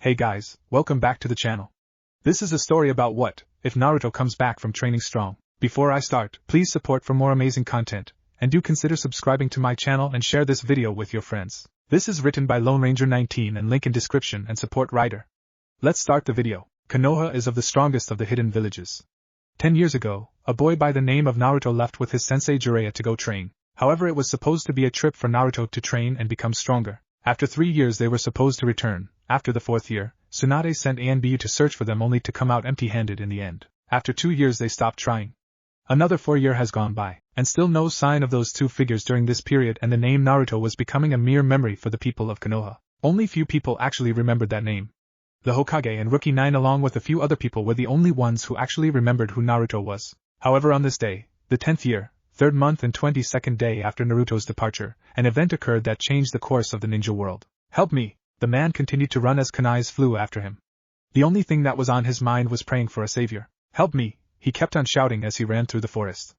Hey guys, welcome back to the channel. This is a story about what if Naruto comes back from training strong. Before I start, please support for more amazing content, and do consider subscribing to my channel and share this video with your friends. This is written by Lone Ranger 19 and link in description and support writer. Let's start the video. Konoha is of the strongest of the hidden villages. 10 years ago, a boy by the name of Naruto left with his sensei Jiraiya to go train. However, it was supposed to be a trip for Naruto to train and become stronger. After 3 years they were supposed to return. After the 4th year, Tsunade sent Anbu to search for them only to come out empty-handed in the end. After 2 years they stopped trying. Another 4 year has gone by, and still no sign of those two figures during this period, and the name Naruto was becoming a mere memory for the people of Konoha. Only few people actually remembered that name. The Hokage and Rookie 9 along with a few other people were the only ones who actually remembered who Naruto was. However, on this day, the 10th year, 3rd month and 22nd day after Naruto's departure, an event occurred that changed the course of the ninja world. Help me! The man continued to run as kunais flew after him. The only thing that was on his mind was praying for a savior. Help me! He kept on shouting as he ran through the forest.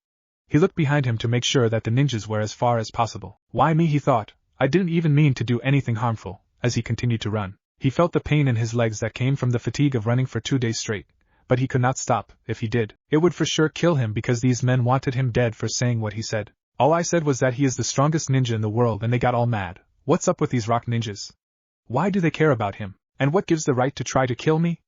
He looked behind him to make sure that the ninjas were as far as possible. Why me, he thought. I didn't even mean to do anything harmful. As he continued to run, he felt the pain in his legs that came from the fatigue of running for 2 days straight. But he could not stop. If he did, it would for sure kill him because these men wanted him dead for saying what he said. All I said was that he is the strongest ninja in the world, and they got all mad. What's up with these rock ninjas? Why do they care about him? And what gives the right to try to kill me?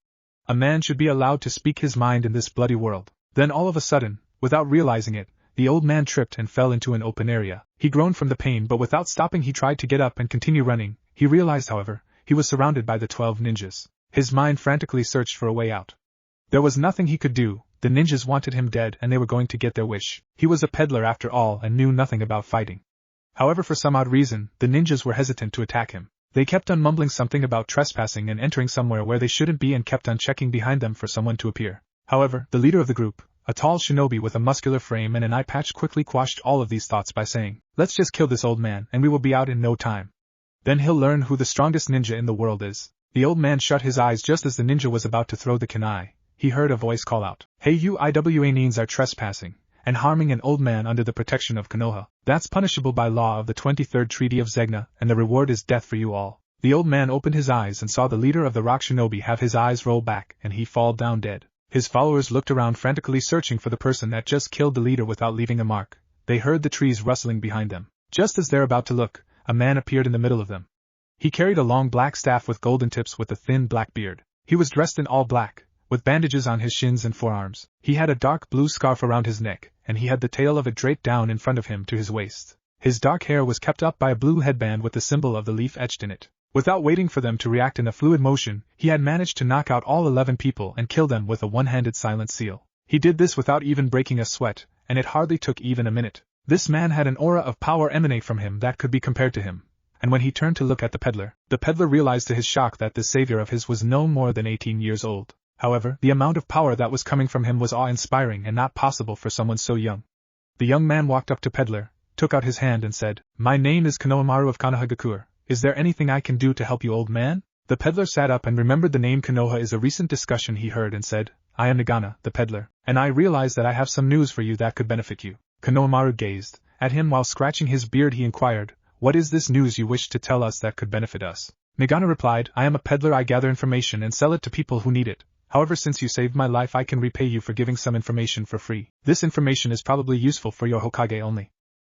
A man should be allowed to speak his mind in this bloody world. Then all of a sudden, without realizing it, the old man tripped and fell into an open area. He groaned from the pain, but without stopping he tried to get up and continue running. He realized, however, he was surrounded by the 12 ninjas. His mind frantically searched for a way out. There was nothing he could do. The ninjas wanted him dead and they were going to get their wish. He was a peddler after all and knew nothing about fighting. However, for some odd reason, the ninjas were hesitant to attack him. They kept on mumbling something about trespassing and entering somewhere where they shouldn't be and kept on checking behind them for someone to appear. However, the leader of the group, a tall shinobi with a muscular frame and an eye patch, quickly quashed all of these thoughts by saying, "Let's just kill this old man and we will be out in no time. Then he'll learn who the strongest ninja in the world is." The old man shut his eyes just as the ninja was about to throw the kunai. He heard a voice call out, "Hey, you Iwaneens are trespassing and harming an old man under the protection of Konoha. That's punishable by law of the 23rd Treaty of Zegna, and the reward is death for you all." The old man opened his eyes and saw the leader of the rock shinobi have his eyes roll back and he fall down dead. His followers looked around frantically searching for the person that just killed the leader without leaving a mark. They heard the trees rustling behind them. Just as they're about to look, a man appeared in the middle of them. He carried a long black staff with golden tips with a thin black beard. He was dressed in all black, with bandages on his shins and forearms. He had a dark blue scarf around his neck, and he had the tail of it draped down in front of him to his waist. His dark hair was kept up by a blue headband with the symbol of the leaf etched in it. Without waiting for them to react in a fluid motion, he had managed to knock out all 11 people and kill them with a one-handed silent seal. He did this without even breaking a sweat, and it hardly took even a minute. This man had an aura of power emanate from him that could be compared to him. And when he turned to look at the peddler realized to his shock that this savior of his was no more than 18 years old. However, the amount of power that was coming from him was awe-inspiring and not possible for someone so young. The young man walked up to peddler, took out his hand and said, "My name is Konohamaru of Konohagakure. Is there anything I can do to help you, old man?" The peddler sat up and remembered the name Konoha is a recent discussion he heard and said, "I am Nagana, the peddler, and I realize that I have some news for you that could benefit you." Konohamaru gazed at him while scratching his beard. He inquired, "What is this news you wish to tell us that could benefit us?" Nagana replied, "I am a peddler. I gather information and sell it to people who need it. However, since you saved my life, I can repay you for giving some information for free. This information is probably useful for your Hokage only.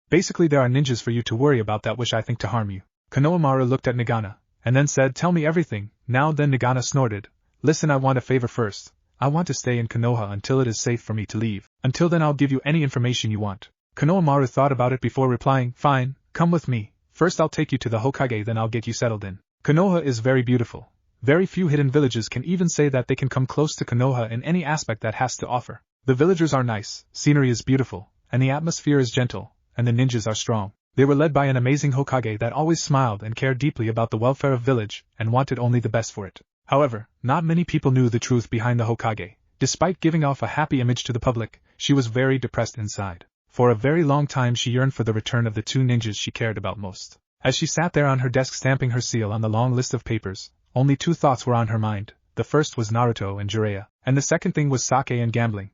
Basically, there are ninjas for you to worry about that wish I think to harm you." Konohamaru looked at Nagana, and then said, "Tell me everything." Now then Nagana snorted, "Listen, I want a favor first. I want to stay in Konoha until it is safe for me to leave. Until then I'll give you any information you want." Konohamaru thought about it before replying, "Fine, come with me. First I'll take you to the Hokage, then I'll get you settled in. Konoha is very beautiful. Very few hidden villages can even say that they can come close to Konoha in any aspect that has to offer. The villagers are nice, scenery is beautiful, and the atmosphere is gentle, and the ninjas are strong. They were led by an amazing Hokage that always smiled and cared deeply about the welfare of village and wanted only the best for it." However, not many people knew the truth behind the Hokage. Despite giving off a happy image to the public, she was very depressed inside. For a very long time she yearned for the return of the two ninjas she cared about most. As she sat there on her desk stamping her seal on the long list of papers, only two thoughts were on her mind. The first was Naruto and Jiraiya, and the second thing was sake and gambling.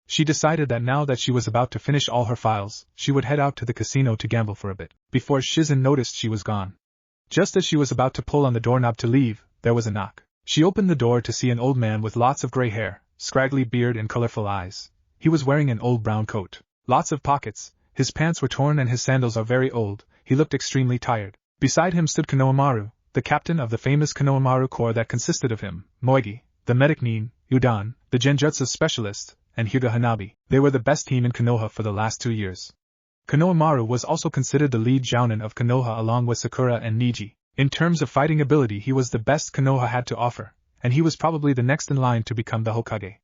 She decided that now that she was about to finish all her files, she would head out to the casino to gamble for a bit. Before Shizen noticed, she was gone. Just as she was about to pull on the doorknob to leave, there was a knock. She opened the door to see an old man with lots of gray hair, scraggly beard and colorful eyes. He was wearing an old brown coat. Lots of pockets, his pants were torn and his sandals are very old. He looked extremely tired. Beside him stood Konohamaru, the captain of the famous Konohamaru Corps that consisted of him, Moigi, the medic Nin, Hidan, the genjutsu specialist, and Hyuga Hanabi. They were the best team in Konoha for the last 2 years. Konohamaru was also considered the lead jounin of Konoha along with Sakura and Niji. In terms of fighting ability he was the best Konoha had to offer, and he was probably the next in line to become the Hokage.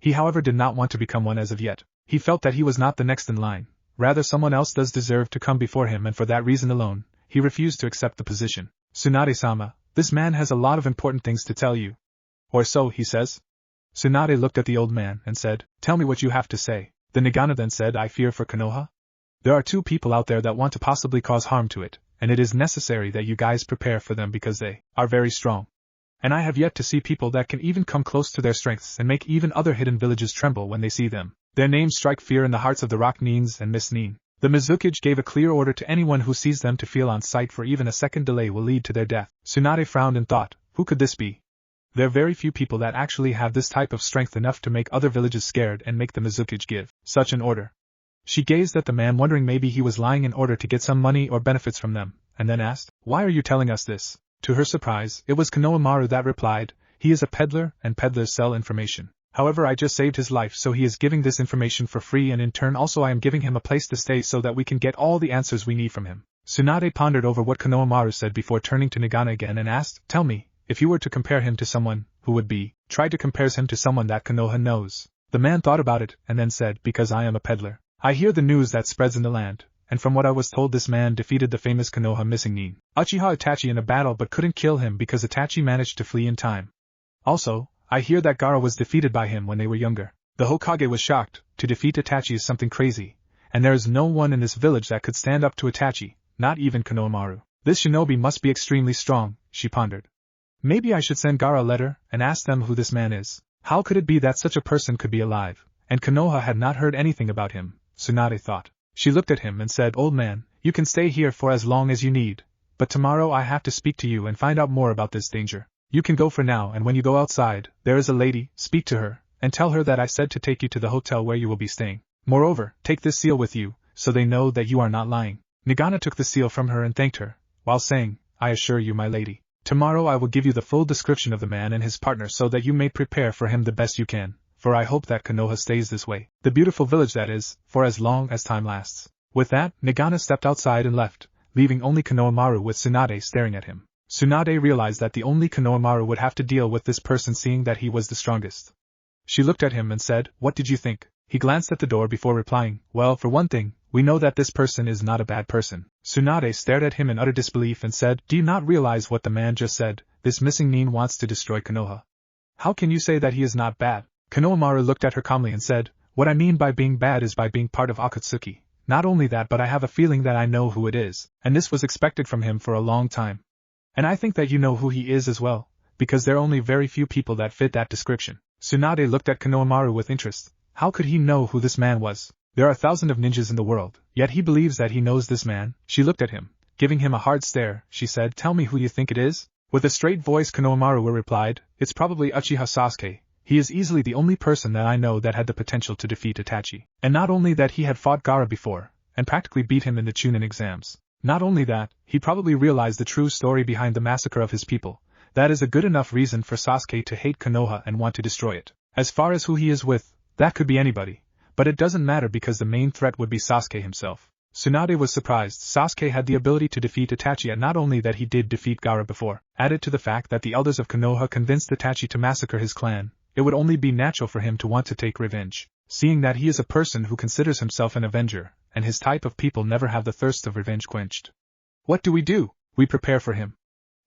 He however did not want to become one as of yet. He felt that he was not the next in line, rather someone else does deserve to come before him, and for that reason alone, he refused to accept the position. Tsunade-sama, this man has a lot of important things to tell you. Or so he says. Tsunade looked at the old man and said, tell me what you have to say. The Nagana then said, I fear for Konoha. There are 2 people out there that want to possibly cause harm to it, and it is necessary that you guys prepare for them because they are very strong. And I have yet to see people that can even come close to their strengths and make even other hidden villages tremble when they see them. Their names strike fear in the hearts of the Rock Nins and Miss Nin. The Mizukage gave a clear order to anyone who sees them to feel on sight, for even a second delay will lead to their death. Tsunade frowned and thought, who could this be? There are very few people that actually have this type of strength enough to make other villages scared and make the Mizukage give such an order. She gazed at the man, wondering maybe he was lying in order to get some money or benefits from them, and then asked, why are you telling us this? To her surprise, it was Konohamaru that replied, he is a peddler and peddlers sell information. However, I just saved his life, so he is giving this information for free, and in turn also I am giving him a place to stay so that we can get all the answers we need from him. Tsunade pondered over what Konohamaru said before turning to Nagana again and asked, tell me, if you were to compare him to someone, who would be? Try to compare him to someone that Konoha knows. The man thought about it, and then said, because I am a peddler. I hear the news that spreads in the land, and from what I was told this man defeated the famous Konoha missing Nin Uchiha Itachi in a battle but couldn't kill him because Itachi managed to flee in time. Also, I hear that Gaara was defeated by him when they were younger. The Hokage was shocked. To defeat Itachi is something crazy, and there is no one in this village that could stand up to Itachi, not even Konohamaru. This shinobi must be extremely strong, she pondered. Maybe I should send Gaara a letter and ask them who this man is. How could it be that such a person could be alive, and Konoha had not heard anything about him? Tsunade thought. She looked at him and said, old man, you can stay here for as long as you need, but tomorrow I have to speak to you and find out more about this danger. You can go for now, and when you go outside, there is a lady, speak to her, and tell her that I said to take you to the hotel where you will be staying. Moreover, take this seal with you, so they know that you are not lying. Nagana took the seal from her and thanked her, while saying, I assure you, my lady, tomorrow I will give you the full description of the man and his partner so that you may prepare for him the best you can, for I hope that Konoha stays this way, the beautiful village that is, for as long as time lasts. With that, Nagana stepped outside and left, leaving only Konohamaru with Tsunade staring at him. Tsunade realized that the only Konohamaru would have to deal with this person, seeing that he was the strongest. She looked at him and said, what did you think? He glanced at the door before replying, well, for one thing, we know that this person is not a bad person. Tsunade stared at him in utter disbelief and said, do you not realize what the man just said? This missing Nin wants to destroy Konoha. How can you say that he is not bad? Konohamaru looked at her calmly and said, what I mean by being bad is by being part of Akatsuki. Not only that, but I have a feeling that I know who it is, and this was expected from him for a long time. And I think that you know who he is as well, because there are only very few people that fit that description. Tsunade looked at Konohamaru with interest. How could he know who this man was? There are thousands of ninjas in the world, yet he believes that he knows this man. She looked at him, giving him a hard stare. She said, tell me who you think it is? With a straight voice Konohamaru replied, it's probably Uchiha Sasuke. He is easily the only person that I know that had the potential to defeat Itachi. And not only that, he had fought Gaara before, and practically beat him in the Chunin exams. Not only that, he probably realized the true story behind the massacre of his people. That is a good enough reason for Sasuke to hate Konoha and want to destroy it. As far as who he is with, that could be anybody. But it doesn't matter because the main threat would be Sasuke himself. Tsunade was surprised. Sasuke had the ability to defeat Itachi, and not only that, he did defeat Gaara before. Added to the fact that the elders of Konoha convinced Itachi to massacre his clan, it would only be natural for him to want to take revenge. Seeing that he is a person who considers himself an avenger, and his type of people never have the thirst of revenge quenched. What do? We prepare for him.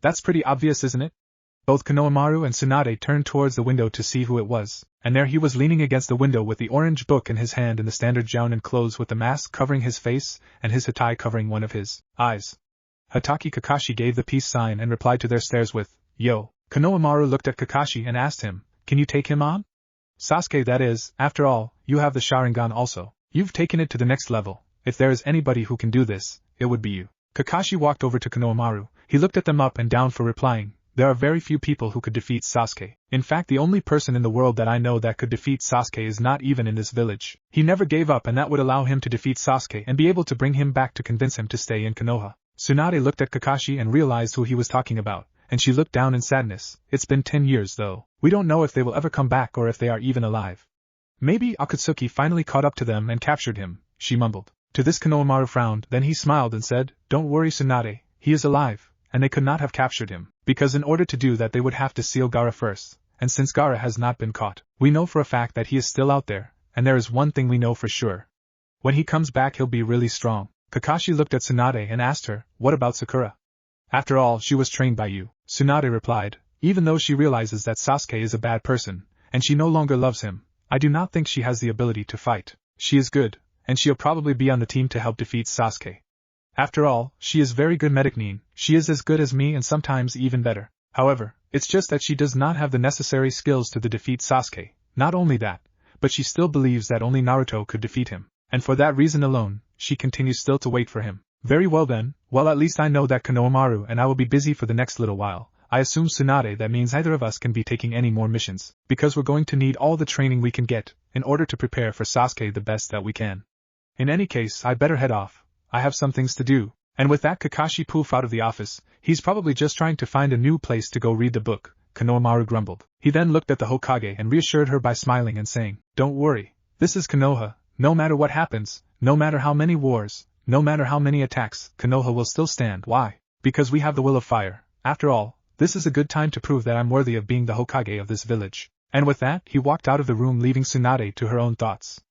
That's pretty obvious, isn't it? Both Konohamaru and Tsunade turned towards the window to see who it was, and there he was leaning against the window with the orange book in his hand in the standard jounin clothes, with the mask covering his face and his hatai covering one of his eyes. Hatake Kakashi gave the peace sign and replied to their stares with, yo. Konohamaru looked at Kakashi and asked him, can you take him on? Sasuke, that is, after all, you have the Sharingan also. You've taken it to the next level. If there is anybody who can do this, it would be you. Kakashi walked over to Konohamaru. He looked at them up and down for replying. There are very few people who could defeat Sasuke. In fact, the only person in the world that I know that could defeat Sasuke is not even in this village. He never gave up, and that would allow him to defeat Sasuke and be able to bring him back to convince him to stay in Konoha. Tsunade looked at Kakashi and realized who he was talking about, and she looked down in sadness. It's been 10 years though. We don't know if they will ever come back or if they are even alive. Maybe Akatsuki finally caught up to them and captured him, she mumbled. To this Konohamaru frowned, then he smiled and said, "Don't worry Tsunade, he is alive, and they could not have captured him, because in order to do that they would have to seal Gaara first, and since Gaara has not been caught, we know for a fact that he is still out there, and there is one thing we know for sure. When he comes back he'll be really strong." Kakashi looked at Tsunade and asked her, "What about Sakura?" "After all, she was trained by you," Tsunade replied. "Even though she realizes that Sasuke is a bad person, and she no longer loves him, I do not think she has the ability to fight. She is good, and she'll probably be on the team to help defeat Sasuke. After all, she is very good medicine, she is as good as me and sometimes even better. However, it's just that she does not have the necessary skills to defeat Sasuke. Not only that, but she still believes that only Naruto could defeat him, and for that reason alone, she continues still to wait for him." "Very well then, well at least I know that Konohamaru and I will be busy for the next little while. I assume Tsunade that means neither of us can be taking any more missions, because we're going to need all the training we can get, in order to prepare for Sasuke the best that we can. In any case, I better head off. I have some things to do." And with that Kakashi poofed out of the office. "He's probably just trying to find a new place to go read the book," Konohamaru grumbled. He then looked at the Hokage and reassured her by smiling and saying, "Don't worry, this is Konoha, no matter what happens, no matter how many wars, no matter how many attacks, Konoha will still stand. Why? Because we have the will of fire. After all, this is a good time to prove that I'm worthy of being the Hokage of this village." And with that, he walked out of the room leaving Tsunade to her own thoughts.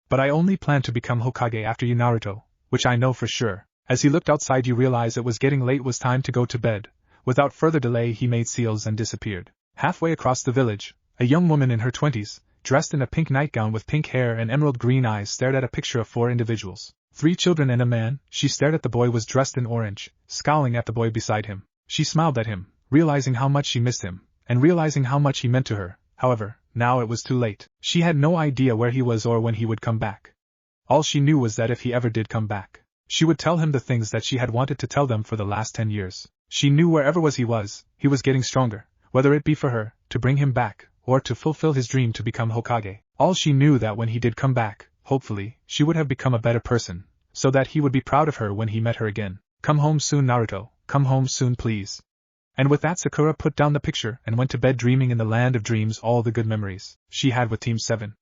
"But I only plan to become Hokage after you Naruto, which I know for sure." As he looked outside you realized it was getting late, was time to go to bed. Without further delay he made seals and disappeared. Halfway across the village, a young woman in her 20s, dressed in a pink nightgown with pink hair and emerald green eyes stared at a picture of 4 individuals. 3 children and a man. She stared at the boy was dressed in orange, scowling at the boy beside him. She smiled at him, realizing how much she missed him, and realizing how much he meant to her. However, now it was too late. She had no idea where he was or when he would come back. All she knew was that if he ever did come back, she would tell him the things that she had wanted to tell them for the last 10 years. She knew wherever he was getting stronger, whether it be for her, to bring him back, or to fulfill his dream to become Hokage. All she knew that when he did come back, hopefully, she would have become a better person, so that he would be proud of her when he met her again. "Come home soon Naruto, come home soon please." And with that Sakura put down the picture and went to bed dreaming in the land of dreams all the good memories she had with Team 7.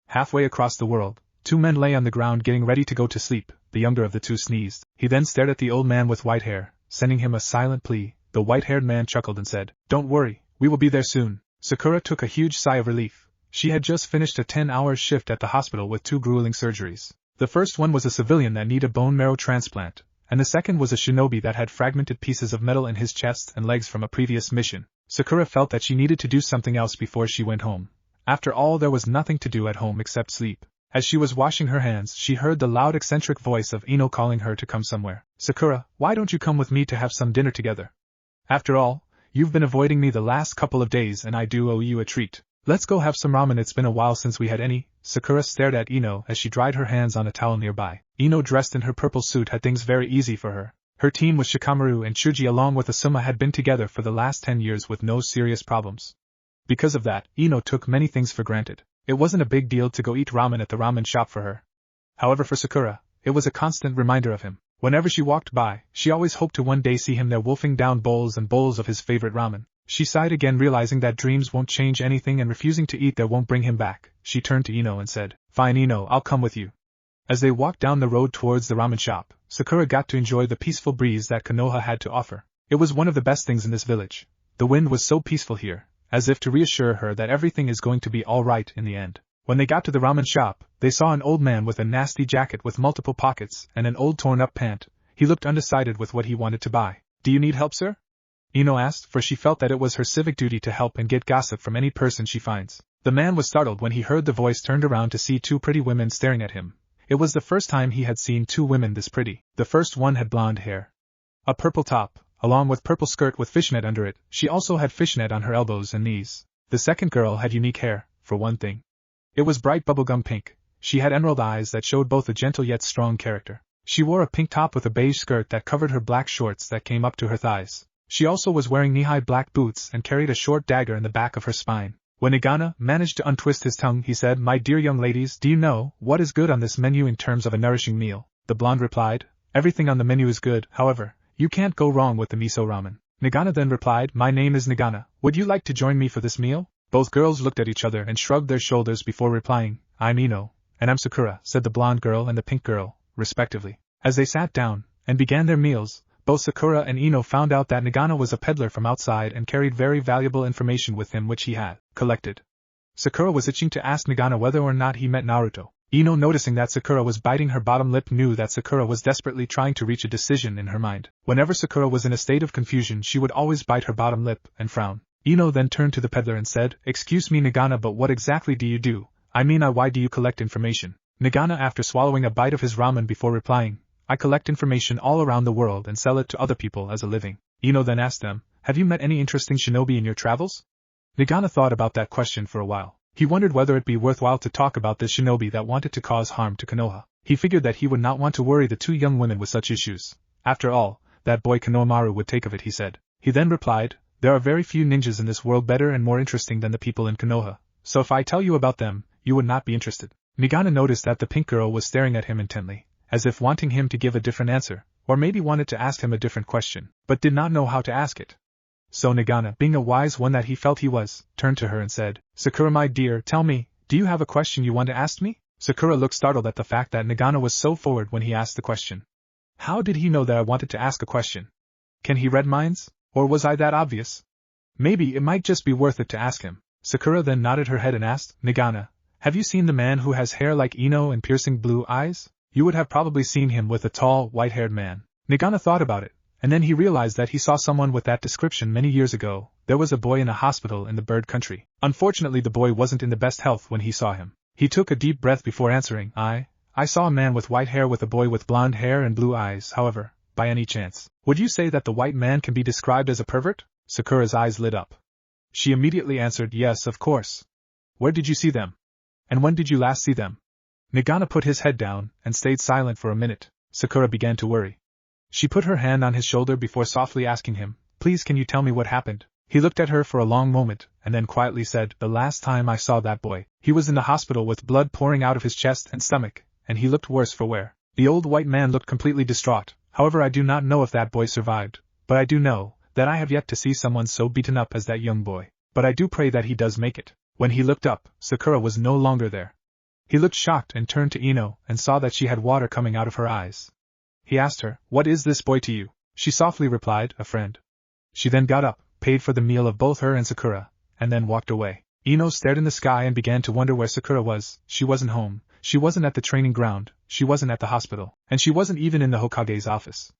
Halfway across the world, 2 men lay on the ground getting ready to go to sleep. The younger of the 2 sneezed. He then stared at the old man with white hair, sending him a silent plea. The white-haired man chuckled and said, "Don't worry, we will be there soon." Sakura took a huge sigh of relief. She had just finished a 10-hour shift at the hospital with 2 grueling surgeries. The first one was a civilian that needed a bone marrow transplant, and the second was a shinobi that had fragmented pieces of metal in his chest and legs from a previous mission. Sakura felt that she needed to do something else before she went home. After all, there was nothing to do at home except sleep. As she was washing her hands, she heard the loud eccentric voice of Ino calling her to come somewhere. "Sakura, why don't you come with me to have some dinner together? After all, you've been avoiding me the last couple of days and I do owe you a treat. Let's go have some ramen, it's been a while since we had any." Sakura stared at Ino as she dried her hands on a towel nearby. Ino, dressed in her purple suit, had things very easy for her. Her team with Shikamaru and Chuji along with Asuma had been together for the last 10 years with no serious problems. Because of that, Ino took many things for granted. It wasn't a big deal to go eat ramen at the ramen shop for her. However, for Sakura, it was a constant reminder of him. Whenever she walked by, she always hoped to one day see him there wolfing down bowls and bowls of his favorite ramen. She sighed again, realizing that dreams won't change anything and refusing to eat there won't bring him back. She turned to Ino and said, "Fine Ino, I'll come with you." As they walked down the road towards the ramen shop, Sakura got to enjoy the peaceful breeze that Konoha had to offer. It was one of the best things in this village. The wind was so peaceful here, as if to reassure her that everything is going to be all right in the end. When they got to the ramen shop, they saw an old man with a nasty jacket with multiple pockets and an old torn-up pant. He looked undecided with what he wanted to buy. "Do you need help, sir?" Ino asked, for she felt that it was her civic duty to help and get gossip from any person she finds. The man was startled when he heard the voice, turned around to see 2 pretty women staring at him. It was the first time he had seen 2 women this pretty. The first one had blonde hair, a purple top, along with purple skirt with fishnet under it. She also had fishnet on her elbows and knees. The second girl had unique hair, for one thing. It was bright bubblegum pink. She had emerald eyes that showed both a gentle yet strong character. She wore a pink top with a beige skirt that covered her black shorts that came up to her thighs. She also was wearing knee-high black boots and carried a short dagger in the back of her spine. When Nagana managed to untwist his tongue, he said, "My dear young ladies, do you know what is good on this menu in terms of a nourishing meal?" The blonde replied, "Everything on the menu is good, however, you can't go wrong with the miso ramen." Nagana then replied, "My name is Nagana. Would you like to join me for this meal?" Both girls looked at each other and shrugged their shoulders before replying, "I'm Ino, and I'm Sakura," said the blonde girl and the pink girl, respectively. As they sat down and began their meals, both Sakura and Ino found out that Nagana was a peddler from outside and carried very valuable information with him which he had collected. Sakura was itching to ask Nagana whether or not he met Naruto. Ino, noticing that Sakura was biting her bottom lip, knew that Sakura was desperately trying to reach a decision in her mind. Whenever Sakura was in a state of confusion, she would always bite her bottom lip and frown. Ino then turned to the peddler and said, "Excuse me Nagana, but what exactly do you do? Why do you collect information?" Nagana, after swallowing a bite of his ramen before replying, "I collect information all around the world and sell it to other people as a living." Ino then asked them, "Have you met any interesting shinobi in your travels?" Nagana thought about that question for a while. He wondered whether it be worthwhile to talk about this shinobi that wanted to cause harm to Konoha. He figured that he would not want to worry the two young women with such issues. After all, that boy Konohamaru would take of it, he said. He then replied, "There are very few ninjas in this world better and more interesting than the people in Konoha, so if I tell you about them, you would not be interested." Nagana noticed that the pink girl was staring at him intently, as if wanting him to give a different answer, or maybe wanted to ask him a different question, but did not know how to ask it. So Nagana, being a wise one that he felt he was, turned to her and said, "Sakura my dear, tell me, do you have a question you want to ask me?" Sakura looked startled at the fact that Nagana was so forward when he asked the question. How did he know that I wanted to ask a question? Can he read minds? Or was I that obvious? Maybe it might just be worth it to ask him. Sakura then nodded her head and asked, "Nagana, have you seen the man who has hair like Ino and piercing blue eyes? You would have probably seen him with a tall, white-haired man." Nagana thought about it, and then he realized that he saw someone with that description many years ago. There was a boy in a hospital in the bird country. Unfortunately, the boy wasn't in the best health when he saw him. He took a deep breath before answering, I saw a man with white hair with a boy with blonde hair and blue eyes. However, by any chance, would you say that the white man can be described as a pervert?" Sakura's eyes lit up. She immediately answered, "Yes, of course." "Where did you see them? And when did you last see them?" Nagana put his head down and stayed silent for a minute. Sakura began to worry. She put her hand on his shoulder before softly asking him, "Please, can you tell me what happened?" He looked at her for a long moment, and then quietly said, "The last time I saw that boy, he was in the hospital with blood pouring out of his chest and stomach, and he looked worse for wear." The old white man looked completely distraught. "However, I do not know if that boy survived, but I do know that I have yet to see someone so beaten up as that young boy. But I do pray that he does make it." When he looked up, Sakura was no longer there. He looked shocked and turned to Ino and saw that she had water coming out of her eyes. He asked her, "What is this boy to you?" She softly replied, "A friend." She then got up, paid for the meal of both her and Sakura, and then walked away. Ino stared in the sky and began to wonder where Sakura was. She wasn't home, she wasn't at the training ground, she wasn't at the hospital, and she wasn't even in the Hokage's office.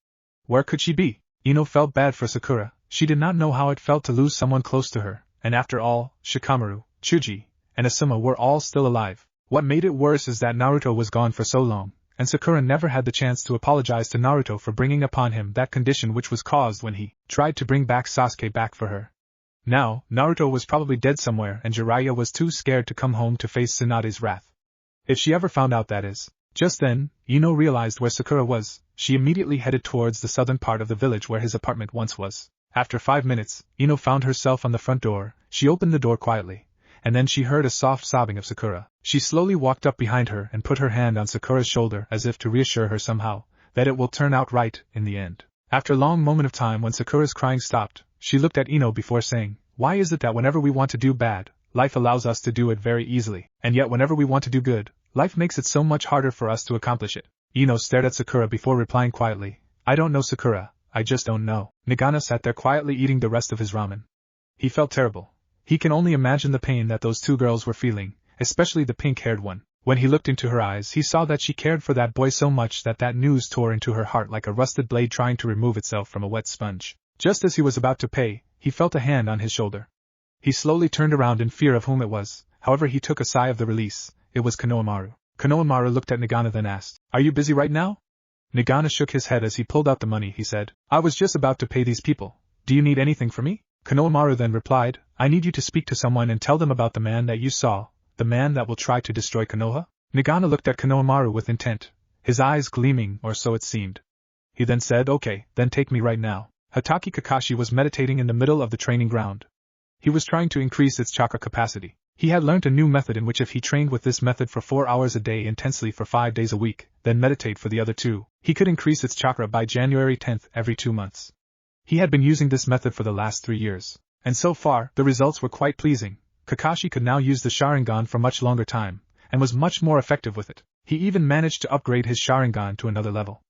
Where could she be? Ino felt bad for Sakura. She did not know how it felt to lose someone close to her, and after all, Shikamaru, Chuji, and Asuma were all still alive. What made it worse is that Naruto was gone for so long, and Sakura never had the chance to apologize to Naruto for bringing upon him that condition which was caused when he tried to bring back Sasuke back for her. Now, Naruto was probably dead somewhere and Jiraiya was too scared to come home to face Tsunade's wrath. If she ever found out, that is. Just then, Ino realized where Sakura was. She immediately headed towards the southern part of the village where his apartment once was. After 5 minutes, Ino found herself on the front door. She opened the door quietly, and then she heard a soft sobbing of Sakura. She slowly walked up behind her and put her hand on Sakura's shoulder as if to reassure her somehow that it will turn out right in the end. After a long moment of time, when Sakura's crying stopped, she looked at Ino before saying, "Why is it that whenever we want to do bad, life allows us to do it very easily, and yet whenever we want to do good, life makes it so much harder for us to accomplish it?" Ino stared at Sakura before replying quietly, "I don't know, Sakura, I just don't know." Nagana sat there quietly eating the rest of his ramen. He felt terrible. He can only imagine the pain that those two girls were feeling, especially the pink-haired one. When he looked into her eyes, he saw that she cared for that boy so much that news tore into her heart like a rusted blade trying to remove itself from a wet sponge. Just as he was about to pay, he felt a hand on his shoulder. He slowly turned around in fear of whom it was. However, he took a sigh of the release. It was Konohamaru. Konohamaru looked at Nagana then asked, "Are you busy right now?" Nagana shook his head as he pulled out the money. He said, "I was just about to pay these people. Do you need anything from me?" Konohamaru then replied, "I need you to speak to someone and tell them about the man that you saw, the man that will try to destroy Konoha." Nagana looked at Konohamaru with intent, his eyes gleaming, or so it seemed. He then said, "Okay, then take me right now." Hatake Kakashi was meditating in the middle of the training ground. He was trying to increase its chakra capacity. He had learnt a new method in which if he trained with this method for 4 hours a day intensely for 5 days a week, then meditate for the other 2, he could increase its chakra by January 10th every 2 months. He had been using this method for the last 3 years, and so far, the results were quite pleasing. Kakashi could now use the Sharingan for much longer time, and was much more effective with it. He even managed to upgrade his Sharingan to another level.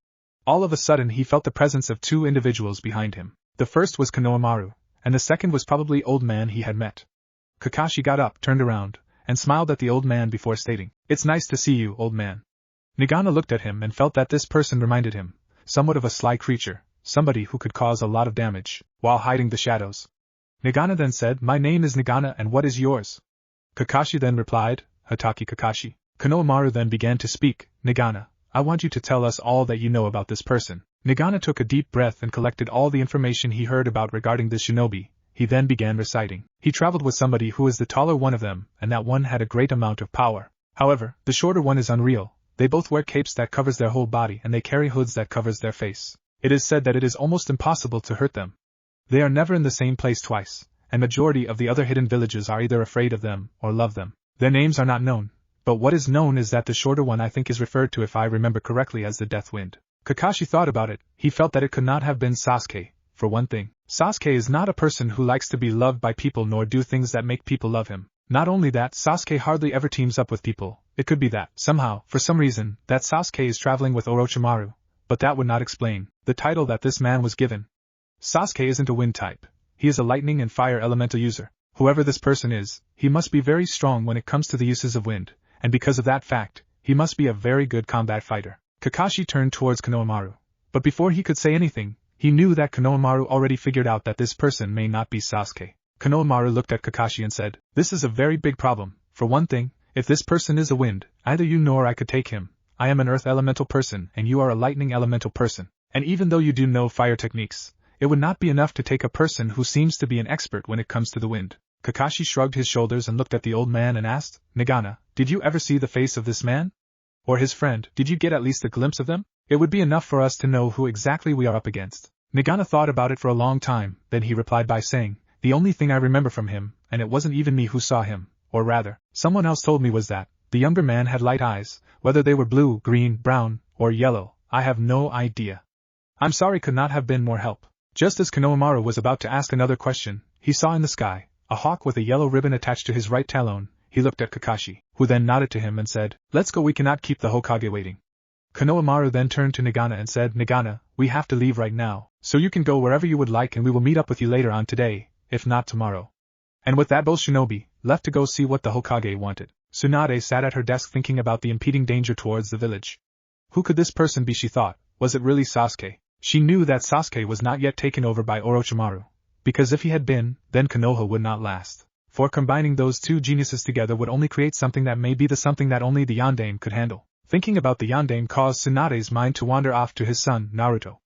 All of a sudden he felt the presence of 2 individuals behind him. The first was Konohamaru, and the second was probably old man he had met. Kakashi got up, turned around, and smiled at the old man before stating, "It's nice to see you, old man." Nagana looked at him and felt that this person reminded him somewhat of a sly creature, somebody who could cause a lot of damage, while hiding the shadows. Nagana then said, "My name is Nagana and what is yours?" Kakashi then replied, "Hatake Kakashi." Konohamaru then began to speak, "Nagana, I want you to tell us all that you know about this person." Nagana took a deep breath and collected all the information he heard about regarding this shinobi. He then began reciting. He traveled with somebody who is the taller one of them, and that one had a great amount of power. However, the shorter one is unreal. They both wear capes that covers their whole body and they carry hoods that covers their face. It is said that it is almost impossible to hurt them. They are never in the same place twice, and majority of the other hidden villages are either afraid of them or love them. Their names are not known, but what is known is that the shorter one I think is referred to, if I remember correctly, as the Death Wind. Kakashi thought about it. He felt that it could not have been Sasuke. For one thing, Sasuke is not a person who likes to be loved by people nor do things that make people love him. Not only that, Sasuke hardly ever teams up with people. It could be that, somehow, for some reason, that Sasuke is traveling with Orochimaru, but that would not explain the title that this man was given. Sasuke isn't a wind type. He is a lightning and fire elemental user. Whoever this person is, he must be very strong when it comes to the uses of wind, and because of that fact, he must be a very good combat fighter. Kakashi turned towards Konohamaru, but before he could say anything, he knew that Konohamaru already figured out that this person may not be Sasuke. Konohamaru looked at Kakashi and said, "This is a very big problem. For one thing, if this person is a wind, either you nor I could take him. I am an earth elemental person and you are a lightning elemental person. And even though you do know fire techniques, it would not be enough to take a person who seems to be an expert when it comes to the wind." Kakashi shrugged his shoulders and looked at the old man and asked, "Nagana, did you ever see the face of this man? Or his friend, did you get at least a glimpse of them? It would be enough for us to know who exactly we are up against." Nagana thought about it for a long time, then he replied by saying, "The only thing I remember from him, and it wasn't even me who saw him, or rather, someone else told me, was that the younger man had light eyes, whether they were blue, green, brown, or yellow, I have no idea." "I'm sorry, could not have been more help." Just as Konohamaru was about to ask another question, he saw in the sky a hawk with a yellow ribbon attached to his right talon. He looked at Kakashi, who then nodded to him and said, "Let's go, we cannot keep the Hokage waiting." Konohamaru then turned to Nagana and said, "Nagana, we have to leave right now, so you can go wherever you would like and we will meet up with you later on today, if not tomorrow." And with that, both shinobi left to go see what the Hokage wanted. Tsunade sat at her desk thinking about the impending danger towards the village. Who could this person be, she thought? Was it really Sasuke? She knew that Sasuke was not yet taken over by Orochimaru, because if he had been, then Konoha would not last. For combining those two geniuses together would only create something that may be the something that only the Yondaime could handle. Thinking about the Yondaime caused Tsunade's mind to wander off to his son, Naruto.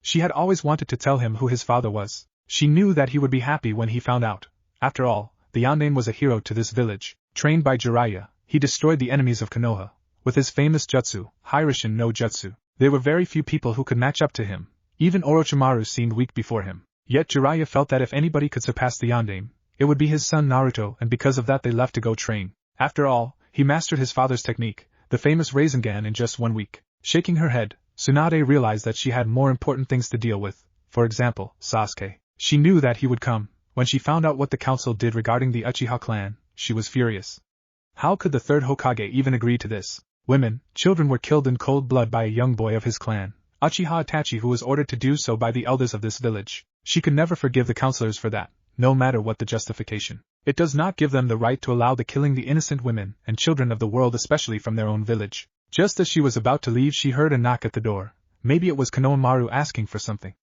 She had always wanted to tell him who his father was. She knew that he would be happy when he found out. After all, the Yondaime was a hero to this village. Trained by Jiraiya, he destroyed the enemies of Konoha. With his famous jutsu, Hirishin no Jutsu, there were very few people who could match up to him. Even Orochimaru seemed weak before him. Yet Jiraiya felt that if anybody could surpass the Yondaime, it would be his son Naruto, and because of that they left to go train. After all, he mastered his father's technique, the famous Rasengan, in just 1 week. Shaking her head, Tsunade realized that she had more important things to deal with, for example, Sasuke. She knew that he would come. When she found out what the council did regarding the Uchiha clan, she was furious. How could the third Hokage even agree to this? Women, children were killed in cold blood by a young boy of his clan, Uchiha Itachi, who was ordered to do so by the elders of this village. She could never forgive the counselors for that, no matter what the justification. It does not give them the right to allow the killing the innocent women and children of the world, especially from their own village. Just as she was about to leave, she heard a knock at the door. Maybe it was Konohamaru asking for something.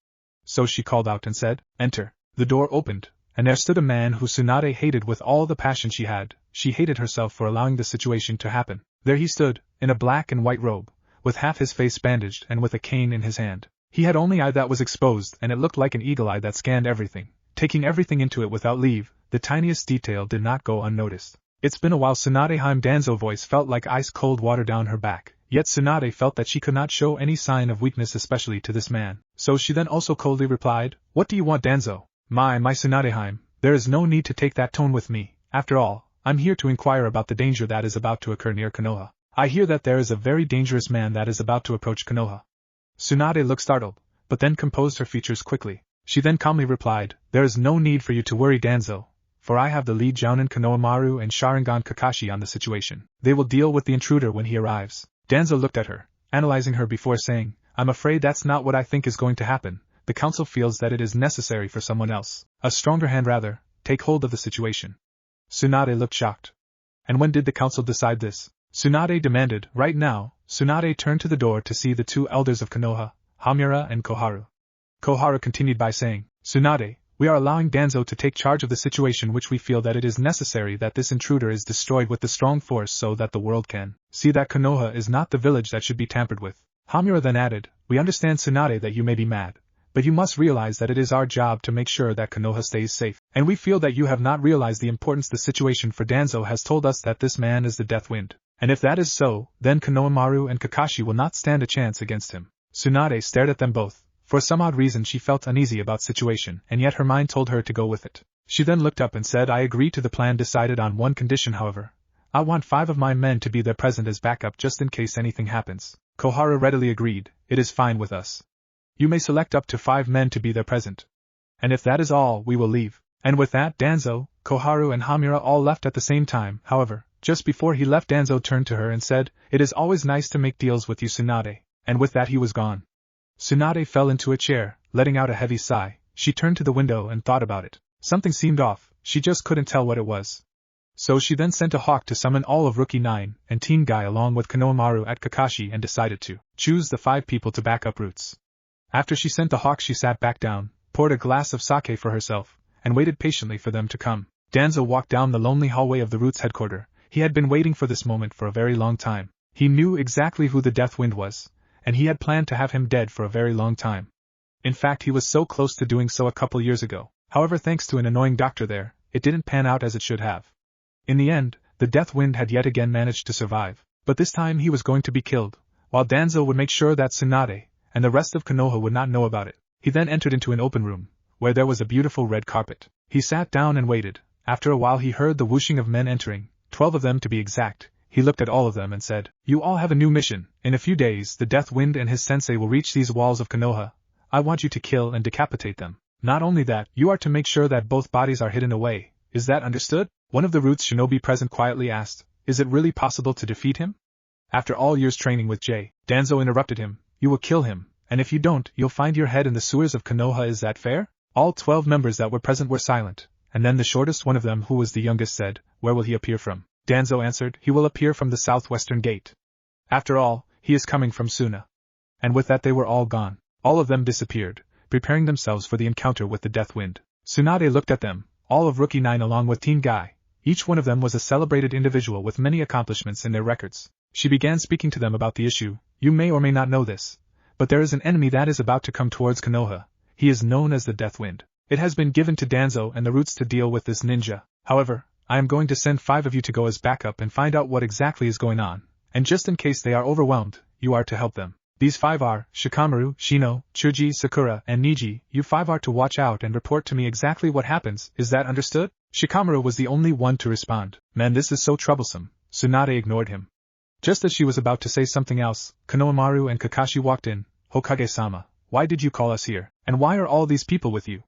So she called out and said, "Enter." The door opened, and there stood a man who Tsunade hated with all the passion she had. She hated herself for allowing the situation to happen. There he stood, in a black and white robe, with half his face bandaged and with a cane in his hand. He had only eye that was exposed, and it looked like an eagle eye that scanned everything, taking everything into it without leave. The tiniest detail did not go unnoticed. "It's been a while." Tsunade Danzo's voice felt like ice-cold water down her back, yet Tsunade felt that she could not show any sign of weakness, especially to this man. So she then also coldly replied, "What do you want, Danzo? My Tsunadeheim, there is no need to take that tone with me. After all, I'm here to inquire about the danger that is about to occur near Konoha. I hear that there is a very dangerous man that is about to approach Konoha." Tsunade looked startled, but then composed her features quickly. She then calmly replied, "There is no need for you to worry, Danzo, for I have the lead Jounin Konohamaru and Sharingan Kakashi on the situation. They will deal with the intruder when he arrives." Danzo looked at her, analyzing her before saying, "I'm afraid that's not what I think is going to happen. The council feels that it is necessary for someone else, a stronger hand rather, take hold of the situation." Tsunade looked shocked. "And when did the council decide this?" Tsunade demanded. "Right now." Tsunade turned to the door to see the two elders of Konoha, Hamura and Koharu. Koharu continued by saying, "Tsunade, we are allowing Danzo to take charge of the situation, which we feel that it is necessary that this intruder is destroyed with the strong force so that the world can see that Konoha is not the village that should be tampered with." Hamura then added, "We understand, Tsunade, that you may be mad, but you must realize that it is our job to make sure that Konoha stays safe, and we feel that you have not realized the importance the situation for Danzo has told us that this man is the Death Wind, and if that is so, then Konohamaru and Kakashi will not stand a chance against him." Tsunade stared at them both. For some odd reason she felt uneasy about the situation, and yet her mind told her to go with it. She then looked up and said, "I agree to the plan, decided on one condition however. I want 5 of my men to be there present as backup just in case anything happens." Koharu readily agreed, "It is fine with us. You may select up to 5 men to be there present. And if that is all, we will leave." And with that, Danzo, Koharu and Hamura all left at the same time. However, just before he left, Danzo turned to her and said, "It is always nice to make deals with you, Tsunade." And with that he was gone. Tsunade fell into a chair, letting out a heavy sigh. She turned to the window and thought about it. Something seemed off, she just couldn't tell what it was. So she then sent a hawk to summon all of Rookie 9 and Teen Guy along with Konohamaru at Kakashi and decided to choose the 5 people to back up Roots. After she sent the hawk, she sat back down, poured a glass of sake for herself, and waited patiently for them to come. Danzo walked down the lonely hallway of the Roots headquarters. He had been waiting for this moment for a very long time. He knew exactly who the Death Wind was, and he had planned to have him dead for a very long time. In fact, he was so close to doing so a couple years ago. However, thanks to an annoying doctor there, it didn't pan out as it should have. In the end, the Death Wind had yet again managed to survive, but this time he was going to be killed, while Danzo would make sure that Tsunade and the rest of Konoha would not know about it. He then entered into an open room, where there was a beautiful red carpet. He sat down and waited. After a while he heard the whooshing of men entering, 12 of them to be exact. He looked at all of them and said, "You all have a new mission. In a few days the Death Wind and his sensei will reach these walls of Konoha. I want you to kill and decapitate them. Not only that, you are to make sure that both bodies are hidden away. Is that understood?" One of the Roots shinobi present quietly asked, "Is it really possible to defeat him?" "After all years training with Jay," Danzo interrupted him, "you will kill him, and if you don't, you'll find your head in the sewers of Konoha. Is that fair?" All 12 members that were present were silent, and then the shortest one of them, who was the youngest, said, "Where will he appear from?" Danzo answered, "He will appear from the southwestern gate. After all, he is coming from Suna." And with that they were all gone. All of them disappeared, preparing themselves for the encounter with the Death Wind. Tsunade looked at them, all of Rookie 9 along with Teen Guy. Each one of them was a celebrated individual with many accomplishments in their records. She began speaking to them about the issue. "You may or may not know this, but there is an enemy that is about to come towards Konoha. He is known as the Death Wind. It has been given to Danzo and the Roots to deal with this ninja. However, I am going to send 5 of you to go as backup and find out what exactly is going on, and just in case they are overwhelmed, you are to help them. These 5 are Shikamaru, Shino, Chuji, Sakura, and Niji. You 5 are to watch out and report to me exactly what happens. Is that understood?" Shikamaru was the only one to respond. "Man, this is so troublesome." Tsunade ignored him. Just as she was about to say something else, Konohamaru and Kakashi walked in. "Hokage-sama, why did you call us here, and why are all these people with you?"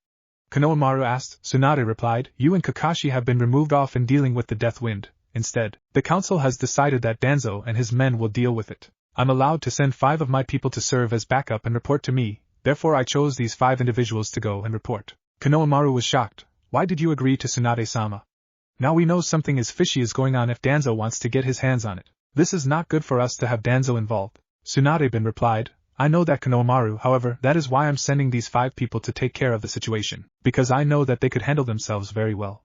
Konohamaru asked. Tsunade replied, "You and Kakashi have been removed off in dealing with the Death Wind. Instead, the council has decided that Danzo and his men will deal with it. I'm allowed to send 5 of my people to serve as backup and report to me, therefore I chose these 5 individuals to go and report." Konohamaru was shocked. "Why did you agree to Tsunade-sama? Now we know something is fishy is going on if Danzo wants to get his hands on it. This is not good for us to have Danzo involved." Tsunade-bin replied, "I know that, Konohamaru, however, that is why I'm sending these 5 people to take care of the situation, because I know that they could handle themselves very well.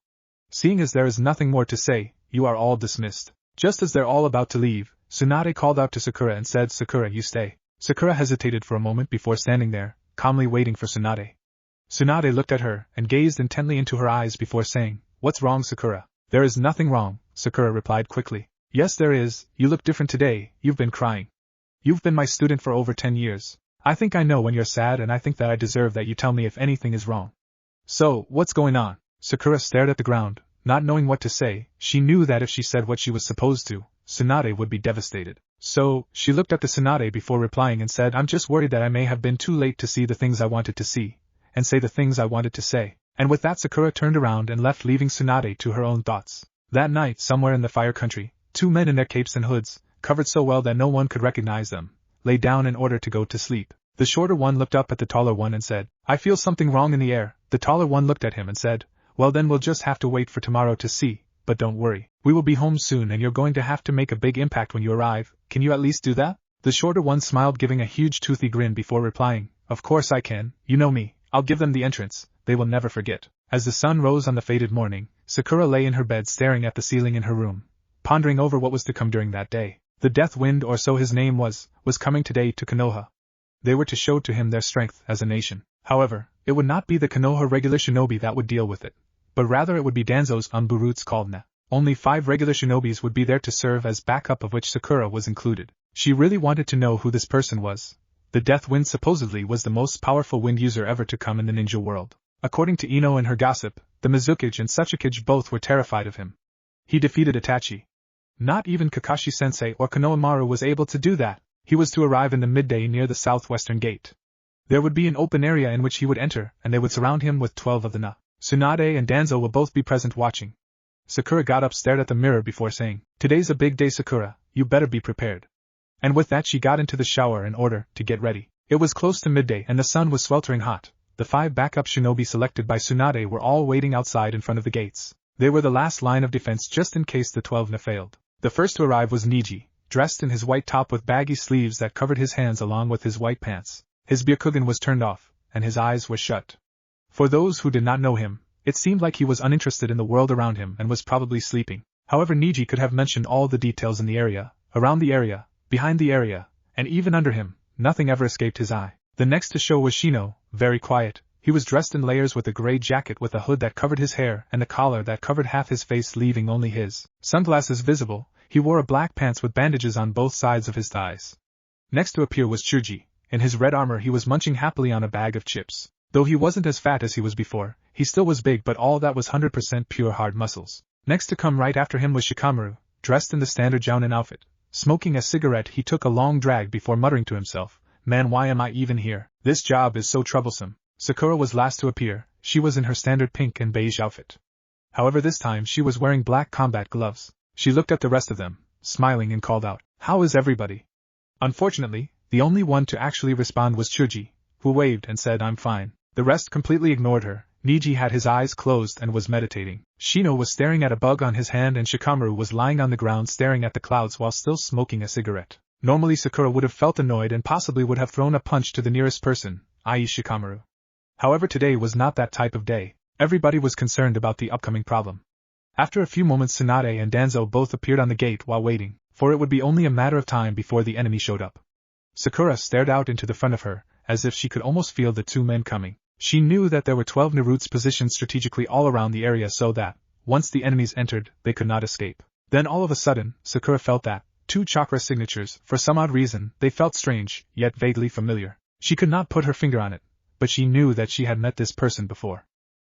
Seeing as there is nothing more to say, you are all dismissed." Just as they're all about to leave, Tsunade called out to Sakura and said, "Sakura, you stay." Sakura hesitated for a moment before standing there, calmly waiting for Tsunade. Tsunade looked at her and gazed intently into her eyes before saying, "What's wrong, Sakura?" "There is nothing wrong," Sakura replied quickly. "Yes there is, you look different today, you've been crying. You've been my student for over 10 years. I think I know when you're sad, and I think that I deserve that you tell me if anything is wrong. So, what's going on? Sakura stared at the ground, not knowing what to say. She knew that if she said what she was supposed to, Tsunade would be devastated. So, she looked at the Tsunade before replying and said, I'm just worried that I may have been too late to see the things I wanted to see, and say the things I wanted to say. And with that, Sakura turned around and left, leaving Tsunade to her own thoughts. That night, somewhere in the fire country, two men in their capes and hoods, covered so well that no one could recognize them, lay down in order to go to sleep. The shorter one looked up at the taller one and said, I feel something wrong in the air. The taller one looked at him and said, well then we'll just have to wait for tomorrow to see, but don't worry, we will be home soon and you're going to have to make a big impact when you arrive. Can you at least do that? The shorter one smiled, giving a huge toothy grin before replying, of course I can, you know me, I'll give them the entrance, they will never forget. As the sun rose on the faded morning, Sakura lay in her bed staring at the ceiling in her room, pondering over what was to come during that day. The Death Wind, or so his name was coming today to Konoha. They were to show to him their strength as a nation. However, it would not be the Konoha regular shinobi that would deal with it, but rather it would be Danzo's roots called Na. Only 5 regular shinobis would be there to serve as backup, of which Sakura was included. She really wanted to know who this person was. The Death Wind supposedly was the most powerful wind user ever to come in the ninja world. According to Ino and her gossip, the Mizukage and Tsuchikage both were terrified of him. He defeated Itachi. Not even Kakashi-sensei or Konohamaru was able to do that. He was to arrive in the midday near the southwestern gate. There would be an open area in which he would enter, and they would surround him with 12 of the Na. Tsunade and Danzo will both be present watching. Sakura got up, stared at the mirror before saying, today's a big day, Sakura, you better be prepared. And with that she got into the shower in order to get ready. It was close to midday and the sun was sweltering hot. The 5 backup shinobi selected by Tsunade were all waiting outside in front of the gates. They were the last line of defense just in case the 12 Na failed. The first to arrive was Niji, dressed in his white top with baggy sleeves that covered his hands along with his white pants. His Byakugan was turned off, and his eyes were shut. For those who did not know him, it seemed like he was uninterested in the world around him and was probably sleeping. However, Niji could have mentioned all the details in the area, around the area, behind the area, and even under him. Nothing ever escaped his eye. The next to show was Shino, very quiet. He was dressed in layers with a gray jacket with a hood that covered his hair and a collar that covered half his face, leaving only his sunglasses visible. He wore a black pants with bandages on both sides of his thighs. Next to appear was Chuji. In his red armor he was munching happily on a bag of chips. Though he wasn't as fat as he was before, he still was big, but all that was 100% pure hard muscles. Next to come right after him was Shikamaru, dressed in the standard jounin outfit. Smoking a cigarette, he took a long drag before muttering to himself, man, why am I even here? This job is so troublesome. Sakura was last to appear. She was in her standard pink and beige outfit. However, this time she was wearing black combat gloves. She looked at the rest of them, smiling, and called out, how is everybody? Unfortunately, the only one to actually respond was Chuji, who waved and said, I'm fine. The rest completely ignored her. Niji had his eyes closed and was meditating. Shino was staring at a bug on his hand, and Shikamaru was lying on the ground staring at the clouds while still smoking a cigarette. Normally Sakura would have felt annoyed and possibly would have thrown a punch to the nearest person, i.e. Shikamaru. However, today was not that type of day. Everybody was concerned about the upcoming problem. After a few moments, Tsunade and Danzo both appeared on the gate while waiting, for it would be only a matter of time before the enemy showed up. Sakura stared out into the front of her, as if she could almost feel the 2 men coming. She knew that there were 12 Narutos positioned strategically all around the area so that, once the enemies entered, they could not escape. Then all of a sudden, Sakura felt that 2 chakra signatures. For some odd reason, they felt strange, yet vaguely familiar. She could not put her finger on it, but she knew that she had met this person before.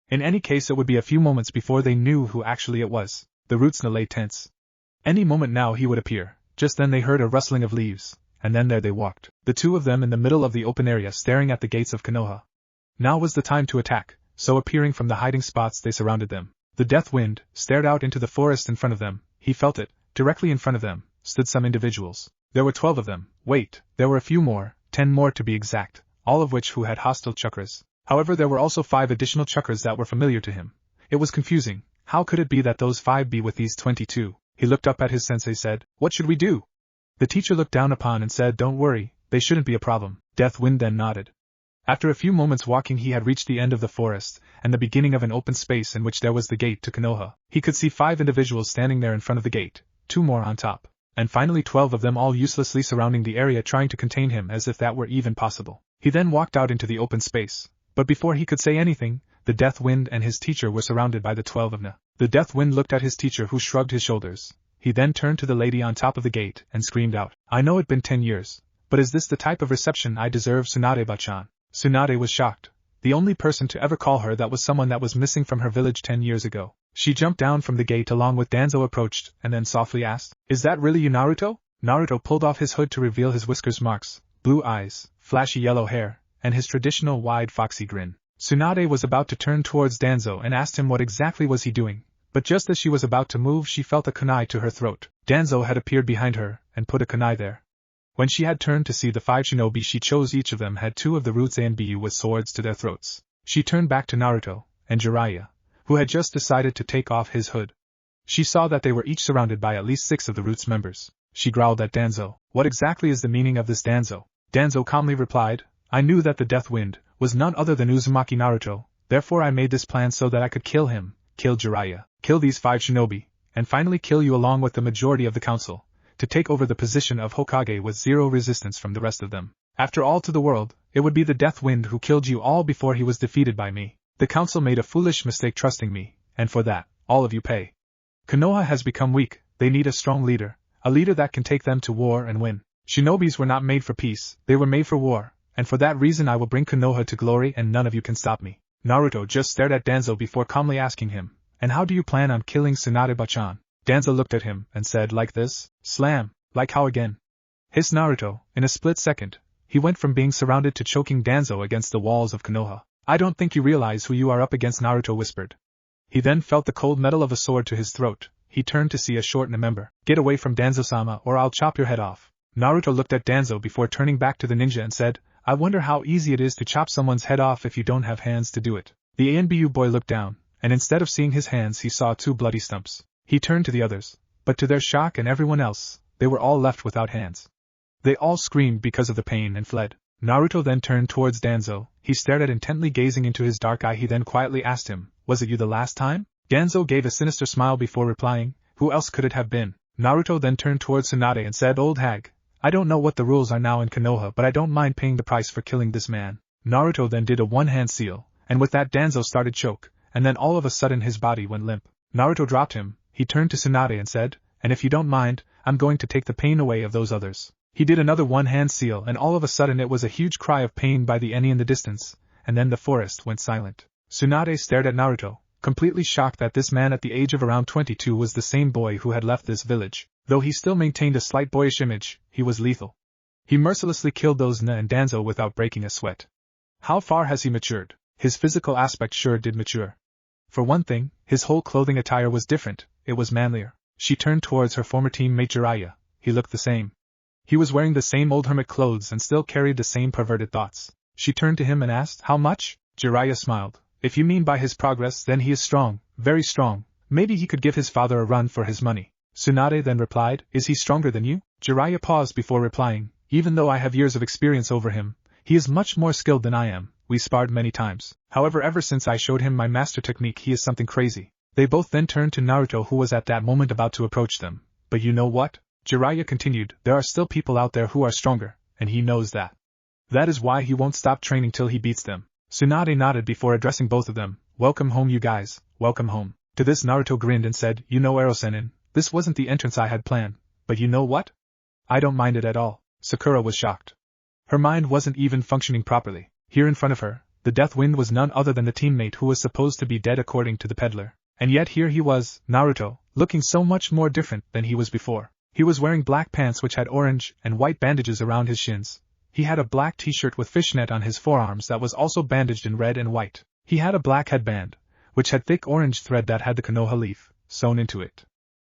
In any case, it would be a few moments before they knew who actually it was. The Roots lay tense. Any moment now he would appear. Just then they heard a rustling of leaves, and then there they walked, the 2 of them in the middle of the open area staring at the gates of Konoha. Now was the time to attack, so appearing from the hiding spots they surrounded them. The Death Wind stared out into the forest in front of them. He felt it. Directly in front of them stood some individuals. There were 12 of them. Wait, there were a few more, 10 more to be exact, all of which who had hostile chakras. However, there were also 5 additional chakras that were familiar to him. It was confusing. How could it be that those 5 be with these 22? He looked up at his sensei, said, what should we do? The teacher looked down upon and said, don't worry, they shouldn't be a problem. Death Wind then nodded. After a few moments walking he had reached the end of the forest, and the beginning of an open space in which there was the gate to Konoha. He could see 5 individuals standing there in front of the gate, 2 more on top, and finally 12 of them all uselessly surrounding the area trying to contain him as if that were even possible. He then walked out into the open space, but before he could say anything, the Death Wind and his teacher were surrounded by the 12 of Na. The Death Wind looked at his teacher, who shrugged his shoulders. He then turned to the lady on top of the gate and screamed out, I know it's been 10 years, But is this the type of reception I deserve, Tsunade-bachan? Tsunade was shocked. The only person to ever call her that was someone that was missing from her village 10 years ago. She jumped down from the gate along with Danzo approached and then softly asked, "Is that really you, Naruto?" Naruto pulled off his hood to reveal his whiskers marks, blue eyes, flashy yellow hair, and his traditional wide foxy grin. Tsunade was about to turn towards Danzo and asked him what exactly was he doing, but just as she was about to move she felt a kunai to her throat. Danzo had appeared behind her and put a kunai there. When she had turned to see the 5 shinobi she chose, each of them had 2 of the roots A and B with swords to their throats. She turned back to Naruto and Jiraiya, who had just decided to take off his hood. She saw that they were each surrounded by at least 6 of the roots members. She growled at Danzo, "What exactly is the meaning of this, Danzo?" Danzo calmly replied, "I knew that the Death Wind was none other than Uzumaki Naruto, therefore I made this plan so that I could kill him, kill Jiraiya, kill these 5 shinobi, and finally kill you along with the majority of the council, to take over the position of Hokage with 0 resistance from the rest of them. After all, to the world, it would be the Death Wind who killed you all before he was defeated by me. The council made a foolish mistake trusting me, and for that, all of you pay. Konoha has become weak, they need a strong leader, a leader that can take them to war and win. Shinobis were not made for peace, they were made for war, and for that reason I will bring Konoha to glory and none of you can stop me." Naruto just stared at Danzo before calmly asking him, "And how do you plan on killing Tsunade-bachan?" Danzo looked at him and said, "Like this, slam, like how again?" Hissed Naruto. In a split second, he went from being surrounded to choking Danzo against the walls of Konoha. "I don't think you realize who you are up against," Naruto whispered. He then felt the cold metal of a sword to his throat. He turned to see a short member. "Get away from Danzo-sama or I'll chop your head off." Naruto looked at Danzo before turning back to the ninja and said, "I wonder how easy it is to chop someone's head off if you don't have hands to do it." The ANBU boy looked down, and instead of seeing his hands he saw 2 bloody stumps. He turned to the others, but to their shock and everyone else, they were all left without hands. They all screamed because of the pain and fled. Naruto then turned towards Danzo. He stared at intently gazing into his dark eye. He then quietly asked him, "Was it you the last time?" Danzo gave a sinister smile before replying, "Who else could it have been?" Naruto then turned towards Tsunade and said, "Old hag, I don't know what the rules are now in Konoha, but I don't mind paying the price for killing this man." Naruto then did a one-hand seal, and with that Danzo started choke, and then all of a sudden his body went limp. Naruto dropped him. He turned to Tsunade and said, "And if you don't mind, I'm going to take the pain away of those others." He did another one-hand seal and all of a sudden it was a huge cry of pain by the Eni in the distance, and then the forest went silent. Tsunade stared at Naruto, completely shocked that this man at the age of around 22 was the same boy who had left this village. Though he still maintained a slight boyish image, he was lethal. He mercilessly killed those Na and Danzo without breaking a sweat. How far has he matured? His physical aspect sure did mature. For one thing, his whole clothing attire was different, it was manlier. She turned towards her former teammate Jiraiya. He looked the same. He was wearing the same old hermit clothes and still carried the same perverted thoughts. She turned to him and asked, "How much?" Jiraiya smiled. "If you mean by his progress, then he is strong, very strong. Maybe he could give his father a run for his money." Tsunade then replied, "Is he stronger than you?" Jiraiya paused before replying, "Even though I have years of experience over him, he is much more skilled than I am. We sparred many times. However, ever since I showed him my master technique, he is something crazy." They both then turned to Naruto, who was at that moment about to approach them. "But you know what?" Jiraiya continued, "There are still people out there who are stronger, and he knows that. That is why he won't stop training till he beats them." Tsunade nodded before addressing both of them. "Welcome home, you guys, welcome home." To this Naruto grinned and said, "You know, Erosenin, this wasn't the entrance I had planned, but you know what? I don't mind it at all." Sakura was shocked. Her mind wasn't even functioning properly. Here in front of her, the Death Wind was none other than the teammate who was supposed to be dead according to the peddler. And yet here he was, Naruto, looking so much more different than he was before. He was wearing black pants which had orange and white bandages around his shins. He had a black t-shirt with fishnet on his forearms that was also bandaged in red and white. He had a black headband, which had thick orange thread that had the Konoha leaf sewn into it.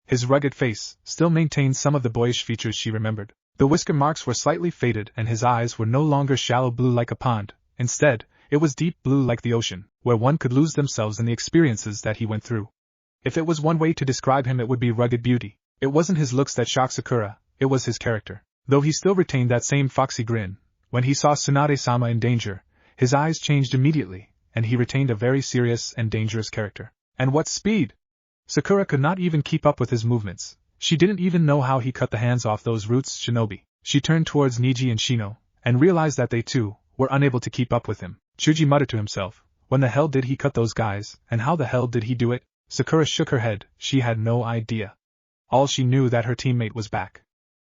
His rugged face still maintained some of the boyish features she remembered. The whisker marks were slightly faded and his eyes were no longer shallow blue like a pond. Instead, it was deep blue like the ocean, where one could lose themselves in the experiences that he went through. If it was one way to describe him, it would be rugged beauty. It wasn't his looks that shocked Sakura, it was his character. Though he still retained that same foxy grin, when he saw Tsunade-sama in danger, his eyes changed immediately, and he retained a very serious and dangerous character. And what speed! Sakura could not even keep up with his movements. She didn't even know how he cut the hands off those roots shinobi. She turned towards Niji and Shino, and realized that they too were unable to keep up with him. Chuji muttered to himself, "When the hell did he cut those guys, and how the hell did he do it?" Sakura shook her head. She had no idea. All she knew that her teammate was back.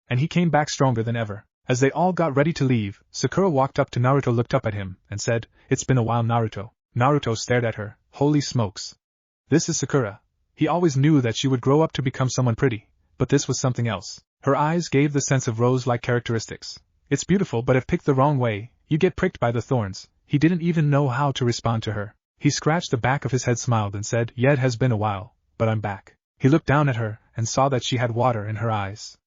And he came back stronger than ever. As they all got ready to leave, Sakura walked up to Naruto, looked up at him, and said, "It's been a while, Naruto." Naruto stared at her. Holy smokes. This is Sakura. He always knew that she would grow up to become someone pretty, but this was something else. Her eyes gave the sense of rose-like characteristics. It's beautiful, but if picked the wrong way, you get pricked by the thorns. He didn't even know how to respond to her. He scratched the back of his head, smiled, and said, "Yeah, it has been a while, but I'm back." He looked down at her, and saw that she had water in her eyes.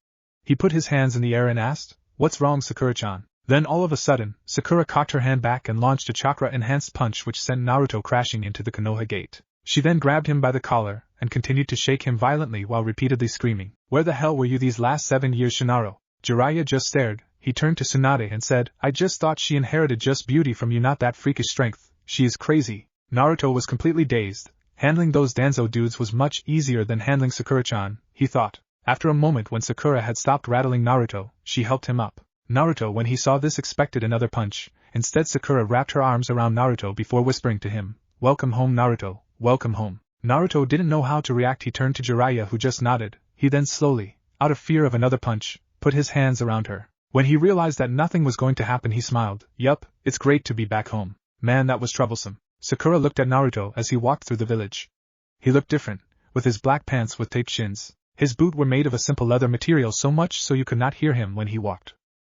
He put his hands in the air and asked, "What's wrong, Sakura-chan?" Then all of a sudden, Sakura cocked her hand back and launched a chakra-enhanced punch which sent Naruto crashing into the Konoha gate. She then grabbed him by the collar, and continued to shake him violently while repeatedly screaming, "Where the hell were you these last 7 years, Shinaro?" Jiraiya just stared. He turned to Tsunade and said, "I just thought she inherited just beauty from you, not that freakish strength. She is crazy." Naruto was completely dazed. Handling those Danzo dudes was much easier than handling Sakura-chan, he thought. After a moment, when Sakura had stopped rattling Naruto, she helped him up. Naruto, when he saw this, expected another punch. Instead, Sakura wrapped her arms around Naruto before whispering to him, "Welcome home, Naruto, welcome home." Naruto didn't know how to react. He turned to Jiraiya, who just nodded. He then slowly, out of fear of another punch, put his hands around her. When he realized that nothing was going to happen, he smiled. "Yup, it's great to be back home." Man, that was troublesome. Sakura looked at Naruto as he walked through the village. He looked different, with his black pants with taped shins. His boots were made of a simple leather material, so much so you could not hear him when he walked.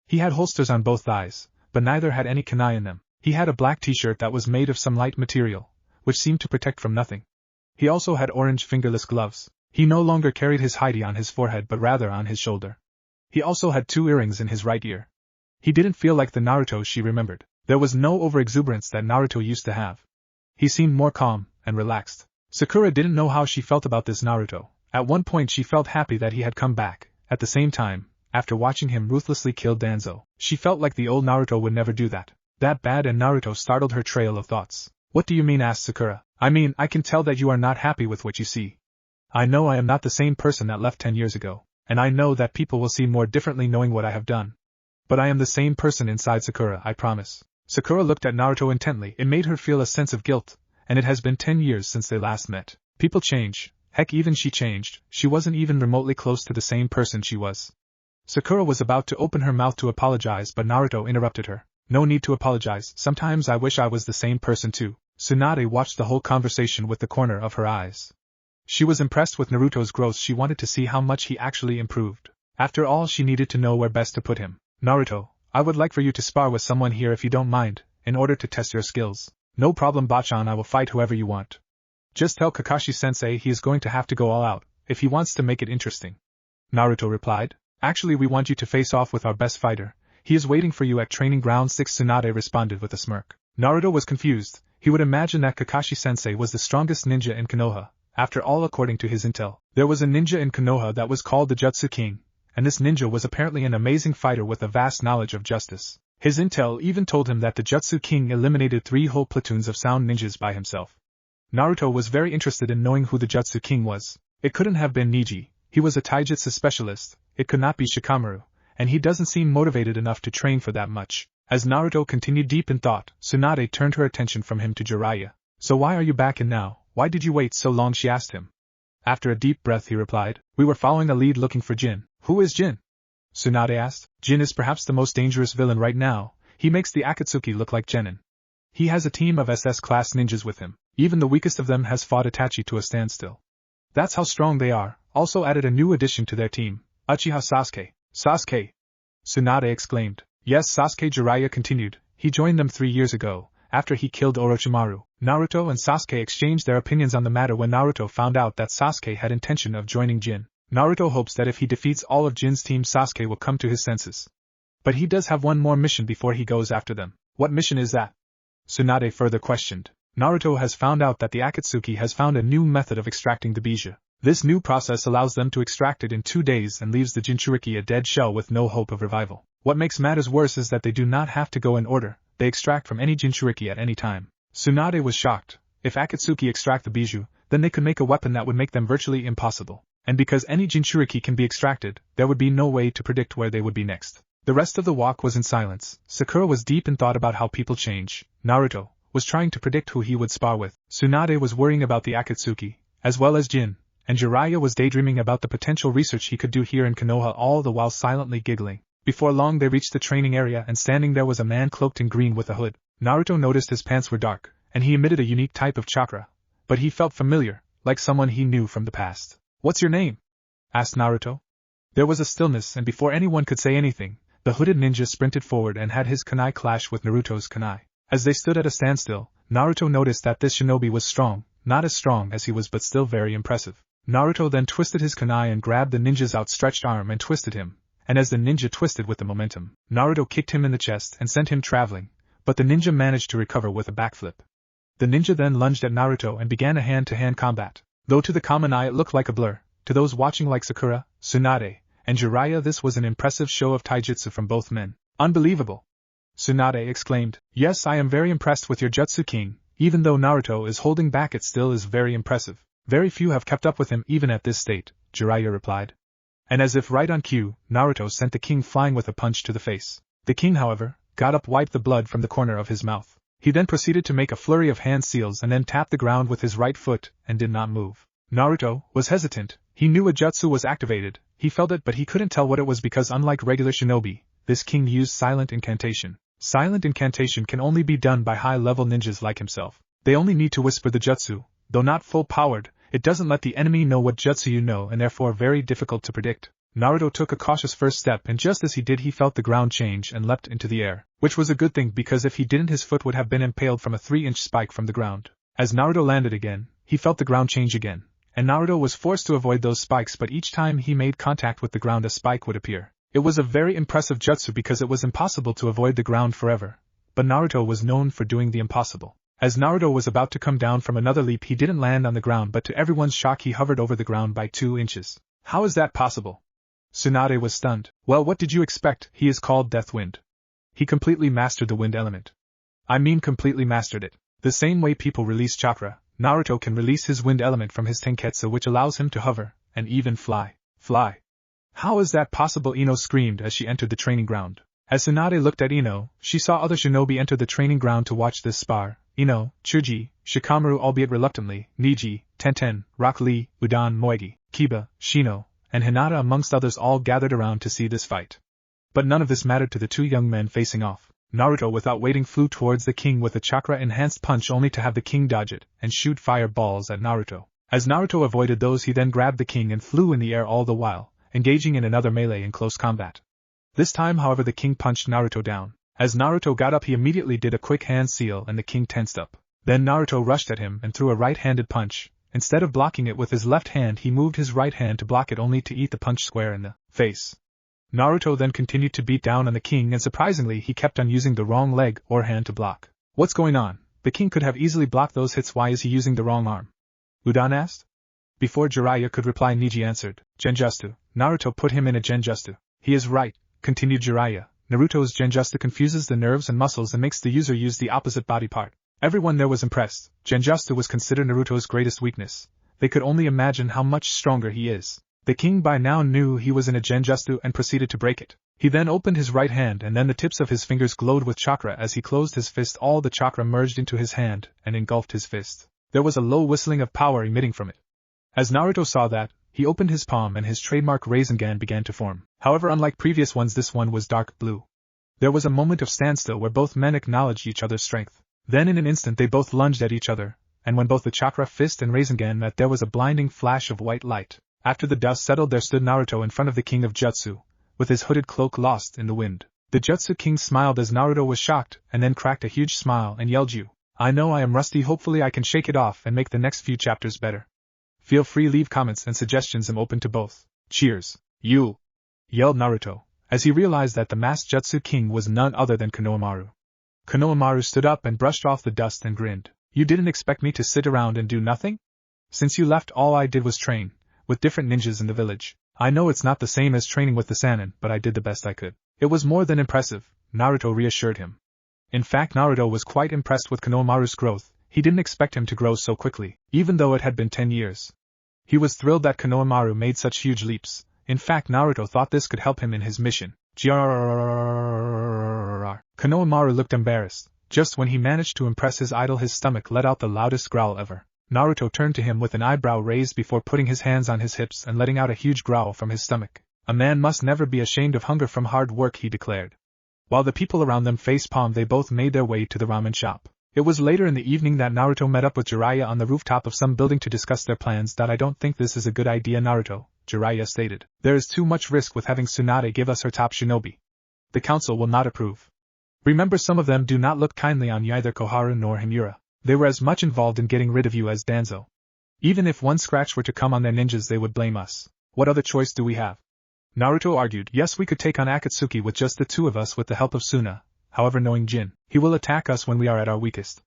He had holsters on both thighs, but neither had any kunai in them. He had a black t-shirt that was made of some light material, which seemed to protect from nothing. He also had orange fingerless gloves. He no longer carried his hide on his forehead but rather on his shoulder. He also had 2 earrings in his right ear. He didn't feel like the Naruto she remembered. There was no overexuberance that Naruto used to have. He seemed more calm and relaxed. Sakura didn't know how she felt about this Naruto. At one point she felt happy that he had come back. At the same time, after watching him ruthlessly kill Danzo, she felt like the old Naruto would never do that. That bad, and Naruto startled her trail of thoughts. "What do you mean?" asked Sakura. "I mean, I can tell that you are not happy with what you see. I know I am not the same person that left 10 years ago, and I know that people will see more differently knowing what I have done. But I am the same person inside, Sakura, I promise." Sakura looked at Naruto intently. It made her feel a sense of guilt, and it has been 10 years since they last met. People change. Heck, even she changed. She wasn't even remotely close to the same person she was. Sakura was about to open her mouth to apologize, but Naruto interrupted her. "No need to apologize. Sometimes I wish I was the same person too." Tsunade watched the whole conversation with the corner of her eyes. She was impressed with Naruto's growth. She wanted to see how much he actually improved. After all, she needed to know where best to put him. "Naruto, I would like for you to spar with someone here if you don't mind, in order to test your skills." "No problem, Bachan, I will fight whoever you want. Just tell Kakashi-sensei he is going to have to go all out, if he wants to make it interesting." Naruto replied. "Actually, we want you to face off with our best fighter. He is waiting for you at training ground 6, Tsunade responded with a smirk. Naruto was confused. He would imagine that Kakashi-sensei was the strongest ninja in Konoha. After all, according to his intel, there was a ninja in Konoha that was called the Jutsu King, and this ninja was apparently an amazing fighter with a vast knowledge of justice. His intel even told him that the Jutsu King eliminated 3 whole platoons of sound ninjas by himself. Naruto was very interested in knowing who the Jutsu King was. It couldn't have been Neji. He was a taijutsu specialist. It could not be Shikamaru, and he doesn't seem motivated enough to train for that much. As Naruto continued deep in thought, Tsunade turned her attention from him to Jiraiya. "So why are you back in now? Why did you wait so long?" she asked him. After a deep breath, he replied, "We were following a lead looking for Jin." "Who is Jin?" Tsunade asked. "Jin is perhaps the most dangerous villain right now. He makes the Akatsuki look like genin. He has a team of SS-class ninjas with him. Even the weakest of them has fought Itachi to a standstill. That's how strong they are." Also added a new addition to their team, Uchiha Sasuke. "Sasuke!" Tsunade exclaimed. "Yes, Sasuke," Jiraiya continued. "He joined them 3 years ago, after he killed Orochimaru." Naruto and Sasuke exchanged their opinions on the matter when Naruto found out that Sasuke had intention of joining Jin. Naruto hopes that if he defeats all of Jin's team, Sasuke will come to his senses. But he does have one more mission before he goes after them. "What mission is that?" Tsunade further questioned. Naruto has found out that the Akatsuki has found a new method of extracting the Bija. This new process allows them to extract it in 2 days and leaves the Jinchuriki a dead shell with no hope of revival. What makes matters worse is that they do not have to go in order. They extract from any Jinchuriki at any time. Tsunade was shocked. If Akatsuki extract the Biju, then they could make a weapon that would make them virtually impossible. And because any Jinchuriki can be extracted, there would be no way to predict where they would be next. The rest of the walk was in silence. Sakura was deep in thought about how people change. Naruto was trying to predict who he would spar with. Tsunade was worrying about the Akatsuki, as well as Jin, and Jiraiya was daydreaming about the potential research he could do here in Konoha, all the while silently giggling. Before long they reached the training area and standing there was a man cloaked in green with a hood. Naruto noticed his pants were dark, and he emitted a unique type of chakra, but he felt familiar, like someone he knew from the past. "What's your name?" asked Naruto. There was a stillness, and before anyone could say anything, the hooded ninja sprinted forward and had his kunai clash with Naruto's kunai. As they stood at a standstill, Naruto noticed that this shinobi was strong, not as strong as he was but still very impressive. Naruto then twisted his kunai and grabbed the ninja's outstretched arm and twisted him, and as the ninja twisted with the momentum, Naruto kicked him in the chest and sent him traveling, but the ninja managed to recover with a backflip. The ninja then lunged at Naruto and began a hand-to-hand combat. Though to the common eye it looked like a blur, to those watching like Sakura, Tsunade, and Jiraiya this was an impressive show of taijutsu from both men. "Unbelievable!" Tsunade exclaimed. "Yes, I am very impressed with your jutsu, king. Even though Naruto is holding back it still is very impressive. Very few have kept up with him even at this state," Jiraiya replied. And as if right on cue, Naruto sent the king flying with a punch to the face. The king, however, got up, wiped the blood from the corner of his mouth. He then proceeded to make a flurry of hand seals and then tapped the ground with his right foot, and did not move. Naruto was hesitant. He knew a jutsu was activated, he felt it, but he couldn't tell what it was because unlike regular shinobi, this king used silent incantation. Silent incantation can only be done by high-level ninjas like himself. They only need to whisper the jutsu, though not full-powered. It doesn't let the enemy know what jutsu you know and therefore very difficult to predict. Naruto took a cautious first step, and just as he did he felt the ground change and leapt into the air, which was a good thing because if he didn't his foot would have been impaled from a 3-inch spike from the ground. As Naruto landed again, he felt the ground change again, and Naruto was forced to avoid those spikes, but each time he made contact with the ground a spike would appear. It was a very impressive jutsu because it was impossible to avoid the ground forever, but Naruto was known for doing the impossible. As Naruto was about to come down from another leap he didn't land on the ground, but to everyone's shock he hovered over the ground by 2 inches. "How is that possible?" Tsunade was stunned. "Well, what did you expect? He is called Death Wind. He completely mastered the wind element. I mean completely mastered it. The same way people release chakra, Naruto can release his wind element from his tenketsu, which allows him to hover, and even fly. Fly. How is that possible?" Ino screamed as she entered the training ground. As Tsunade looked at Ino, she saw other shinobi enter the training ground to watch this spar. Ino, Chuji, Shikamaru albeit reluctantly, Niji, Tenten, Rock Lee, Hidan, Moegi, Kiba, Shino, and Hinata amongst others all gathered around to see this fight. But none of this mattered to the two young men facing off. Naruto without waiting flew towards the king with a chakra-enhanced punch only to have the king dodge it and shoot fireballs at Naruto. As Naruto avoided those he then grabbed the king and flew in the air all the while, engaging in another melee in close combat. This time however the king punched Naruto down. As Naruto got up he immediately did a quick hand seal and the king tensed up. Then Naruto rushed at him and threw a right-handed punch. Instead of blocking it with his left hand he moved his right hand to block it only to eat the punch square in the face. Naruto then continued to beat down on the king and surprisingly he kept on using the wrong leg or hand to block. "What's going on? The king could have easily blocked those hits, why is he using the wrong arm?" Hidan asked. Before Jiraiya could reply Niji answered, "Genjutsu. Naruto put him in a genjutsu." "He is right," continued Jiraiya. "Naruto's genjutsu confuses the nerves and muscles and makes the user use the opposite body part." Everyone there was impressed. Genjutsu was considered Naruto's greatest weakness. They could only imagine how much stronger he is. The king by now knew he was in a genjutsu and proceeded to break it. He then opened his right hand and then the tips of his fingers glowed with chakra. As he closed his fist all the chakra merged into his hand and engulfed his fist. There was a low whistling of power emitting from it. As Naruto saw that, he opened his palm and his trademark Rasengan began to form. However, unlike previous ones, this one was dark blue. There was a moment of standstill where both men acknowledged each other's strength. Then in an instant they both lunged at each other, and when both the chakra fist and Rasengan met there was a blinding flash of white light. After the dust settled there stood Naruto in front of the king of Jutsu, with his hooded cloak lost in the wind. The Jutsu king smiled as Naruto was shocked, and then cracked a huge smile and yelled, "You! I know I am rusty, hopefully I can shake it off and make the next few chapters better. Feel free leave comments and suggestions, I'm open to both. Cheers, you!" yelled Naruto, as he realized that the masked Jutsu king was none other than Konohamaru. Konohamaru stood up and brushed off the dust and grinned. "You didn't expect me to sit around and do nothing? Since you left all I did was train, with different ninjas in the village. I know it's not the same as training with the Sannin, but I did the best I could." "It was more than impressive," Naruto reassured him. In fact, Naruto was quite impressed with Konohamaru's growth. He didn't expect him to grow so quickly, even though it had been 10 years. He was thrilled that Konohamaru made such huge leaps. In fact, Naruto thought this could help him in his mission. Konohamaru looked embarrassed. Just when he managed to impress his idol, his stomach let out the loudest growl ever. Naruto turned to him with an eyebrow raised before putting his hands on his hips and letting out a huge growl from his stomach. A man must never be ashamed of hunger from hard work, he declared. While the people around them face-palmed, they both made their way to the ramen shop. It was later in the evening that Naruto met up with Jiraiya on the rooftop of some building to discuss their plans. I don't think this is a good idea, Naruto, Jiraiya stated. There is too much risk with having Tsunade give us her top shinobi. The council will not approve. Remember, some of them do not look kindly on you, either Koharu nor Himura. They were as much involved in getting rid of you as Danzo. Even if one scratch were to come on their ninjas, they would blame us. What other choice do we have? Naruto argued. Yes, we could take on Akatsuki with just the two of us with the help of Suna. However, knowing Jin, he will attack us when we are at our weakest.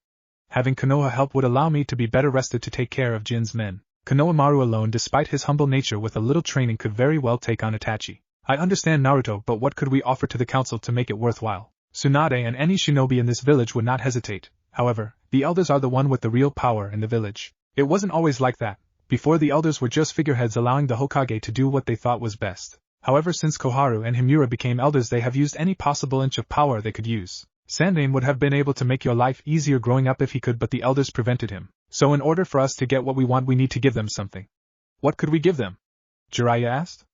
Having Konoha help would allow me to be better rested to take care of Jin's men. Konohamaru alone, despite his humble nature, with a little training could very well take on Itachi. I understand, Naruto, but what could we offer to the council to make it worthwhile? Tsunade and any shinobi in this village would not hesitate. However, the elders are the one with the real power in the village. It wasn't always like that. Before, the elders were just figureheads allowing the Hokage to do what they thought was best. However, since Koharu and Himura became elders, they have used any possible inch of power they could use. Sandaime would have been able to make your life easier growing up if he could, but the elders prevented him. So in order for us to get what we want, we need to give them something. What could we give them? Jiraiya asked.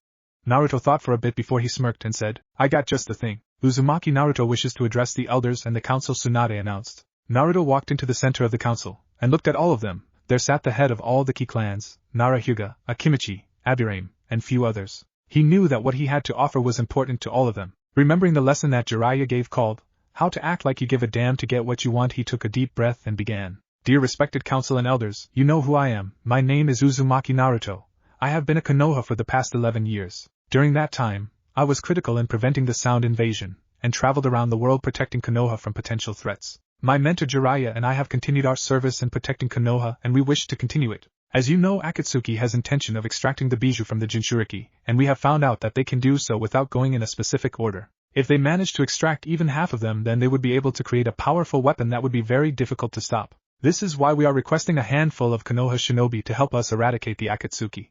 Naruto thought for a bit before he smirked and said, I got just the thing. Uzumaki Naruto wishes to address the elders and the council, Tsunade announced. Naruto walked into the center of the council, and looked at all of them. There sat the head of all the key clans, Naruhina, Akimichi, Aburame, and few others. He knew that what he had to offer was important to all of them. Remembering the lesson that Jiraiya gave called, How to Act Like You Give a Damn to Get What You Want, he took a deep breath and began. Dear respected council and elders, you know who I am. My name is Uzumaki Naruto. I have been a Konoha for the past 11 years. During that time, I was critical in preventing the Sound invasion, and traveled around the world protecting Konoha from potential threats. My mentor Jiraiya and I have continued our service in protecting Konoha, and we wish to continue it. As you know, Akatsuki has intention of extracting the Bijou from the Jinchuriki, and we have found out that they can do so without going in a specific order. If they manage to extract even half of them, then they would be able to create a powerful weapon that would be very difficult to stop. This is why we are requesting a handful of Konoha shinobi to help us eradicate the Akatsuki.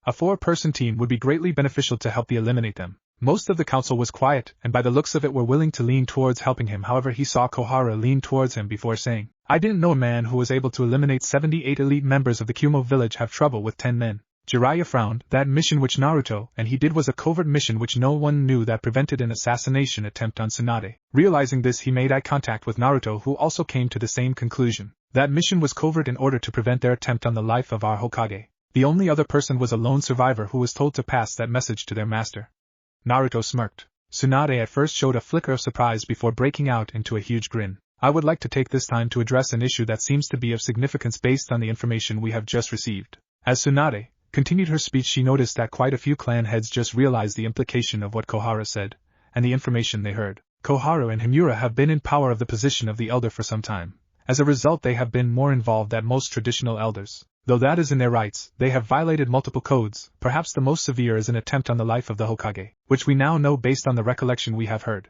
A 4-person team would be greatly beneficial to help eliminate them. Most of the council was quiet, and by the looks of it were willing to lean towards helping him. However, he saw Koharu lean towards him before saying, I didn't know a man who was able to eliminate 78 elite members of the Kumo village have trouble with 10 men. Jiraiya frowned. That mission which Naruto and he did was a covert mission which no one knew, that prevented an assassination attempt on Tsunade. Realizing this, he made eye contact with Naruto, who also came to the same conclusion. That mission was covert in order to prevent their attempt on the life of our Hokage. The only other person was a lone survivor who was told to pass that message to their master. Naruto smirked. Tsunade at first showed a flicker of surprise before breaking out into a huge grin. I would like to take this time to address an issue that seems to be of significance based on the information we have just received. As Tsunade continued her speech, she noticed that quite a few clan heads just realized the implication of what Koharu said, and the information they heard. Koharu and Himura have been in power of the position of the elder for some time. As a result, they have been more involved than most traditional elders. Though that is in their rights, they have violated multiple codes. Perhaps the most severe is an attempt on the life of the Hokage, which we now know based on the recollection we have heard.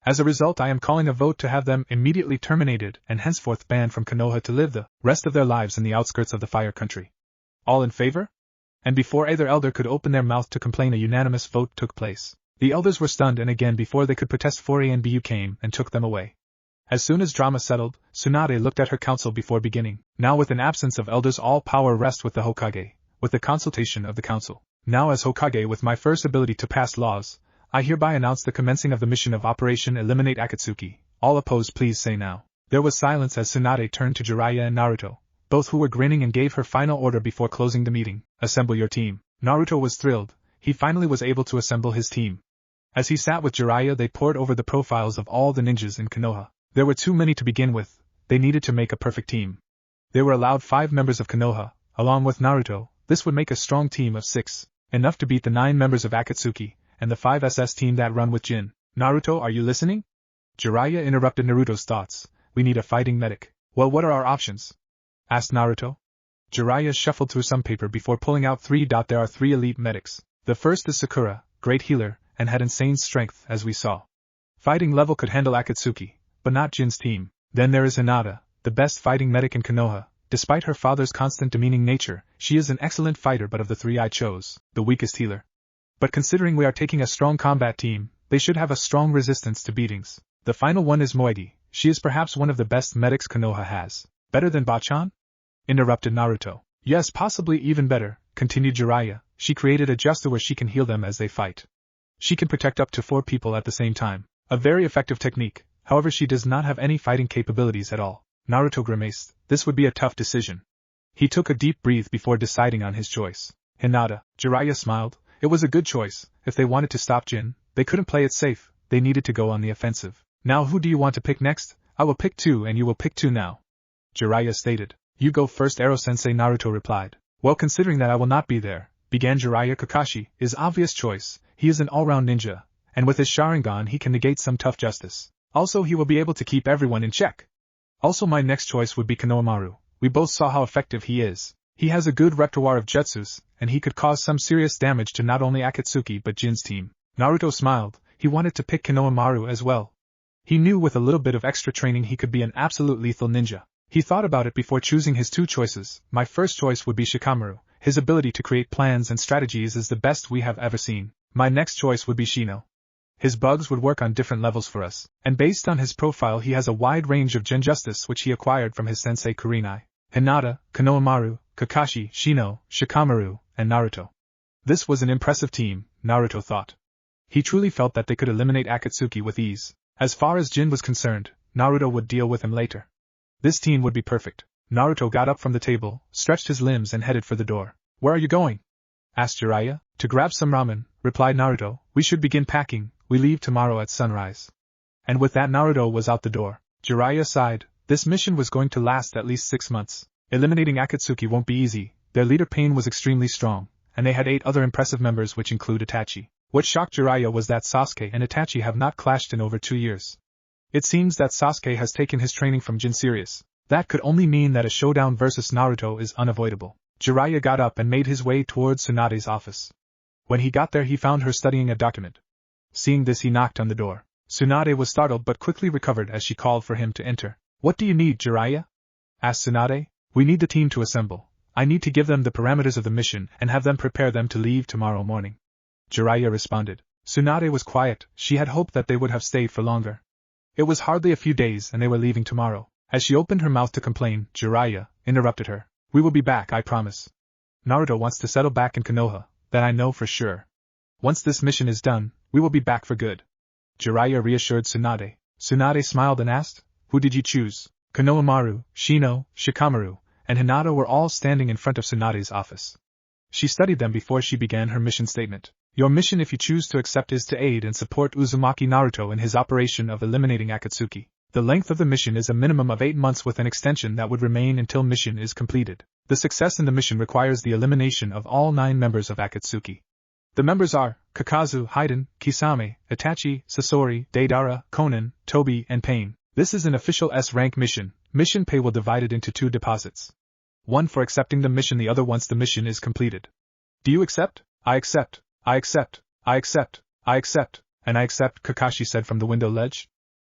As a result, I am calling a vote to have them immediately terminated and henceforth banned from Konoha to live the rest of their lives in the outskirts of the Fire Country. All in favor? And before either elder could open their mouth to complain, a unanimous vote took place. The elders were stunned, and again before they could protest, Fori and Bu came and took them away. As soon as drama settled, Tsunade looked at her council before beginning. Now, with an absence of elders, all power rests with the Hokage, with the consultation of the council. Now, as Hokage with my first ability to pass laws, I hereby announce the commencing of the mission of Operation Eliminate Akatsuki. All opposed, please say now. There was silence as Tsunade turned to Jiraiya and Naruto, both who were grinning, and gave her final order before closing the meeting. Assemble your team. Naruto was thrilled. He finally was able to assemble his team. As he sat with Jiraiya, they pored over the profiles of all the ninjas in Konoha. There were too many to begin with. They needed to make a perfect team. They were allowed 5 members of Konoha, along with Naruto. This would make a strong team of 6, enough to beat the 9 members of Akatsuki, and the 5 SS team that run with Jin. Naruto, are you listening? Jiraiya interrupted Naruto's thoughts. We need a fighting medic. Well, what are our options? Asked Naruto. Jiraiya shuffled through some paper before pulling out 3. There are 3 elite medics. The first is Sakura, great healer, and had insane strength, as we saw. Fighting level could handle Akatsuki, but not Jin's team. Then there is Hinata, the best fighting medic in Konoha. Despite her father's constant demeaning nature, she is an excellent fighter, but of the 3 I chose, the weakest healer. But considering we are taking a strong combat team, they should have a strong resistance to beatings. The final one is Moegi. She is perhaps one of the best medics Konoha has. Better than Bachan? Interrupted Naruto. Yes, possibly even better, continued Jiraiya. She created a justa where she can heal them as they fight. She can protect up to 4 people at the same time. A very effective technique, however she does not have any fighting capabilities at all. Naruto grimaced. This would be a tough decision. He took a deep breath before deciding on his choice. Hinata. Jiraiya smiled. It was a good choice. If they wanted to stop Jin, they couldn't play it safe. They needed to go on the offensive. Now who do you want to pick next? I will pick 2 and you will pick 2 now. Jiraiya stated. You go first, Ero-sensei, Naruto replied. Well, considering that I will not be there, began Jiraiya. Kakashi is obvious choice. He is an all-round ninja, and with his Sharingan he can negate some tough justice. Also he will be able to keep everyone in check. Also my next choice would be Konohamaru. We both saw how effective he is. He has a good repertoire of jutsus, and he could cause some serious damage to not only Akatsuki but Jin's team. Naruto smiled. He wanted to pick Konohamaru as well. He knew with a little bit of extra training he could be an absolute lethal ninja. He thought about it before choosing his 2 choices. My first choice would be Shikamaru. His ability to create plans and strategies is the best we have ever seen. My next choice would be Shino. His bugs would work on different levels for us, and based on his profile he has a wide range of genjustice which he acquired from his sensei Kurenai. Hinata, Konohamaru, Kakashi, Shino, Shikamaru, and Naruto. This was an impressive team, Naruto thought. He truly felt that they could eliminate Akatsuki with ease. As far as Jin was concerned, Naruto would deal with him later. This team would be perfect. Naruto got up from the table, stretched his limbs and headed for the door. Where are you going? Asked Jiraiya. To grab some ramen, replied Naruto. We should begin packing. We leave tomorrow at sunrise. And with that Naruto was out the door. Jiraiya sighed. This mission was going to last at least 6 months. Eliminating Akatsuki won't be easy. Their leader Pain was extremely strong, and they had 8 other impressive members which include Itachi. What shocked Jiraiya was that Sasuke and Itachi have not clashed in over 2 years. It seems that Sasuke has taken his training from Jin serious. That could only mean that a showdown versus Naruto is unavoidable. Jiraiya got up and made his way towards Tsunade's office. When he got there he found her studying a document. Seeing this he knocked on the door. Tsunade was startled but quickly recovered as she called for him to enter. What do you need, Jiraiya? Asked Tsunade. We need the team to assemble. I need to give them the parameters of the mission and have them prepare them to leave tomorrow morning. Jiraiya responded. Tsunade was quiet. She had hoped that they would have stayed for longer. It was hardly a few days and they were leaving tomorrow. As she opened her mouth to complain, Jiraiya interrupted her. We will be back, I promise. Naruto wants to settle back in Konoha, that I know for sure. Once this mission is done, we will be back for good. Jiraiya reassured Tsunade. Tsunade smiled and asked, who did you choose? Konohamaru, Shino, Shikamaru, and Hinata were all standing in front of Tsunade's office. She studied them before she began her mission statement. Your mission, if you choose to accept, is to aid and support Uzumaki Naruto in his operation of eliminating Akatsuki. The length of the mission is a minimum of 8 months with an extension that would remain until mission is completed. The success in the mission requires the elimination of all 9 members of Akatsuki. The members are Kakazu, Hidan, Kisame, Itachi, Sasori, Deidara, Konan, Tobi, and Pain. This is an official S-rank mission. Mission pay will divide it into 2 deposits. One for accepting the mission, the other once the mission is completed. Do you accept? I accept. I accept. I accept. I accept. And I accept, Kakashi said from the window ledge.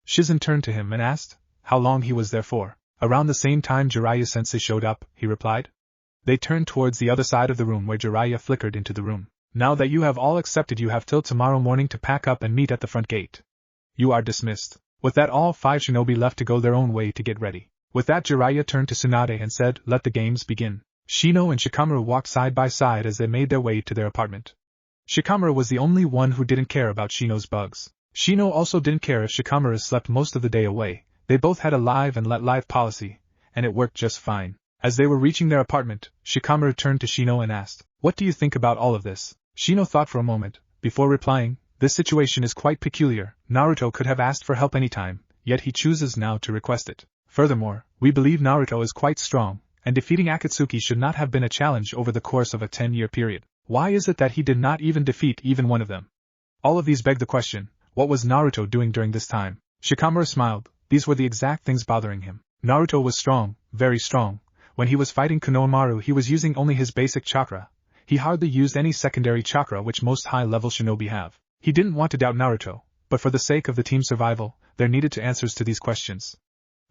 Shizen turned to him and asked how long he was there for. Around the same time Jiraiya-sensei showed up, he replied. They turned towards the other side of the room where Jiraiya flickered into the room. Now that you have all accepted, you have till tomorrow morning to pack up and meet at the front gate. You are dismissed. With that, all 5 shinobi left to go their own way to get ready. With that, Jiraiya turned to Tsunade and said, let the games begin. Shino and Shikamaru walked side by side as they made their way to their apartment. Shikamaru was the only one who didn't care about Shino's bugs. Shino also didn't care if Shikamaru slept most of the day away. They both had a live and let live policy, and it worked just fine. As they were reaching their apartment, Shikamaru turned to Shino and asked, what do you think about all of this? Shino thought for a moment, before replying, this situation is quite peculiar. Naruto could have asked for help anytime, yet he chooses now to request it. Furthermore, we believe Naruto is quite strong, and defeating Akatsuki should not have been a challenge over the course of a 10-year period. Why is it that he did not even defeat even one of them? All of these beg the question, what was Naruto doing during this time? Shikamaru smiled. These were the exact things bothering him. Naruto was strong, very strong. When he was fighting Konohamaru, he was using only his basic chakra. He hardly used any secondary chakra which most high-level shinobi have. He didn't want to doubt Naruto, but for the sake of the team's survival, there needed to answers to these questions.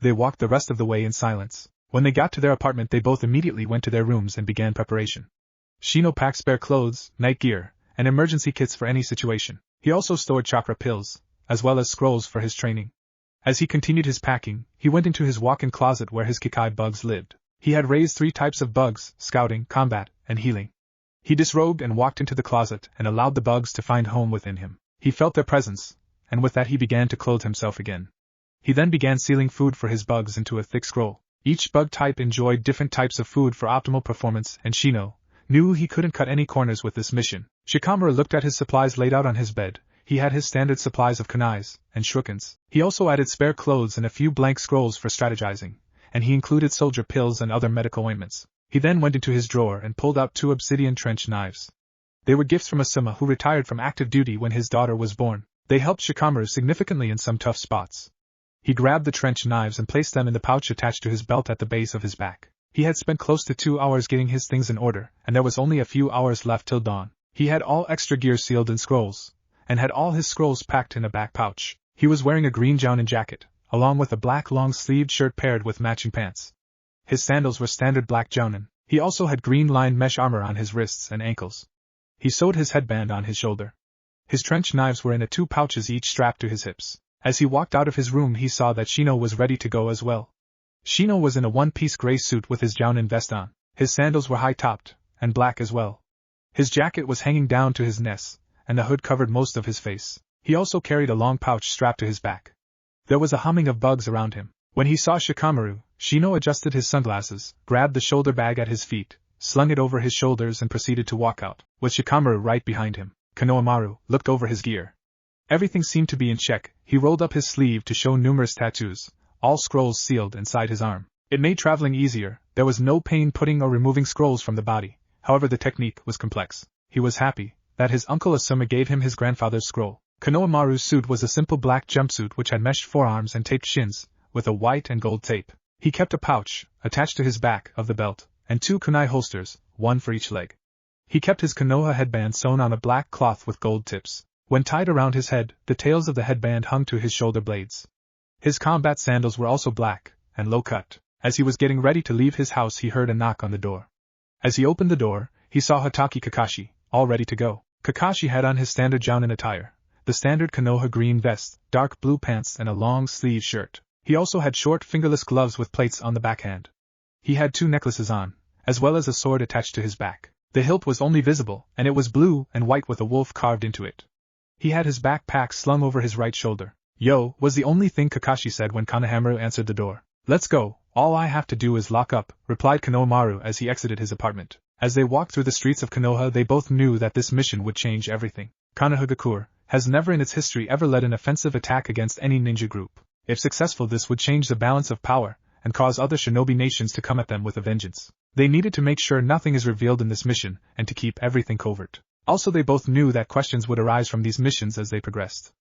They walked the rest of the way in silence. When they got to their apartment, they both immediately went to their rooms and began preparation. Shino packed spare clothes, night gear, and emergency kits for any situation. He also stored chakra pills, as well as scrolls for his training. As he continued his packing, he went into his walk-in closet where his Kikai bugs lived. He had raised 3 types of bugs: scouting, combat, and healing. He disrobed and walked into the closet and allowed the bugs to find home within him. He felt their presence, and with that he began to clothe himself again. He then began sealing food for his bugs into a thick scroll. Each bug type enjoyed different types of food for optimal performance, and Shino knew he couldn't cut any corners with this mission. Shikamaru looked at his supplies laid out on his bed. He had his standard supplies of kunais and shurikens. He also added spare clothes and a few blank scrolls for strategizing, and he included soldier pills and other medical ointments. He then went into his drawer and pulled out 2 obsidian trench knives. They were gifts from Asuma, who retired from active duty when his daughter was born. They helped Shikamaru significantly in some tough spots. He grabbed the trench knives and placed them in the pouch attached to his belt at the base of his back. He had spent close to 2 hours getting his things in order, and there was only a few hours left till dawn. He had all extra gear sealed in scrolls, and had all his scrolls packed in a back pouch. He was wearing a green jounin jacket, along with a black long-sleeved shirt paired with matching pants. His sandals were standard black jounin. He also had green-lined mesh armor on his wrists and ankles. He sewed his headband on his shoulder. His trench knives were in 2 pouches each strapped to his hips. As he walked out of his room he saw that Shino was ready to go as well. Shino was in a one-piece gray suit with his jounin vest on. His sandals were high-topped, and black as well. His jacket was hanging down to his knees, and the hood covered most of his face. He also carried a long pouch strapped to his back. There was a humming of bugs around him. When he saw Shikamaru, Shino adjusted his sunglasses, grabbed the shoulder bag at his feet, slung it over his shoulders and proceeded to walk out, with Shikamaru right behind him. Konohamaru looked over his gear. Everything seemed to be in check. He rolled up his sleeve to show numerous tattoos, all scrolls sealed inside his arm. It made traveling easier. There was no pain putting or removing scrolls from the body. However, the technique was complex. He was happy that his uncle Asuma gave him his grandfather's scroll. Konohamaru's suit was a simple black jumpsuit which had meshed forearms and taped shins, with a white and gold tape. He kept a pouch, attached to his back of the belt, and 2 kunai holsters, 1 for each leg. He kept his Konoha headband sewn on a black cloth with gold tips. When tied around his head, the tails of the headband hung to his shoulder blades. His combat sandals were also black, and low-cut. As he was getting ready to leave his house he heard a knock on the door. As he opened the door, he saw Hatake Kakashi, all ready to go. Kakashi had on his standard jounin attire, the standard Konoha green vest, dark blue pants and a long-sleeved shirt. He also had short fingerless gloves with plates on the backhand. He had 2 necklaces on, as well as a sword attached to his back. The hilt was only visible, and it was blue and white with a wolf carved into it. He had his backpack slung over his right shoulder. "Yo," was the only thing Kakashi said when Konohamaru answered the door. "Let's go, all I have to do is lock up," replied Konohamaru as he exited his apartment. As they walked through the streets of Konoha they both knew that this mission would change everything. Konohagakure has never in its history ever led an offensive attack against any ninja group. If successful this would change the balance of power, and cause other shinobi nations to come at them with a vengeance. They needed to make sure nothing is revealed in this mission, and to keep everything covert. Also they both knew that questions would arise from these missions as they progressed.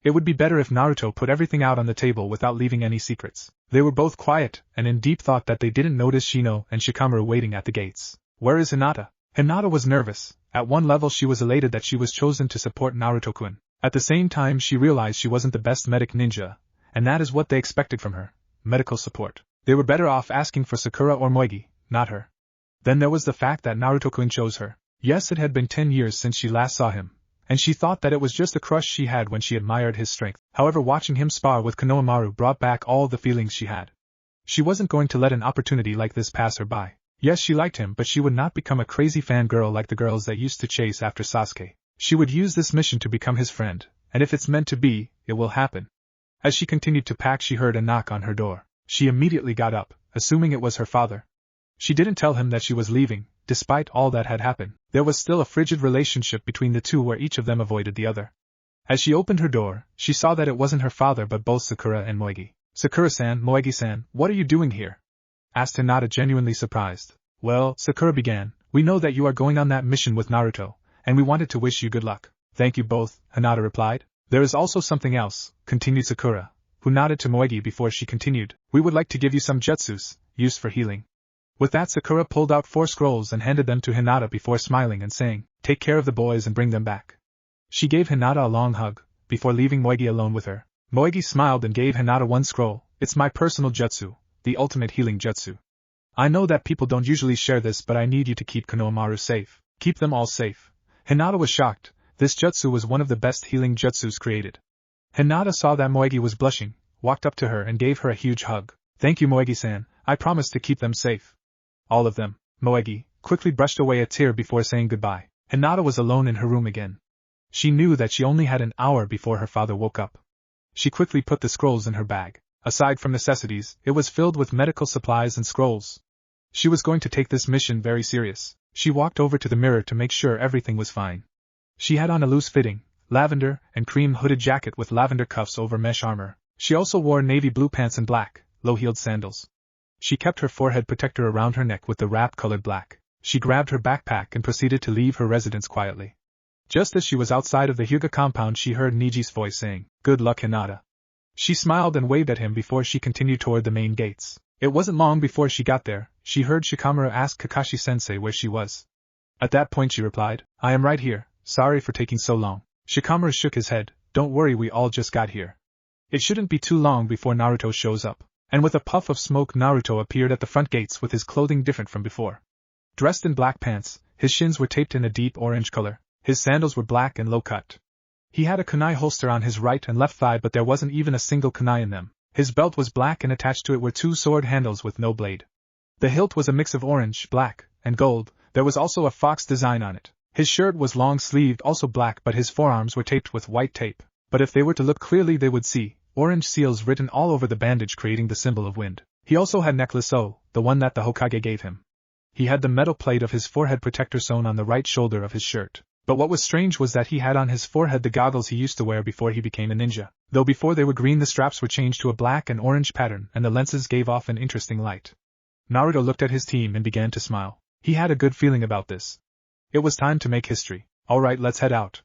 It would be better if Naruto put everything out on the table without leaving any secrets. They were both quiet, and in deep thought that they didn't notice Shino and Shikamaru waiting at the gates. "Where is Hinata?" Hinata was nervous. At one level she was elated that she was chosen to support Naruto-kun. At the same time she realized she wasn't the best medic ninja, and that is what they expected from her, medical support. They were better off asking for Sakura or Moegi, not her. Then there was the fact that Naruto-kun chose her. Yes, it had been 10 years since she last saw him, and she thought that it was just a crush she had when she admired his strength. However, watching him spar with Konohamaru brought back all the feelings she had. She wasn't going to let an opportunity like this pass her by. Yes, she liked him, but she would not become a crazy fangirl like the girls that used to chase after Sasuke. She would use this mission to become his friend, and if it's meant to be, it will happen. As she continued to pack she heard a knock on her door. She immediately got up, assuming it was her father. She didn't tell him that she was leaving. Despite all that had happened, there was still a frigid relationship between the two where each of them avoided the other. As she opened her door, she saw that it wasn't her father but both Sakura and Moegi. "Sakura-san, Moegi-san, what are you doing here?" asked Hinata, genuinely surprised. "Well," Sakura began, "we know that you are going on that mission with Naruto, and we wanted to wish you good luck." "Thank you both," Hinata replied. "There is also something else," continued Sakura, who nodded to Moegi before she continued. "We would like to give you some jutsus, used for healing." With that Sakura pulled out 4 scrolls and handed them to Hinata before smiling and saying, "Take care of the boys and bring them back." She gave Hinata a long hug, before leaving Moegi alone with her. Moegi smiled and gave Hinata 1 scroll. "It's my personal jutsu, the ultimate healing jutsu. I know that people don't usually share this, but I need you to keep Konohamaru safe. Keep them all safe." Hinata was shocked. This jutsu was one of the best healing jutsus created. Hinata saw that Moegi was blushing, walked up to her and gave her a huge hug. "Thank you, Moegi-san, I promise to keep them safe." "All of them." Moegi quickly brushed away a tear before saying goodbye. Hinata was alone in her room again. She knew that she only had an hour before her father woke up. She quickly put the scrolls in her bag. Aside from necessities, it was filled with medical supplies and scrolls. She was going to take this mission very serious. She walked over to the mirror to make sure everything was fine. She had on a loose-fitting, lavender and cream hooded jacket with lavender cuffs over mesh armor. She also wore navy blue pants and black, low-heeled sandals. She kept her forehead protector around her neck with the wrap colored black. She grabbed her backpack and proceeded to leave her residence quietly. Just as she was outside of the Hyuga compound, she heard Niji's voice saying, "Good luck, Hinata." She smiled and waved at him before she continued toward the main gates. It wasn't long before she got there. She heard Shikamaru ask Kakashi-sensei where she was. At that point she replied, "I am right here, sorry for taking so long." Shikamaru shook his head, "Don't worry, we all just got here. It shouldn't be too long before Naruto shows up." And with a puff of smoke, Naruto appeared at the front gates with his clothing different from before. Dressed in black pants, his shins were taped in a deep orange color, his sandals were black and low-cut. He had a kunai holster on his right and left thigh, but there wasn't even a single kunai in them. His belt was black and attached to it were two sword handles with no blade. The hilt was a mix of orange, black, and gold. There was also a fox design on it. His shirt was long-sleeved, also black, but his forearms were taped with white tape. But if they were to look clearly they would see orange seals written all over the bandage, creating the symbol of wind. He also had necklace O, the one that the Hokage gave him. He had the metal plate of his forehead protector sewn on the right shoulder of his shirt. But what was strange was that he had on his forehead the goggles he used to wear before he became a ninja. Though before they were green, the straps were changed to a black and orange pattern, and the lenses gave off an interesting light. Naruto looked at his team and began to smile. He had a good feeling about this. It was time to make history. Alright, let's head out.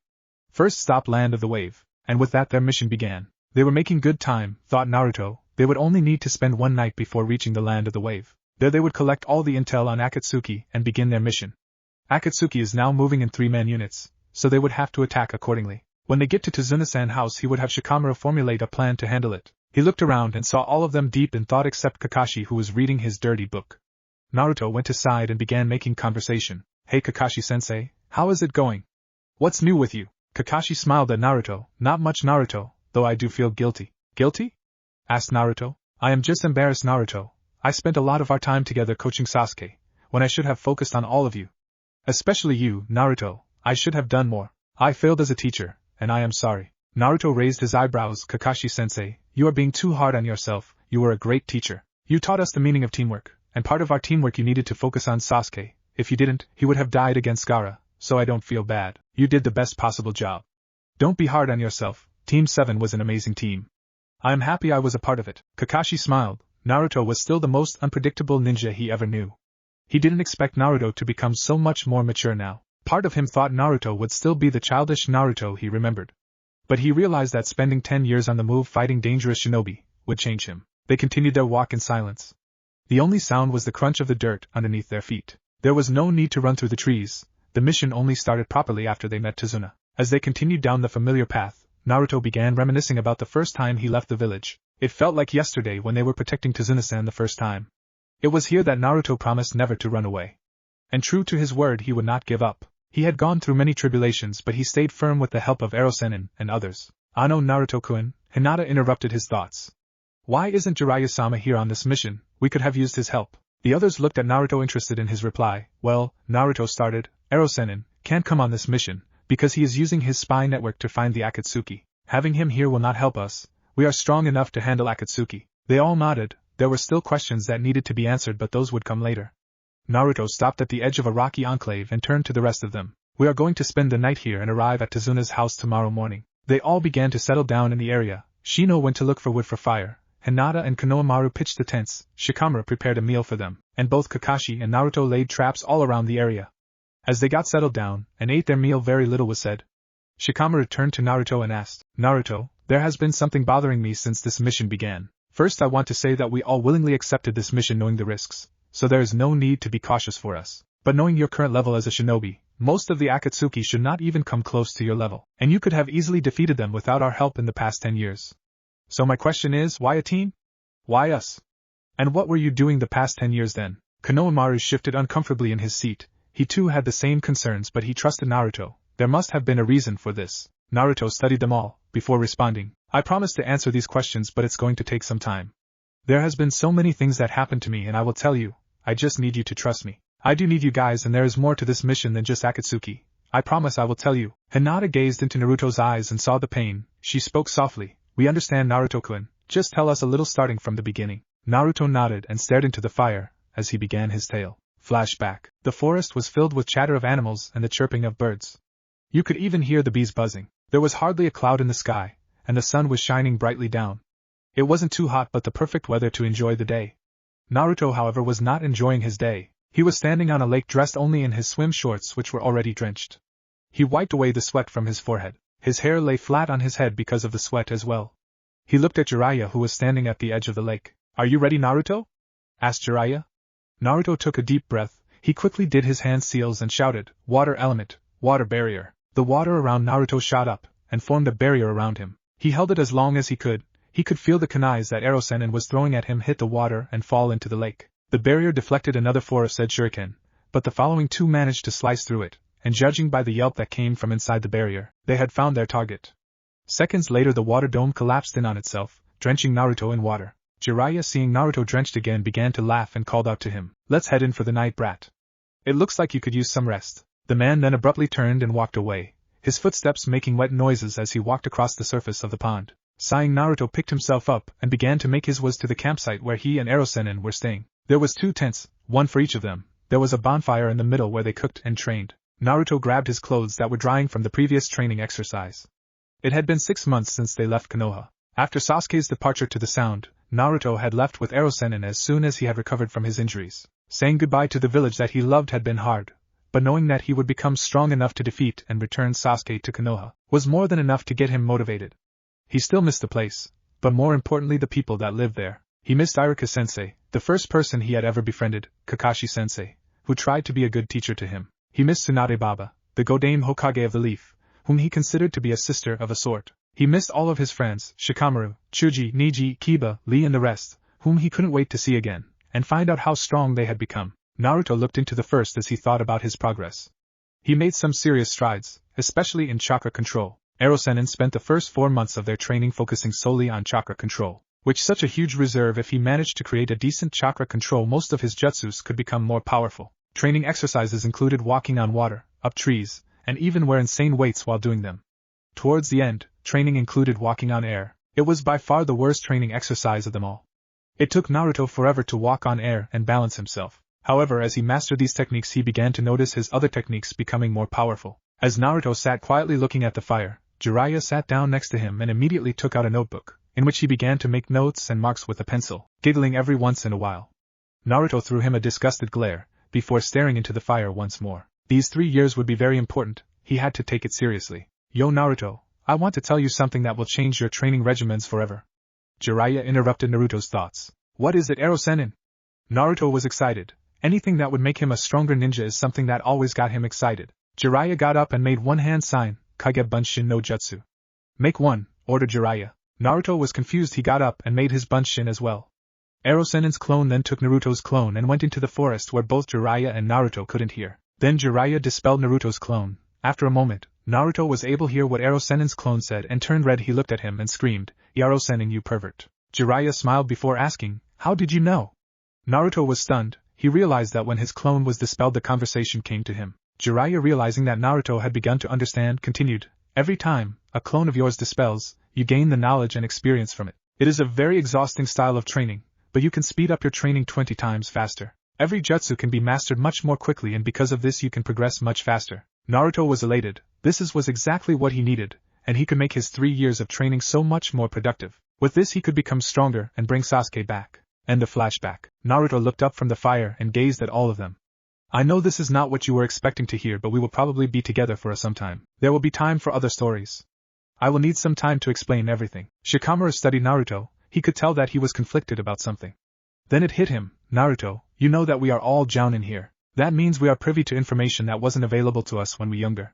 First stop, Land of the Wave. And with that their mission began. They were making good time, thought Naruto. They would only need to spend one night before reaching the Land of the Wave. There they would collect all the intel on Akatsuki and begin their mission. Akatsuki is now moving in 3-man units, so they would have to attack accordingly. When they get to Tazuna-san house, he would have Shikamaru formulate a plan to handle it. He looked around and saw all of them deep in thought except Kakashi, who was reading his dirty book. Naruto went aside and began making conversation. "Hey Kakashi-sensei, how is it going? What's new with you?" Kakashi smiled at Naruto. "Not much, Naruto, though I do feel guilty." "Guilty?" asked Naruto. "I am just embarrassed, Naruto. I spent a lot of our time together coaching Sasuke, when I should have focused on all of you. Especially you, Naruto. I should have done more. I failed as a teacher, and I am sorry." Naruto raised his eyebrows. "Kakashi-sensei, you are being too hard on yourself. You were a great teacher. You taught us the meaning of teamwork, and part of our teamwork you needed to focus on Sasuke. If you didn't, he would have died against Sakura, so I don't feel bad. You did the best possible job. Don't be hard on yourself. Team 7 was an amazing team. I am happy I was a part of it." Kakashi smiled. Naruto was still the most unpredictable ninja he ever knew. He didn't expect Naruto to become so much more mature now. Part of him thought Naruto would still be the childish Naruto he remembered. But he realized that spending 10 years on the move fighting dangerous shinobi would change him. They continued their walk in silence. The only sound was the crunch of the dirt underneath their feet. There was no need to run through the trees. The mission only started properly after they met Tazuna. As they continued down the familiar path, Naruto began reminiscing about the first time he left the village. It felt like yesterday when they were protecting Tazuna-san the first time. It was here that Naruto promised never to run away. And true to his word, he would not give up. He had gone through many tribulations, but he stayed firm with the help of Ero-sennin and others. "Ano Naruto-kun," Hinata interrupted his thoughts. "Why isn't Jiraiya-sama here on this mission? We could have used his help." The others looked at Naruto, interested in his reply. "Well," Naruto started, "Ero-sennin can't come on this mission, because he is using his spy network to find the Akatsuki. Having him here will not help us. We are strong enough to handle Akatsuki." They all nodded. There were still questions that needed to be answered, but those would come later. Naruto stopped at the edge of a rocky enclave and turned to the rest of them. "We are going to spend the night here and arrive at Tazuna's house tomorrow morning." They all began to settle down in the area. Shino went to look for wood for fire. Hinata and Konohamaru pitched the tents. Shikamaru prepared a meal for them, and both Kakashi and Naruto laid traps all around the area. As they got settled down and ate their meal, very little was said. Shikamaru turned to Naruto and asked, "Naruto, there has been something bothering me since this mission began. First, I want to say that we all willingly accepted this mission knowing the risks, so there is no need to be cautious for us. But knowing your current level as a shinobi, most of the Akatsuki should not even come close to your level, and you could have easily defeated them without our help in the past 10 years. So my question is, why a team? Why us? And what were you doing the past 10 years then?" Konohamaru shifted uncomfortably in his seat. He too had the same concerns, but he trusted Naruto. There must have been a reason for this. Naruto studied them all, before responding. "I promise to answer these questions, but it's going to take some time. There has been so many things that happened to me, and I will tell you. I just need you to trust me. I do need you guys, and there is more to this mission than just Akatsuki. I promise I will tell you. Hinata gazed into Naruto's eyes and saw the pain. She spoke softly. We understand, Naruto-kun. Just tell us a little starting from the beginning. Naruto nodded and stared into the fire as he began his tale. Flashback. The forest was filled with chatter of animals and the chirping of birds. You could even hear the bees buzzing. There was hardly a cloud in the sky, and the sun was shining brightly down. It wasn't too hot but the perfect weather to enjoy the day. Naruto, however, was not enjoying his day. He was standing on a lake dressed only in his swim shorts which were already drenched. He wiped away the sweat from his forehead. His hair lay flat on his head because of the sweat as well. He looked at Jiraiya, who was standing at the edge of the lake. Are you ready, Naruto? Asked Jiraiya. Naruto took a deep breath. He quickly did his hand seals and shouted, Water element, water barrier. The water around Naruto shot up and formed a barrier around him. He held it as long as he could. He could feel the kunais that Ero-sennin was throwing at him hit the water and fall into the lake. The barrier deflected another four-said shuriken, but the following two managed to slice through it, and judging by the yelp that came from inside the barrier, they had found their target. Seconds later the water dome collapsed in on itself, drenching Naruto in water. Jiraiya, seeing Naruto drenched again, began to laugh and called out to him, Let's head in for the night, brat. It looks like you could use some rest. The man then abruptly turned and walked away, his footsteps making wet noises as he walked across the surface of the pond. Sighing, Naruto picked himself up and began to make his way to the campsite where he and Ero-sennin were staying. There was 2 tents, one for each of them. There was a bonfire in the middle where they cooked and trained. Naruto grabbed his clothes that were drying from the previous training exercise. It had been 6 months since they left Konoha. After Sasuke's departure to the Sound, Naruto had left with Ero-sennin as soon as he had recovered from his injuries. Saying goodbye to the village that he loved had been hard, but knowing that he would become strong enough to defeat and return Sasuke to Konoha was more than enough to get him motivated. He still missed the place, but more importantly the people that lived there. He missed Iruka-sensei, the first person he had ever befriended, Kakashi-sensei, who tried to be a good teacher to him. He missed Tsunade Baba, the Godame Hokage of the Leaf, whom he considered to be a sister of a sort. He missed all of his friends, Shikamaru, Chuji, Niji, Kiba, Lee and the rest, whom he couldn't wait to see again, and find out how strong they had become. Naruto looked into the first as he thought about his progress. He made some serious strides, especially in chakra control. Ero-sennin spent the first 4 months of their training focusing solely on chakra control, which such a huge reserve. If he managed to create a decent chakra control, most of his jutsus could become more powerful. Training exercises included walking on water, up trees, and even wear insane weights while doing them. Towards the end, training included walking on air. It was by far the worst training exercise of them all. It took Naruto forever to walk on air and balance himself. However, as he mastered these techniques, he began to notice his other techniques becoming more powerful. As Naruto sat quietly looking at the fire, Jiraiya sat down next to him and immediately took out a notebook, in which he began to make notes and marks with a pencil, giggling every once in a while. Naruto threw him a disgusted glare, before staring into the fire once more. These 3 years would be very important, he had to take it seriously. Yo Naruto, I want to tell you something that will change your training regimens forever. Jiraiya interrupted Naruto's thoughts. What is it, Ero-sennin? Naruto was excited. Anything that would make him a stronger ninja is something that always got him excited. Jiraiya got up and made one hand sign, Kage Bunshin no Jutsu. Make one, ordered Jiraiya. Naruto was confused. He got up and made his Bunshin as well. Ero-sennin's clone then took Naruto's clone and went into the forest where both Jiraiya and Naruto couldn't hear. Then Jiraiya dispelled Naruto's clone. After a moment, Naruto was able to hear what Ero-sennin's clone said and turned red. He looked at him and screamed, Ero-sennin, you pervert. Jiraiya smiled before asking, how did you know? Naruto was stunned. He realized that when his clone was dispelled the conversation came to him. Jiraiya, realizing that Naruto had begun to understand, continued, every time a clone of yours dispels, you gain the knowledge and experience from it. It is a very exhausting style of training, but you can speed up your training 20 times faster. Every jutsu can be mastered much more quickly, and because of this you can progress much faster. Naruto was elated. This was exactly what he needed, and he could make his 3 years of training so much more productive. With this he could become stronger and bring Sasuke back. End of flashback. Naruto looked up from the fire and gazed at all of them. I know this is not what you were expecting to hear, but we will probably be together for some time. There will be time for other stories. I will need some time to explain everything. Shikamaru studied Naruto. He could tell that he was conflicted about something. Then it hit him. Naruto, you know that we are all jounin here. That means we are privy to information that wasn't available to us when we younger.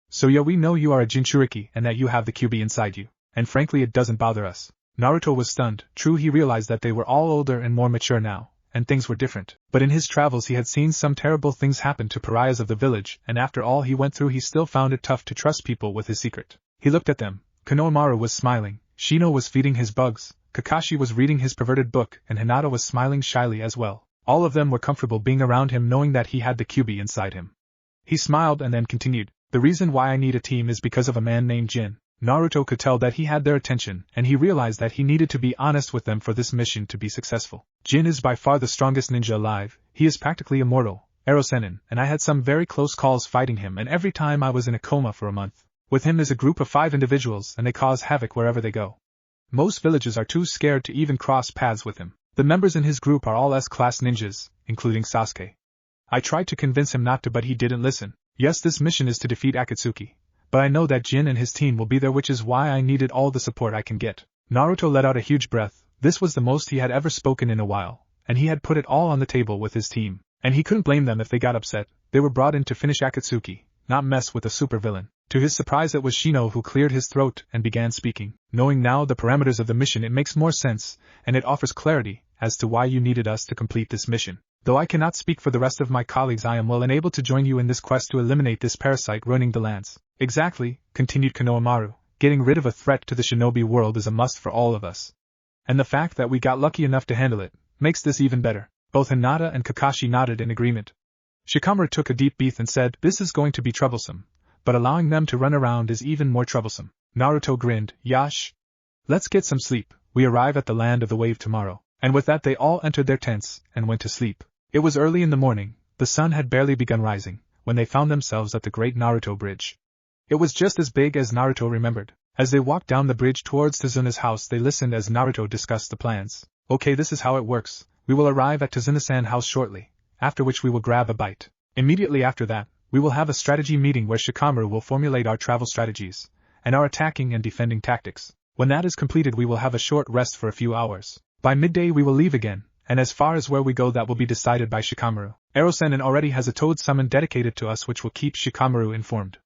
So yeah, we know you are a Jinchuriki and that you have the QB inside you. And frankly it doesn't bother us. Naruto was stunned. True, he realized that they were all older and more mature now, and things were different. But in his travels he had seen some terrible things happen to pariahs of the village, and after all he went through he still found it tough to trust people with his secret. He looked at them. Konohamaru was smiling, Shino was feeding his bugs, Kakashi was reading his perverted book, and Hinata was smiling shyly as well. All of them were comfortable being around him, knowing that he had the QB inside him. He smiled and then continued, The reason why I need a team is because of a man named Jin. Naruto could tell that he had their attention, and he realized that he needed to be honest with them for this mission to be successful. Jin is by far the strongest ninja alive, he is practically immortal, Erosenin, and I had some very close calls fighting him, and every time I was in a coma for a month. With him is a group of 5 individuals, and they cause havoc wherever they go. Most villages are too scared to even cross paths with him. The members in his group are all S-class ninjas, including Sasuke. I tried to convince him not to, but he didn't listen. Yes, this mission is to defeat Akatsuki, but I know that Jin and his team will be there, which is why I needed all the support I can get. Naruto let out a huge breath. This was the most he had ever spoken in a while, and he had put it all on the table with his team. And he couldn't blame them if they got upset. They were brought in to finish Akatsuki, not mess with a supervillain. To his surprise, it was Shino who cleared his throat and began speaking. Knowing now the parameters of the mission, it makes more sense, and it offers clarity as to why you needed us to complete this mission. Though I cannot speak for the rest of my colleagues, I am well and able to join you in this quest to eliminate this parasite ruining the lands. Exactly, continued Konohamaru. Getting rid of a threat to the shinobi world is a must for all of us. And the fact that we got lucky enough to handle it makes this even better. Both Hinata and Kakashi nodded in agreement. Shikamaru took a deep breath and said, "This is going to be troublesome, but allowing them to run around is even more troublesome." Naruto grinned. "Yash. Let's get some sleep. We arrive at the land of the wave tomorrow." And with that they all entered their tents and went to sleep. It was early in the morning, the sun had barely begun rising, when they found themselves at the Great Naruto Bridge. It was just as big as Naruto remembered. As they walked down the bridge towards Tazuna's house, they listened as Naruto discussed the plans. "Okay, this is how it works. We will arrive at Tazuna-san house shortly, after which we will grab a bite. Immediately after that, we will have a strategy meeting where Shikamaru will formulate our travel strategies, and our attacking and defending tactics. When that is completed, we will have a short rest for a few hours. By midday we will leave again, and as far as where we go that will be decided by Shikamaru. Erosenin already has a toad summon dedicated to us which will keep Shikamaru informed."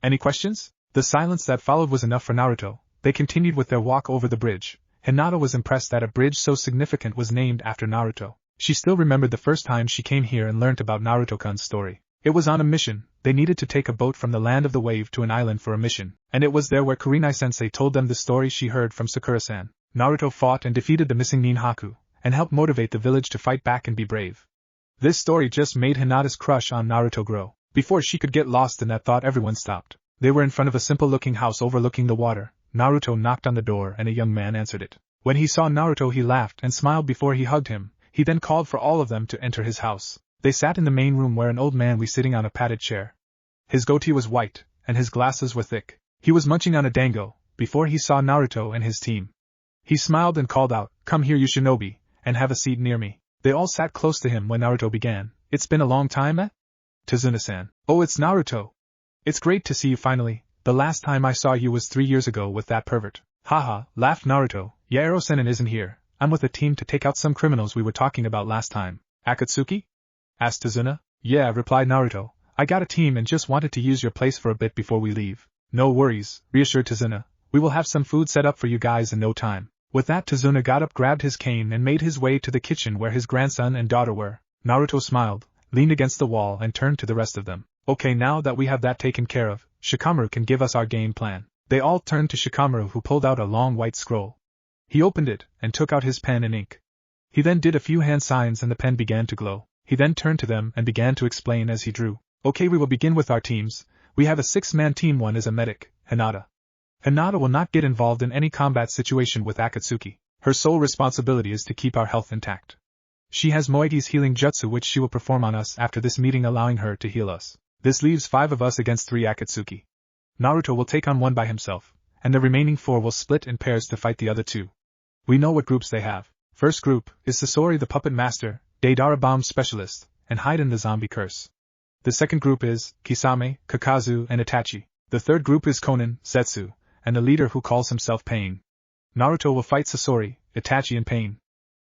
Any questions? The silence that followed was enough for Naruto. They continued with their walk over the bridge. Hinata was impressed that a bridge so significant was named after Naruto. She still remembered the first time she came here and learnt about Naruto-kun's story. It was on a mission. They needed to take a boat from the land of the wave to an island for a mission, and it was there where Kurenai-sensei told them the story she heard from Sakura-san. Naruto fought and defeated the missing Ninhaku, and helped motivate the village to fight back and be brave. This story just made Hinata's crush on Naruto grow. Before she could get lost in that thought, everyone stopped. They were in front of a simple-looking house overlooking the water. Naruto knocked on the door and a young man answered it. When he saw Naruto, he laughed and smiled before he hugged him. He then called for all of them to enter his house. They sat in the main room where an old man was sitting on a padded chair. His goatee was white, and his glasses were thick. He was munching on a dango, before he saw Naruto and his team. He smiled and called out, "Come here, you shinobi, and have a seat near me." They all sat close to him when Naruto began. "It's been a long time, eh? Tazuna-san." "Oh, it's Naruto. It's great to see you finally. The last time I saw you was 3 years ago with that pervert." "Haha," laughed Naruto. "Yeah, Erosenin isn't here. I'm with a team to take out some criminals we were talking about last time." "Akatsuki?" asked Tazuna. "Yeah," replied Naruto. "I got a team and just wanted to use your place for a bit before we leave." "No worries," reassured Tazuna. "We will have some food set up for you guys in no time." With that, Tazuna got up, grabbed his cane and made his way to the kitchen where his grandson and daughter were. Naruto smiled, leaned against the wall and turned to the rest of them. "Okay, now that we have that taken care of, Shikamaru can give us our game plan." They all turned to Shikamaru, who pulled out a long white scroll. He opened it and took out his pen and ink. He then did a few hand signs and the pen began to glow. He then turned to them and began to explain as he drew. "Okay, we will begin with our teams. We have a 6-man team. One is a medic, Hinata. Hinata will not get involved in any combat situation with Akatsuki. Her sole responsibility is to keep our health intact. She has Moegi's healing jutsu which she will perform on us after this meeting, allowing her to heal us. This leaves 5 of us against 3 Akatsuki. Naruto will take on 1 by himself, and the remaining 4 will split in pairs to fight the other 2. We know what groups they have. First group is Sasori the puppet master, Deidara bomb specialist, and Hidan the zombie curse. The second group is Kisame, Kakazu, and Itachi. The third group is Konan, Zetsu, and the leader who calls himself Pain. Naruto will fight Sasori, Itachi, and Pain.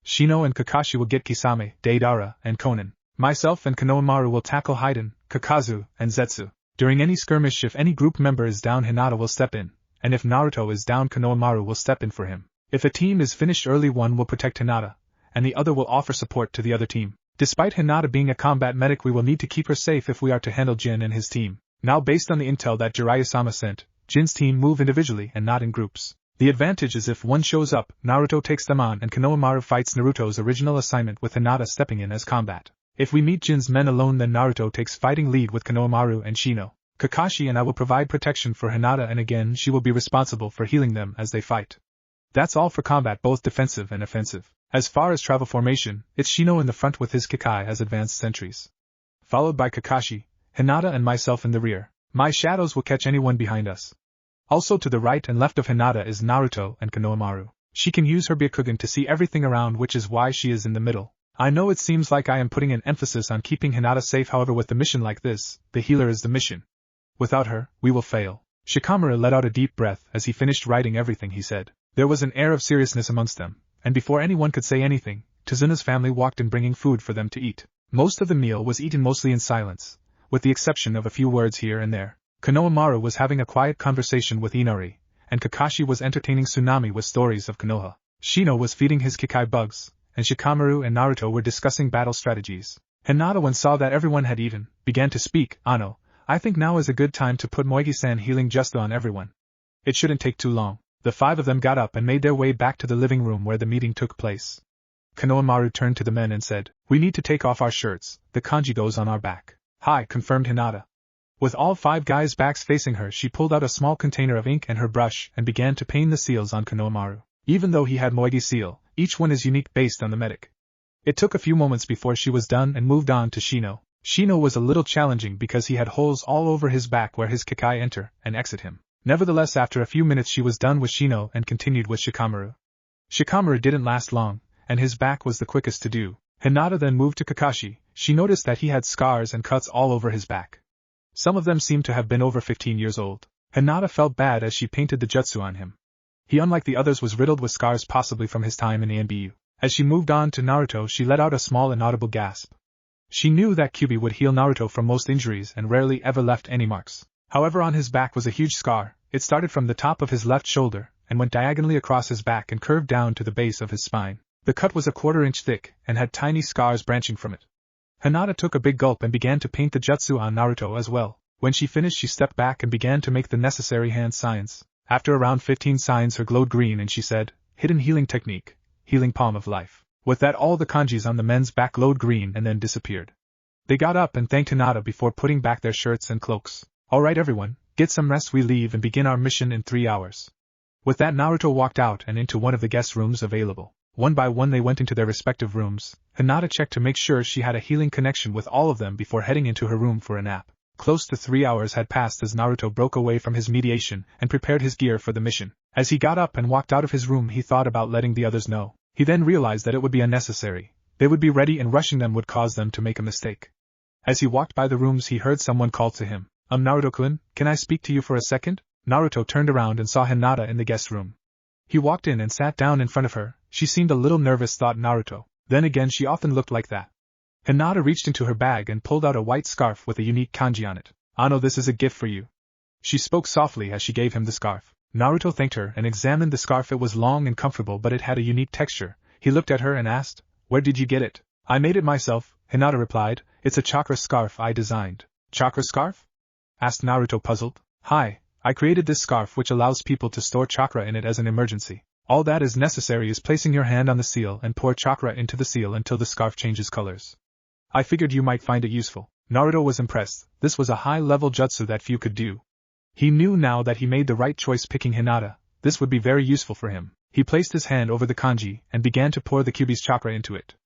Shino and Kakashi will get Kisame, Deidara, and Konan. Myself and Konohamaru will tackle Hidan, Kakazu, and Zetsu. During any skirmish, if any group member is down, Hinata will step in, and if Naruto is down, Konohamaru will step in for him. If a team is finished early, one will protect Hinata, and the other will offer support to the other team. Despite Hinata being a combat medic, we will need to keep her safe if we are to handle Jin and his team. Now, based on the intel that Jiraiya-sama sent, Jin's team move individually and not in groups. The advantage is if one shows up, Naruto takes them on and Konohamaru fights Naruto's original assignment with Hinata stepping in as combat. If we meet Jin's men alone, then Naruto takes fighting lead with Konohamaru and Shino. Kakashi and I will provide protection for Hinata, and again she will be responsible for healing them as they fight. That's all for combat, both defensive and offensive. As far as travel formation, it's Shino in the front with his Kikai as advanced sentries, followed by Kakashi, Hinata and myself in the rear. My shadows will catch anyone behind us. Also to the right and left of Hinata is Naruto and Konohamaru. She can use her Byakugan to see everything around, which is why she is in the middle. I know it seems like I am putting an emphasis on keeping Hinata safe, however with a mission like this, the healer is the mission. Without her, we will fail. Shikamaru let out a deep breath as he finished writing everything he said. There was an air of seriousness amongst them, and before anyone could say anything, Tazuna's family walked in bringing food for them to eat. Most of the meal was eaten mostly in silence, with the exception of a few words here and there. Konohamaru was having a quiet conversation with Inari, and Kakashi was entertaining Tsunami with stories of Konoha. Shino was feeding his Kikai bugs, and Shikamaru and Naruto were discussing battle strategies. Hinata, when saw that everyone had eaten, began to speak. Ano, I think now is a good time to put Moegi-san healing just on everyone. It shouldn't take too long. The five of them got up and made their way back to the living room where the meeting took place. Konohamaru turned to the men and said, "We need to take off our shirts, the kanji goes on our back." "Hi," confirmed Hinata. With all five guys' backs facing her, she pulled out a small container of ink and her brush and began to paint the seals on Konohamaru. Even though he had Moegi seal, each one is unique based on the medic. It took a few moments before she was done and moved on to Shino. Shino was a little challenging because he had holes all over his back where his Kikai enter and exit him. Nevertheless, after a few minutes she was done with Shino and continued with Shikamaru. Shikamaru didn't last long, and his back was the quickest to do. Hinata then moved to Kakashi. She noticed that he had scars and cuts all over his back. Some of them seemed to have been over 15 years old. Hinata felt bad as she painted the jutsu on him. He, unlike the others, was riddled with scars, possibly from his time in ANBU. As she moved on to Naruto, she let out a small inaudible gasp. She knew that Kyuubi would heal Naruto from most injuries and rarely ever left any marks. However, on his back was a huge scar. It started from the top of his left shoulder and went diagonally across his back and curved down to the base of his spine. The cut was a quarter-inch thick and had tiny scars branching from it. Hinata took a big gulp and began to paint the jutsu on Naruto as well. When she finished, she stepped back and began to make the necessary hand signs. After around 15 signs, her glowed green and she said, "Hidden healing technique, healing palm of life." With that, all the kanjis on the men's back glowed green and then disappeared. They got up and thanked Hinata before putting back their shirts and cloaks. "Alright everyone, get some rest, we leave and begin our mission in 3 hours." With that, Naruto walked out and into one of the guest rooms available. One by one they went into their respective rooms. Hinata checked to make sure she had a healing connection with all of them before heading into her room for a nap. Close to 3 hours had passed as Naruto broke away from his mediation and prepared his gear for the mission. As he got up and walked out of his room, he thought about letting the others know. He then realized that it would be unnecessary. They would be ready and rushing them would cause them to make a mistake. As he walked by the rooms, he heard someone call to him. Naruto-kun, can I speak to you for a second?" Naruto turned around and saw Hinata in the guest room. He walked in and sat down in front of her. She seemed a little nervous, thought Naruto. Then again, she often looked like that. Hinata reached into her bag and pulled out a white scarf with a unique kanji on it. "Ano, this is a gift for you." She spoke softly as she gave him the scarf. Naruto thanked her and examined the scarf. It was long and comfortable, but it had a unique texture. He looked at her and asked, "Where did you get it?" "I made it myself," Hinata replied. "It's a chakra scarf I designed." "Chakra scarf?" asked Naruto, puzzled. "Hi, I created this scarf which allows people to store chakra in it as an emergency. All that is necessary is placing your hand on the seal and pour chakra into the seal until the scarf changes colors. I figured you might find it useful." Naruto was impressed. This was a high-level jutsu that few could do. He knew now that he made the right choice picking Hinata. This would be very useful for him. He placed his hand over the kanji and began to pour the Kyuubi's chakra into it.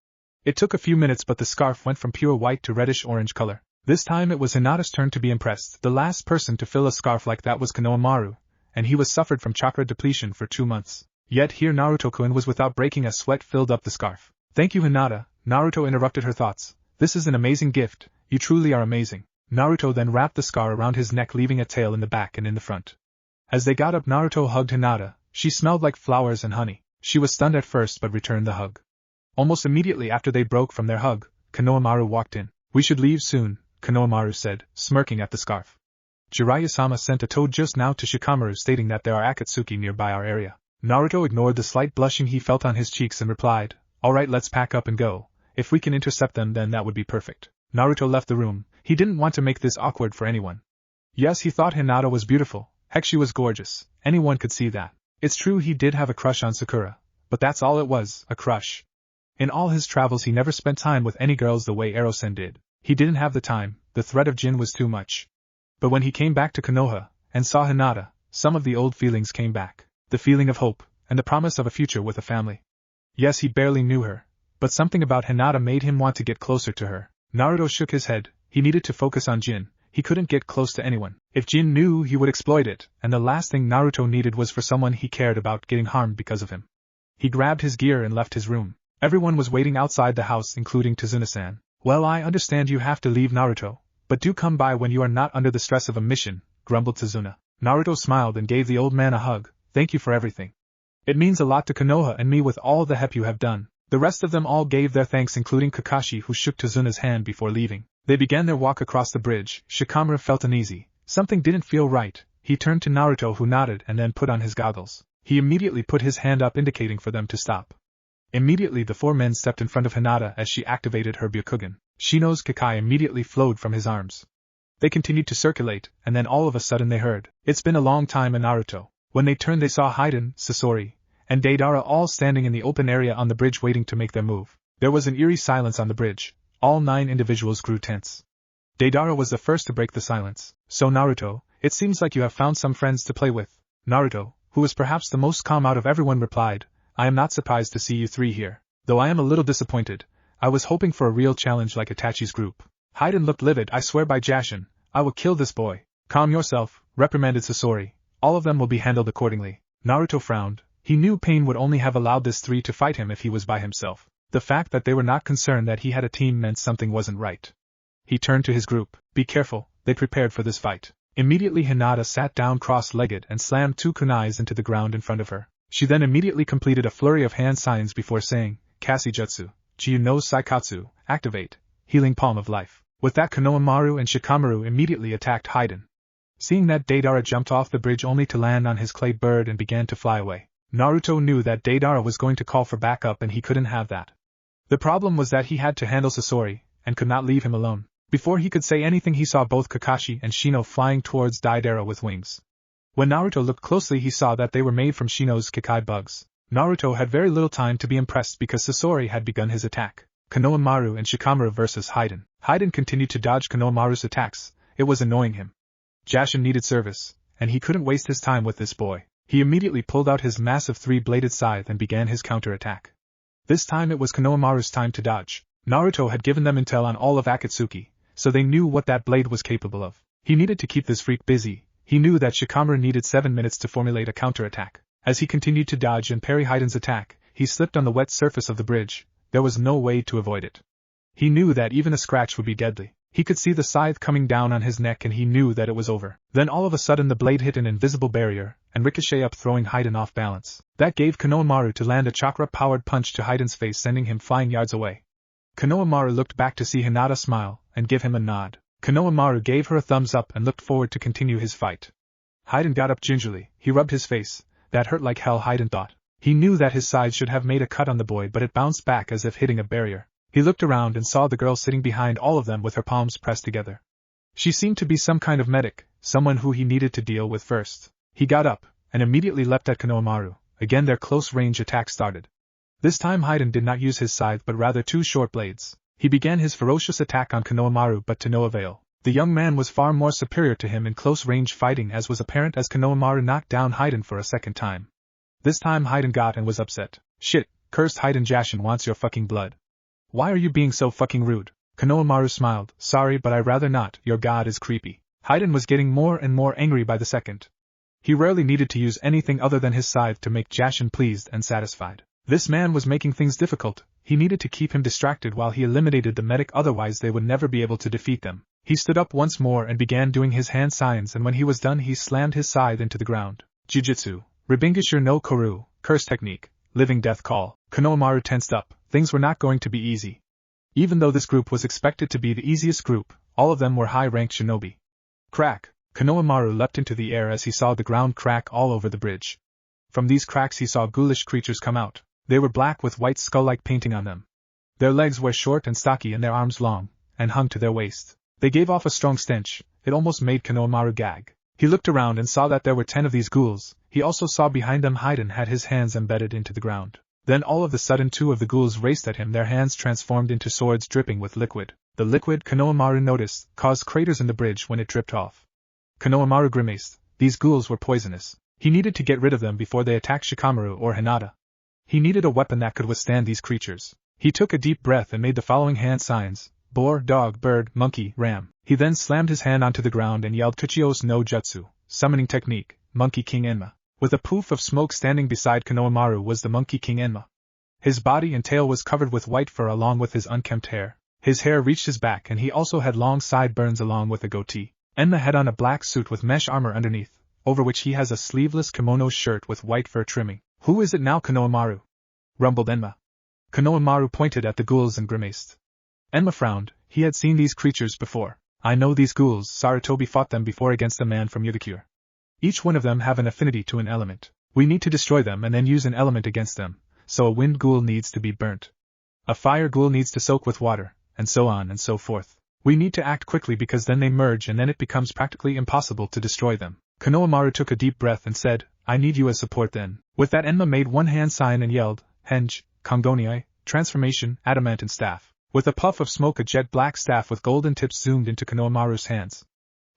It took a few minutes, but the scarf went from pure white to reddish-orange color. This time it was Hinata's turn to be impressed. The last person to fill a scarf like that was Konohamaru, and he was suffered from chakra depletion for 2 months. Yet here Naruto-kun was without breaking a sweat filled up the scarf. "Thank you, Hinata," Naruto interrupted her thoughts. "This is an amazing gift, you truly are amazing." Naruto then wrapped the scar around his neck, leaving a tail in the back and in the front. As they got up, Naruto hugged Hinata. She smelled like flowers and honey. She was stunned at first but returned the hug. Almost immediately after they broke from their hug, Konohamaru walked in. "We should leave soon," Konohamaru said, smirking at the scarf. "Jiraiya-sama sent a toad just now to Shikamaru stating that there are Akatsuki nearby our area." Naruto ignored the slight blushing he felt on his cheeks and replied, "Alright, let's pack up and go. If we can intercept them, then that would be perfect." Naruto left the room. He didn't want to make this awkward for anyone. Yes, he thought Hinata was beautiful. Heck, she was gorgeous. Anyone could see that. It's true he did have a crush on Sakura, but that's all it was, a crush. In all his travels he never spent time with any girls the way Ero-sen did. He didn't have the time, the threat of Jin was too much. But when he came back to Konoha, and saw Hinata, some of the old feelings came back. The feeling of hope, and the promise of a future with a family. Yes, he barely knew her, but something about Hinata made him want to get closer to her. Naruto shook his head. He needed to focus on Jin. He couldn't get close to anyone. If Jin knew, he would exploit it, and the last thing Naruto needed was for someone he cared about getting harmed because of him. He grabbed his gear and left his room. Everyone was waiting outside the house, including Tazuna-san. Well, I understand you have to leave, Naruto, but do come by when you are not under the stress of a mission, grumbled Tazuna. Naruto smiled and gave the old man a hug. Thank you for everything. It means a lot to Konoha and me with all the help you have done. The rest of them all gave their thanks, including Kakashi, who shook Tazuna's hand before leaving. They began their walk across the bridge. Shikamaru felt uneasy. Something didn't feel right. He turned to Naruto, who nodded and then put on his goggles. He immediately put his hand up, indicating for them to stop. Immediately the four men stepped in front of Hinata as she activated her Byakugan. Shino's Kakai immediately flowed from his arms. They continued to circulate, and then all of a sudden they heard, "It's been a long time," in Naruto. When they turned, they saw Hidan, Sasori, and Deidara all standing in the open area on the bridge waiting to make their move. There was an eerie silence on the bridge. All 9 individuals grew tense. Deidara was the first to break the silence. "So Naruto, it seems like you have found some friends to play with." Naruto, who was perhaps the most calm out of everyone, replied, "I am not surprised to see you 3 here. Though I am a little disappointed. I was hoping for a real challenge like Itachi's group." Hidan looked livid. "I swear by Jashin, I will kill this boy." "Calm yourself," reprimanded Sasori. "All of them will be handled accordingly." Naruto frowned. He knew Pain would only have allowed this 3 to fight him if he was by himself. The fact that they were not concerned that he had a team meant something wasn't right. He turned to his group. "Be careful." They prepared for this fight. Immediately Hinata sat down cross-legged and slammed 2 kunais into the ground in front of her. She then immediately completed a flurry of hand signs before saying, "Kasijutsu, Jiu no Saikatsu, activate, healing palm of life." With that, Konohamaru and Shikamaru immediately attacked Hidan. Seeing that, Deidara jumped off the bridge only to land on his clay bird and began to fly away. Naruto knew that Deidara was going to call for backup and he couldn't have that. The problem was that he had to handle Sasori, and could not leave him alone. Before he could say anything, he saw both Kakashi and Shino flying towards Deidara with wings. When Naruto looked closely, he saw that they were made from Shino's Kakai bugs. Naruto had very little time to be impressed because Sasori had begun his attack. Konohamaru and Shikamaru versus Hidan. Hidan continued to dodge Konohamaru's attacks. It was annoying him. Jashin needed service, and he couldn't waste his time with this boy. He immediately pulled out his massive 3-bladed scythe and began his counter-attack. This time it was Konohamaru's time to dodge. Naruto had given them intel on all of Akatsuki, so they knew what that blade was capable of. He needed to keep this freak busy. He knew that Shikamaru needed 7 minutes to formulate a counter-attack. As he continued to dodge and parry Hidan's attack, he slipped on the wet surface of the bridge. There was no way to avoid it. He knew that even a scratch would be deadly. He could see the scythe coming down on his neck and he knew that it was over. Then all of a sudden the blade hit an invisible barrier, and ricocheted up, throwing Hidan off balance. That gave Konohamaru to land a chakra-powered punch to Hidan's face, sending him flying yards away. Konohamaru looked back to see Hinata smile, and give him a nod. Konohamaru gave her a thumbs up and looked forward to continue his fight. Hidan got up gingerly. He rubbed his face. That hurt like hell, Hidan thought. He knew that his scythe should have made a cut on the boy, but it bounced back as if hitting a barrier. He looked around and saw the girl sitting behind all of them with her palms pressed together. She seemed to be some kind of medic, someone who he needed to deal with first. He got up, and immediately leapt at Konohamaru. Again their close-range attack started. This time Hidan did not use his scythe but rather 2 short blades. He began his ferocious attack on Konohamaru, but to no avail. The young man was far more superior to him in close-range fighting, as was apparent as Konohamaru knocked down Hidan for a second time. This time Hidan got and was upset. "Shit, cursed Hidan, Jashin wants your fucking blood. Why are you being so fucking rude?" Konohamaru smiled. "Sorry, but I'd rather not, your god is creepy." Hidan was getting more and more angry by the second. He rarely needed to use anything other than his scythe to make Jashin pleased and satisfied. This man was making things difficult. He needed to keep him distracted while he eliminated the medic, otherwise they would never be able to defeat them. He stood up once more and began doing his hand signs, and when he was done he slammed his scythe into the ground. Jujutsu, Ribingishur no Koru, curse technique, living death call. Konohamaru tensed up. Things were not going to be easy. Even though this group was expected to be the easiest group, all of them were high-ranked shinobi. Crack! Konohamaru leapt into the air as he saw the ground crack all over the bridge. From these cracks he saw ghoulish creatures come out. They were black with white skull-like painting on them. Their legs were short and stocky and their arms long, and hung to their waists. They gave off a strong stench. It almost made Konohamaru gag. He looked around and saw that there were 10 of these ghouls. He also saw behind them Hidan had his hands embedded into the ground. Then all of a sudden 2 of the ghouls raced at him, their hands transformed into swords dripping with liquid. The liquid, Konohamaru noticed, caused craters in the bridge when it dripped off. Konohamaru grimaced. These ghouls were poisonous. He needed to get rid of them before they attacked Shikamaru or Hinata. He needed a weapon that could withstand these creatures. He took a deep breath and made the following hand signs: boar, dog, bird, monkey, ram. He then slammed his hand onto the ground and yelled Kuchios no Jutsu, summoning technique, Monkey King Enma. With a poof of smoke standing beside Konohamaru was the Monkey King Enma. His body and tail was covered with white fur along with his unkempt hair. His hair reached his back and he also had long sideburns along with a goatee. Enma had on a black suit with mesh armor underneath, over which he has a sleeveless kimono shirt with white fur trimming. Who is it now, Konohamaru? Rumbled Enma. Konohamaru pointed at the ghouls and grimaced. Enma frowned. He had seen these creatures before. I know these ghouls. Sarutobi fought them before against a man from Yugakure. Each one of them have an affinity to an element. We need to destroy them and then use an element against them, so a wind ghoul needs to be burnt. A fire ghoul needs to soak with water, and so on and so forth. We need to act quickly because then they merge and then it becomes practically impossible to destroy them. Konohamaru took a deep breath and said, I need you as support then. With that, Enma made one hand sign and yelled, Henge, Kongoniai, transformation, adamant staff. With a puff of smoke, a jet black staff with golden tips zoomed into Konohamaru's hands.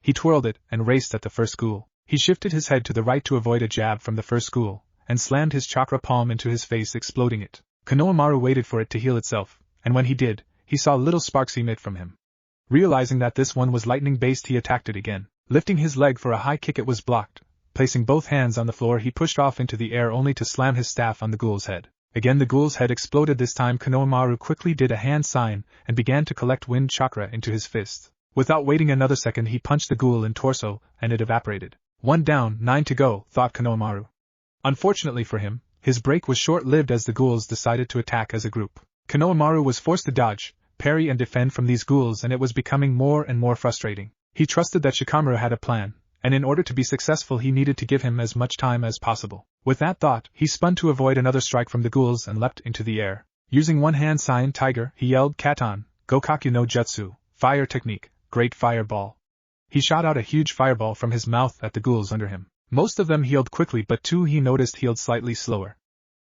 He twirled it and raced at the first ghoul. He shifted his head to the right to avoid a jab from the first ghoul, and slammed his chakra palm into his face, exploding it. Konohamaru waited for it to heal itself, and when he did, he saw little sparks emit from him. Realizing that this one was lightning-based, he attacked it again. Lifting his leg for a high kick, it was blocked. Placing both hands on the floor, he pushed off into the air only to slam his staff on the ghoul's head. Again the ghoul's head exploded. This time Konohamaru quickly did a hand sign and began to collect wind chakra into his fist. Without waiting another second, he punched the ghoul in torso, and it evaporated. 1 down, 9 to go, thought Konohamaru. Unfortunately for him, his break was short-lived as the ghouls decided to attack as a group. Konohamaru was forced to dodge, parry and defend from these ghouls, and it was becoming more and more frustrating. He trusted that Shikamaru had a plan, and in order to be successful he needed to give him as much time as possible. With that thought, he spun to avoid another strike from the ghouls and leapt into the air. Using one hand sign tiger, he yelled Katan, Gokaku no Jutsu, fire technique, great fireball. He shot out a huge fireball from his mouth at the ghouls under him. Most of them healed quickly, but 2 he noticed healed slightly slower.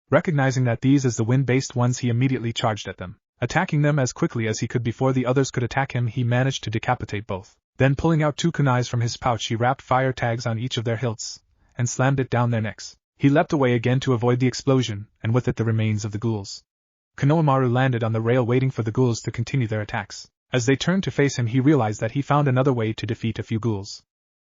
Recognizing that these as the wind-based ones, he immediately charged at them. Attacking them as quickly as he could before the others could attack him, he managed to decapitate both. Then pulling out 2 kunais from his pouch, he wrapped fire tags on each of their hilts, and slammed it down their necks. He leapt away again to avoid the explosion, and with it the remains of the ghouls. Konohamaru landed on the rail waiting for the ghouls to continue their attacks. As they turned to face him, he realized that he found another way to defeat a few ghouls.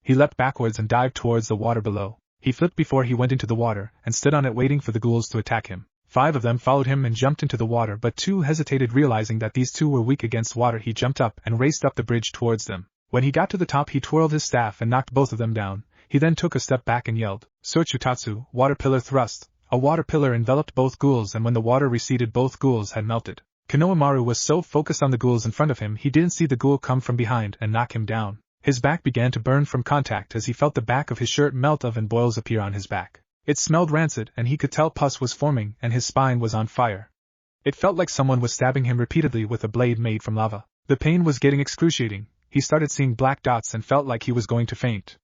He leapt backwards and dived towards the water below. He flipped before he went into the water, and stood on it waiting for the ghouls to attack him. 5 of them followed him and jumped into the water, but 2 hesitated. Realizing that these 2 were weak against water, he jumped up and raced up the bridge towards them. When he got to the top, he twirled his staff and knocked both of them down. He then took a step back and yelled, Sochutatsu, water pillar thrust. A water pillar enveloped both ghouls, and when the water receded, both ghouls had melted. Konohamaru was so focused on the ghouls in front of him, he didn't see the ghoul come from behind and knock him down. His back began to burn from contact as he felt the back of his shirt melt off and boils appear on his back. It smelled rancid, and he could tell pus was forming and his spine was on fire. It felt like someone was stabbing him repeatedly with a blade made from lava. The pain was getting excruciating. He started seeing black dots and felt like he was going to faint.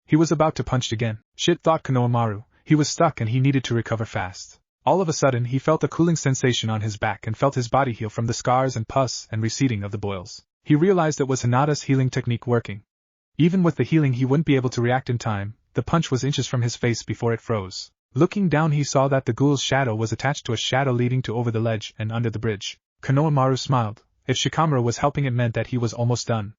He was about to punch again. Shit, thought Konohamaru. He was stuck and he needed to recover fast. All of a sudden he felt a cooling sensation on his back and felt his body heal from the scars and pus and receding of the boils. He realized it was Hinata's healing technique working. Even with the healing he wouldn't be able to react in time. The punch was inches from his face before it froze. Looking down, he saw that the ghoul's shadow was attached to a shadow leading to over the ledge and under the bridge. Konohamaru smiled. If Shikamaru was helping, it meant that he was almost done.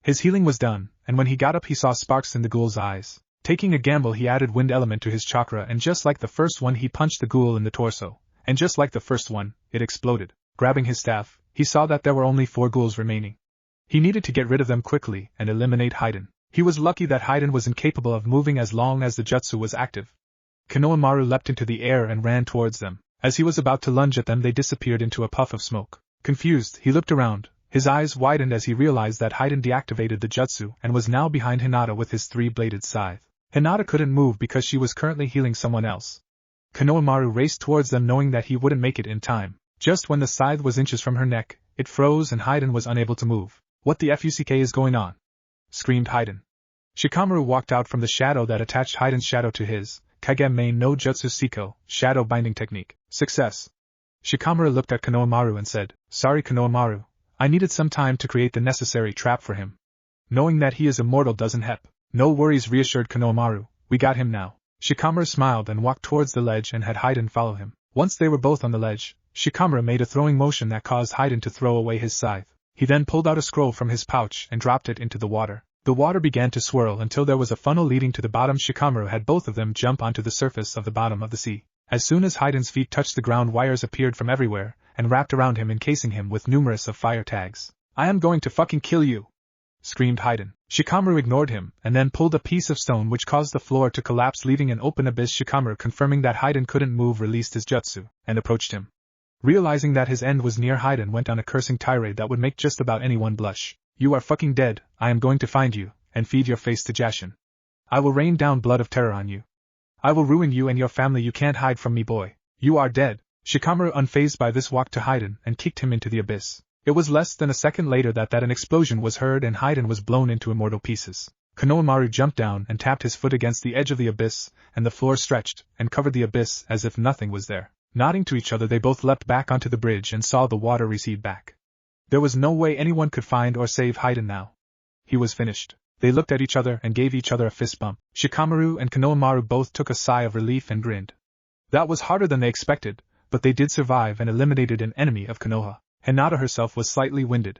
His healing was done, and when he got up he saw sparks in the ghoul's eyes. Taking a gamble, he added wind element to his chakra, and just like the first one he punched the ghoul in the torso. And just like the first one, it exploded. Grabbing his staff, he saw that there were only 4 ghouls remaining. He needed to get rid of them quickly and eliminate Hidan. He was lucky that Hidan was incapable of moving as long as the jutsu was active. Konohamaru leapt into the air and ran towards them. As he was about to lunge at them, they disappeared into a puff of smoke. Confused, he looked around. His eyes widened as he realized that Hidan deactivated the jutsu and was now behind Hinata with his 3-bladed scythe. Hinata couldn't move because she was currently healing someone else. Konohamaru raced towards them knowing that he wouldn't make it in time. Just when the scythe was inches from her neck, it froze and Hidan was unable to move. What the fuck is going on? Screamed Hidan. Shikamaru walked out from the shadow that attached Hidan's shadow to his, Kagame no Jutsu Siko, shadow binding technique. Success. Shikamaru looked at Konohamaru and said, Sorry Konohamaru, I needed some time to create the necessary trap for him. Knowing that he is immortal doesn't help. No worries, reassured Konohamaru, we got him now. Shikamaru smiled and walked towards the ledge and had Hidan follow him. Once they were both on the ledge, Shikamaru made a throwing motion that caused Hidan to throw away his scythe. He then pulled out a scroll from his pouch and dropped it into the water. The water began to swirl until there was a funnel leading to the bottom. Shikamaru had both of them jump onto the surface of the bottom of the sea. As soon as Hidan's feet touched the ground, wires appeared from everywhere and wrapped around him, encasing him with numerous of fire tags. I am going to fucking kill you! Screamed Hidan. Shikamaru ignored him and then pulled a piece of stone which caused the floor to collapse, leaving an open abyss. Shikamaru, confirming that Hidan couldn't move, released his jutsu and approached him. Realizing that his end was near, Hidan went on a cursing tirade that would make just about anyone blush. You are fucking dead. I am going to find you and feed your face to Jashin. I will rain down blood of terror on you. I will ruin you and your family. You can't hide from me, boy. You are dead. Shikamaru, unfazed by this, walked to Hidan and kicked him into the abyss. It was less than a second later that an explosion was heard and Hidan was blown into immortal pieces. Konohamaru jumped down and tapped his foot against the edge of the abyss, and the floor stretched and covered the abyss as if nothing was there. Nodding to each other, they both leapt back onto the bridge and saw the water recede back. There was no way anyone could find or save Hidan now. He was finished. They looked at each other and gave each other a fist bump. Shikamaru and Konohamaru both took a sigh of relief and grinned. That was harder than they expected, but they did survive and eliminated an enemy of Konoha. Hinata herself was slightly winded.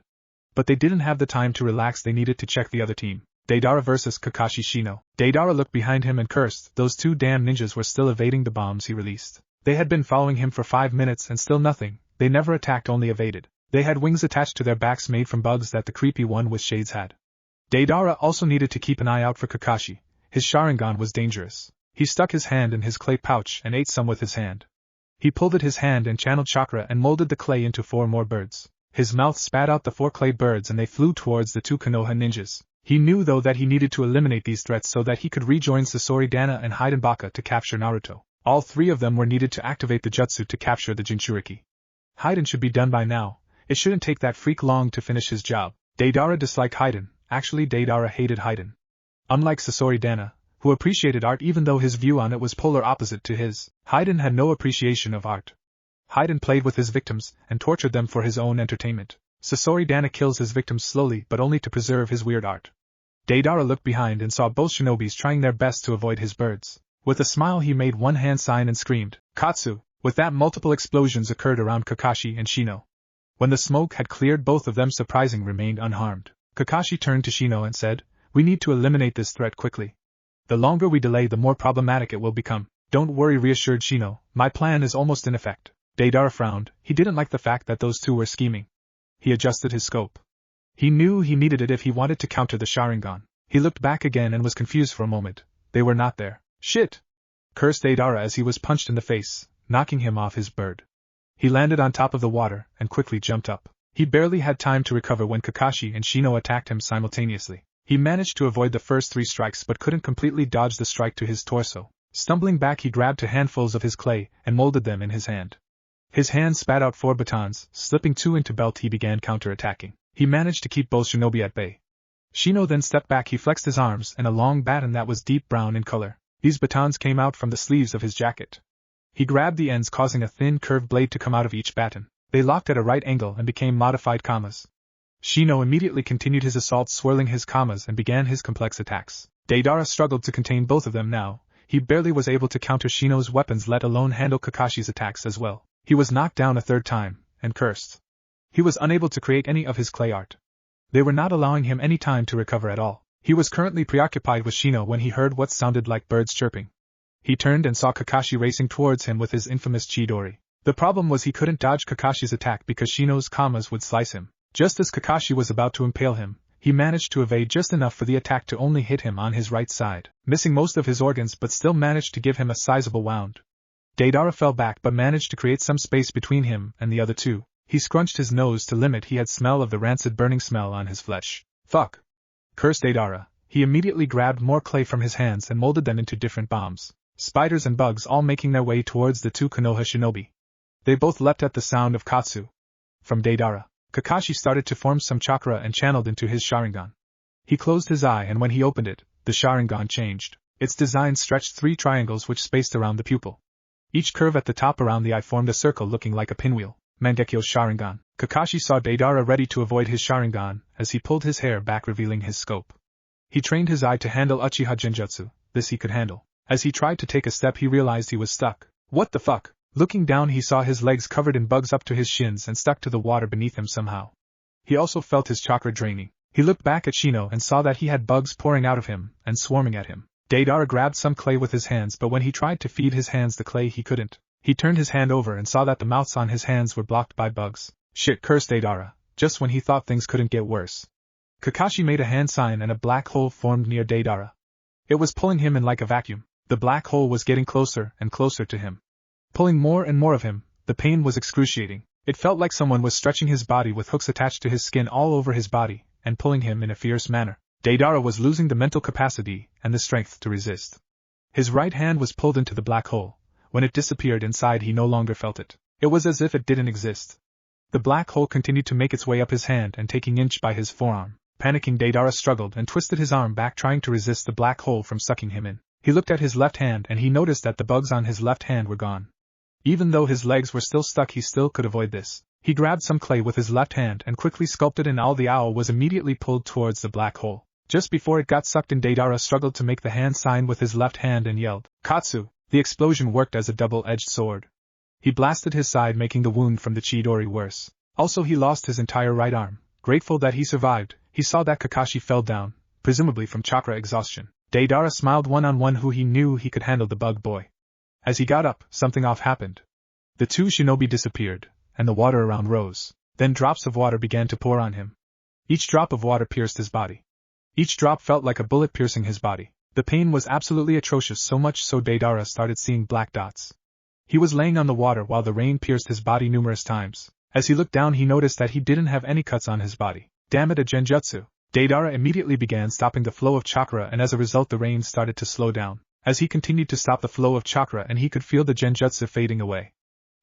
But they didn't have the time to relax, they needed to check the other team. Deidara versus Kakashi Shino. Deidara looked behind him and cursed. Those two damn ninjas were still evading the bombs he released. They had been following him for 5 minutes and still nothing. They never attacked, only evaded. They had wings attached to their backs made from bugs that the creepy one with shades had. Deidara also needed to keep an eye out for Kakashi. His Sharingan was dangerous. He stuck his hand in his clay pouch and ate some with his hand. He pulled at his hand and channeled chakra and molded the clay into 4 more birds. His mouth spat out the 4 clay birds and they flew towards the 2 Konoha ninjas. He knew though that he needed to eliminate these threats so that he could rejoin Sasori, Dana and Hidan Baka to capture Naruto. All 3 of them were needed to activate the jutsu to capture the Jinchuriki. Hidan should be done by now. It shouldn't take that freak long to finish his job. Deidara disliked Hidan. Actually, Deidara hated Hidan. Unlike Sasori Dana, who appreciated art even though his view on it was polar opposite to his, Hidan had no appreciation of art. Hidan played with his victims and tortured them for his own entertainment. Sasori Dana kills his victims slowly but only to preserve his weird art. Deidara looked behind and saw both shinobis trying their best to avoid his birds. With a smile he made one hand sign and screamed, Katsu! With that, multiple explosions occurred around Kakashi and Shino. When the smoke had cleared, both of them surprisingly remained unharmed. Kakashi turned to Shino and said, We need to eliminate this threat quickly. The longer we delay, the more problematic it will become. Don't worry, reassured Shino, my plan is almost in effect. Deidara frowned. He didn't like the fact that those two were scheming. He adjusted his scope. He knew he needed it if he wanted to counter the Sharingan. He looked back again and was confused for a moment. They were not there. Shit! Cursed Deidara as he was punched in the face, knocking him off his bird. He landed on top of the water and quickly jumped up. He barely had time to recover when Kakashi and Shino attacked him simultaneously. He managed to avoid the first 3 strikes but couldn't completely dodge the strike to his torso. Stumbling back, he grabbed 2 handfuls of his clay and molded them in his hand. His hand spat out 4 batons, slipping 2 into belt. He began counter-attacking. He managed to keep both shinobi at bay. Shino then stepped back. He flexed his arms and a long baton that was deep brown in color. These batons came out from the sleeves of his jacket. He grabbed the ends, causing a thin curved blade to come out of each baton. They locked at a right angle and became modified kamas. Shino immediately continued his assault, swirling his kamas, and began his complex attacks. Deidara struggled to contain both of them now. He barely was able to counter Shino's weapons, let alone handle Kakashi's attacks as well. He was knocked down a 3rd time, and cursed. He was unable to create any of his clay art. They were not allowing him any time to recover at all. He was currently preoccupied with Shino when he heard what sounded like birds chirping. He turned and saw Kakashi racing towards him with his infamous Chidori. The problem was he couldn't dodge Kakashi's attack because Shino's kamas would slice him. Just as Kakashi was about to impale him, he managed to evade just enough for the attack to only hit him on his right side, missing most of his organs but still managed to give him a sizable wound. Deidara fell back but managed to create some space between him and the other two. He scrunched his nose to limit he had smell of the rancid burning smell on his flesh. Fuck! Cursed Deidara. He immediately grabbed more clay from his hands and molded them into different bombs. Spiders and bugs all making their way towards the 2 Konoha shinobi. They both leapt at the sound of Katsu. From Deidara, Kakashi started to form some chakra and channeled into his Sharingan. He closed his eye and when he opened it, the Sharingan changed. Its design stretched 3 triangles which spaced around the pupil. Each curve at the top around the eye formed a circle looking like a pinwheel. Mangekyo's Sharingan. Kakashi saw Deidara ready to avoid his Sharingan as he pulled his hair back, revealing his scope. He trained his eye to handle Uchiha Genjutsu, this he could handle. As he tried to take a step he realized he was stuck. What the fuck? Looking down he saw his legs covered in bugs up to his shins and stuck to the water beneath him somehow. He also felt his chakra draining. He looked back at Shino and saw that he had bugs pouring out of him and swarming at him. Deidara grabbed some clay with his hands, but when he tried to feed his hands the clay he couldn't. He turned his hand over and saw that the mouths on his hands were blocked by bugs. Shit, cursed Deidara, just when he thought things couldn't get worse. Kakashi made a hand sign and a black hole formed near Deidara. It was pulling him in like a vacuum. The black hole was getting closer and closer to him. Pulling more and more of him, the pain was excruciating. It felt like someone was stretching his body with hooks attached to his skin all over his body, and pulling him in a fierce manner. Deidara was losing the mental capacity and the strength to resist. His right hand was pulled into the black hole. When it disappeared inside he no longer felt it. It was as if it didn't exist. The black hole continued to make its way up his hand and taking inch by his forearm. Panicking, Deidara struggled and twisted his arm back trying to resist the black hole from sucking him in. He looked at his left hand and he noticed that the bugs on his left hand were gone. Even though his legs were still stuck he still could avoid this. He grabbed some clay with his left hand and quickly sculpted an owl. The owl was immediately pulled towards the black hole. Just before it got sucked in, Deidara struggled to make the hand sign with his left hand and yelled, "Katsu!" The explosion worked as a double-edged sword. He blasted his side, making the wound from the Chidori worse. Also he lost his entire right arm. Grateful that he survived, he saw that Kakashi fell down, presumably from chakra exhaustion. Deidara smiled one-on-one who he knew he could handle the bug boy. As he got up, something off happened. The two shinobi disappeared, and the water around rose. Then drops of water began to pour on him. Each drop of water pierced his body. Each drop felt like a bullet piercing his body. The pain was absolutely atrocious, so much so Deidara started seeing black dots. He was laying on the water while the rain pierced his body numerous times. As he looked down he noticed that he didn't have any cuts on his body. Damn it, a genjutsu. Deidara immediately began stopping the flow of chakra, and as a result the rain started to slow down. As he continued to stop the flow of chakra and he could feel the genjutsu fading away.